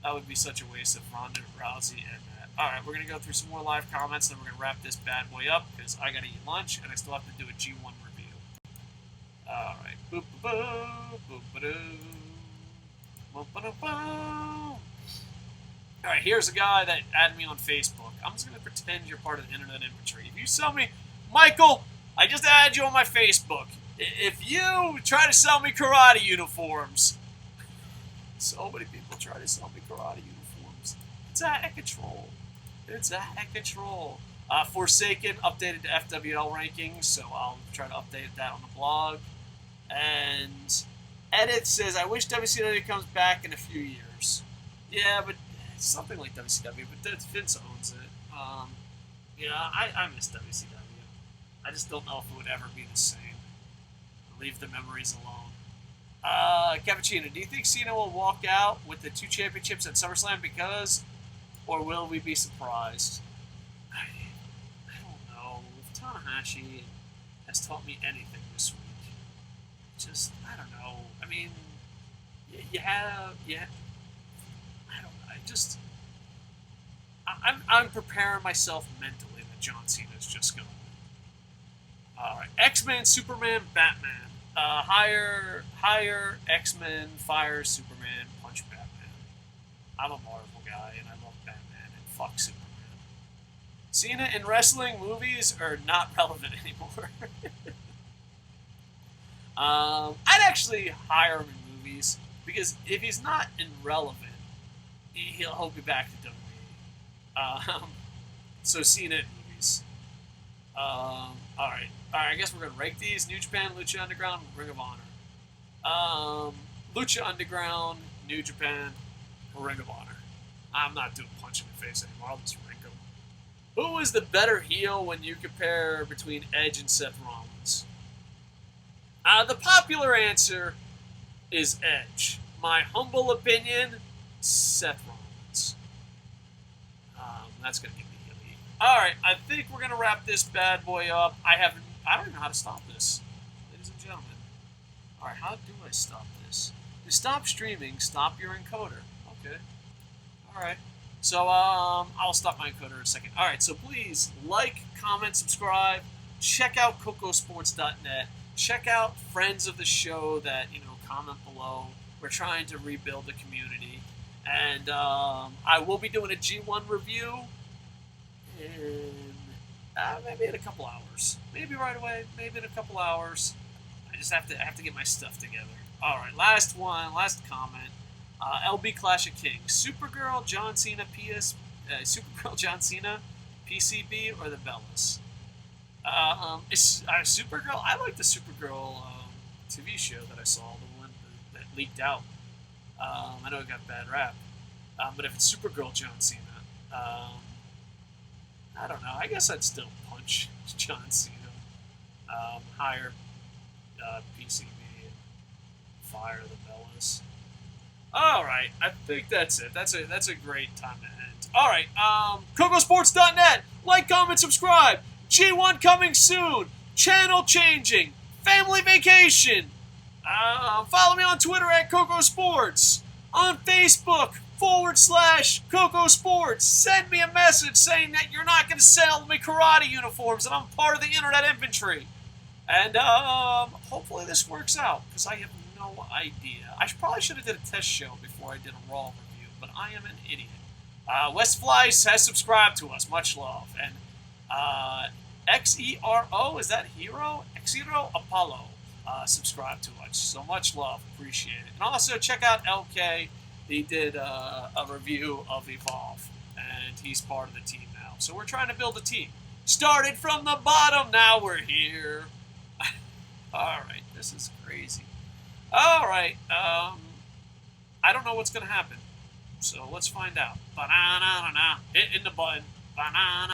That would be such a waste of Ronda Rousey and that. All right, we're gonna go through some more live comments, and then we're gonna wrap this bad boy up because I gotta eat lunch and I still have to do a G1 review. All right, boop boop boop boop boop boop boop. All right, here's a guy that added me on Facebook. I'm just gonna pretend you're part of the internet infantry. If you sell me, Michael, I just added you on my Facebook. If you try to sell me karate uniforms, so many people try to sell me karate uniforms. It's out of control. It's out of control. Forsaken updated to FWL rankings, so I'll try to update that on the blog. And Edit says, I wish WCW comes back in a few years. Yeah, but it's something like WCW, but Vince owns it. I miss WCW. I just don't know if it would ever be the same. Leave the memories alone. Cappuccino, do you think Cena will walk out with the 2 championships at SummerSlam or will we be surprised? I don't know. With Tanahashi, has taught me anything this week. Just, I don't know. I mean, I don't know. I'm preparing myself mentally that John Cena's just going to win. All right. X-Men, Superman, Batman. Hire X-Men, fire Superman, punch Batman. I'm a Marvel guy, and I love Batman, and fuck Superman. Cena in wrestling movies are not relevant anymore. I'd actually hire him in movies, because if he's not irrelevant, he'll be back to WWE. So Cena in movies. Alright, I guess we're going to rank these. New Japan, Lucha Underground, Ring of Honor. Lucha Underground, New Japan, Ring of Honor. I'm not doing punch in the face anymore. I'll just rank them. Who is the better heel when you compare between Edge and Seth Rollins? The popular answer is Edge. My humble opinion, Seth Rollins. That's going to give me healing. Alright, I think we're going to wrap this bad boy up. I don't even know how to stop this, ladies and gentlemen. Alright, how do I stop this? To stop streaming, stop your encoder. Okay. Alright. So, I'll stop my encoder in a second. Alright, so please like, comment, subscribe. Check out KocoSports.net. Check out friends of the show that, comment below. We're trying to rebuild the community. And I will be doing a G1 review in maybe in a couple hours. Maybe right away, maybe in a couple hours. I just have to get my stuff together. Alright, last comment. LB Clash of Kings. Supergirl, John Cena, Supergirl, John Cena, PCB, or the Bellas? Supergirl. I like the Supergirl TV show that I saw, the one that leaked out. I know it got a bad rap, but if it's Supergirl John Cena, I don't know. I guess I'd still punch John Cena, hire PCB, and fire the Bellas. All right, I think that's it. That's a great time to end. All right, KocoSports.net. Like, comment, subscribe. G1 coming soon. Channel changing. Family vacation. Follow me on Twitter at KocoSports. On Facebook /KocoSports. Send me a message saying that you're not going to sell me karate uniforms and I'm part of the internet infantry. And hopefully this works out, because I have no idea. I probably should have did a test show before I did a Raw review, but I am an idiot. Wes Fleiss has subscribed to us. Much love. And XERO, is that Hero? XERO Apollo. Subscribe to us. So much love. Appreciate it. And also check out LK. He did a review of Evolve, and he's part of the team now. So we're trying to build a team. Started from the bottom, now we're here. Alright, this is crazy. Alright, I don't know what's going to happen. So let's find out. Banana, hitting the button. Banana.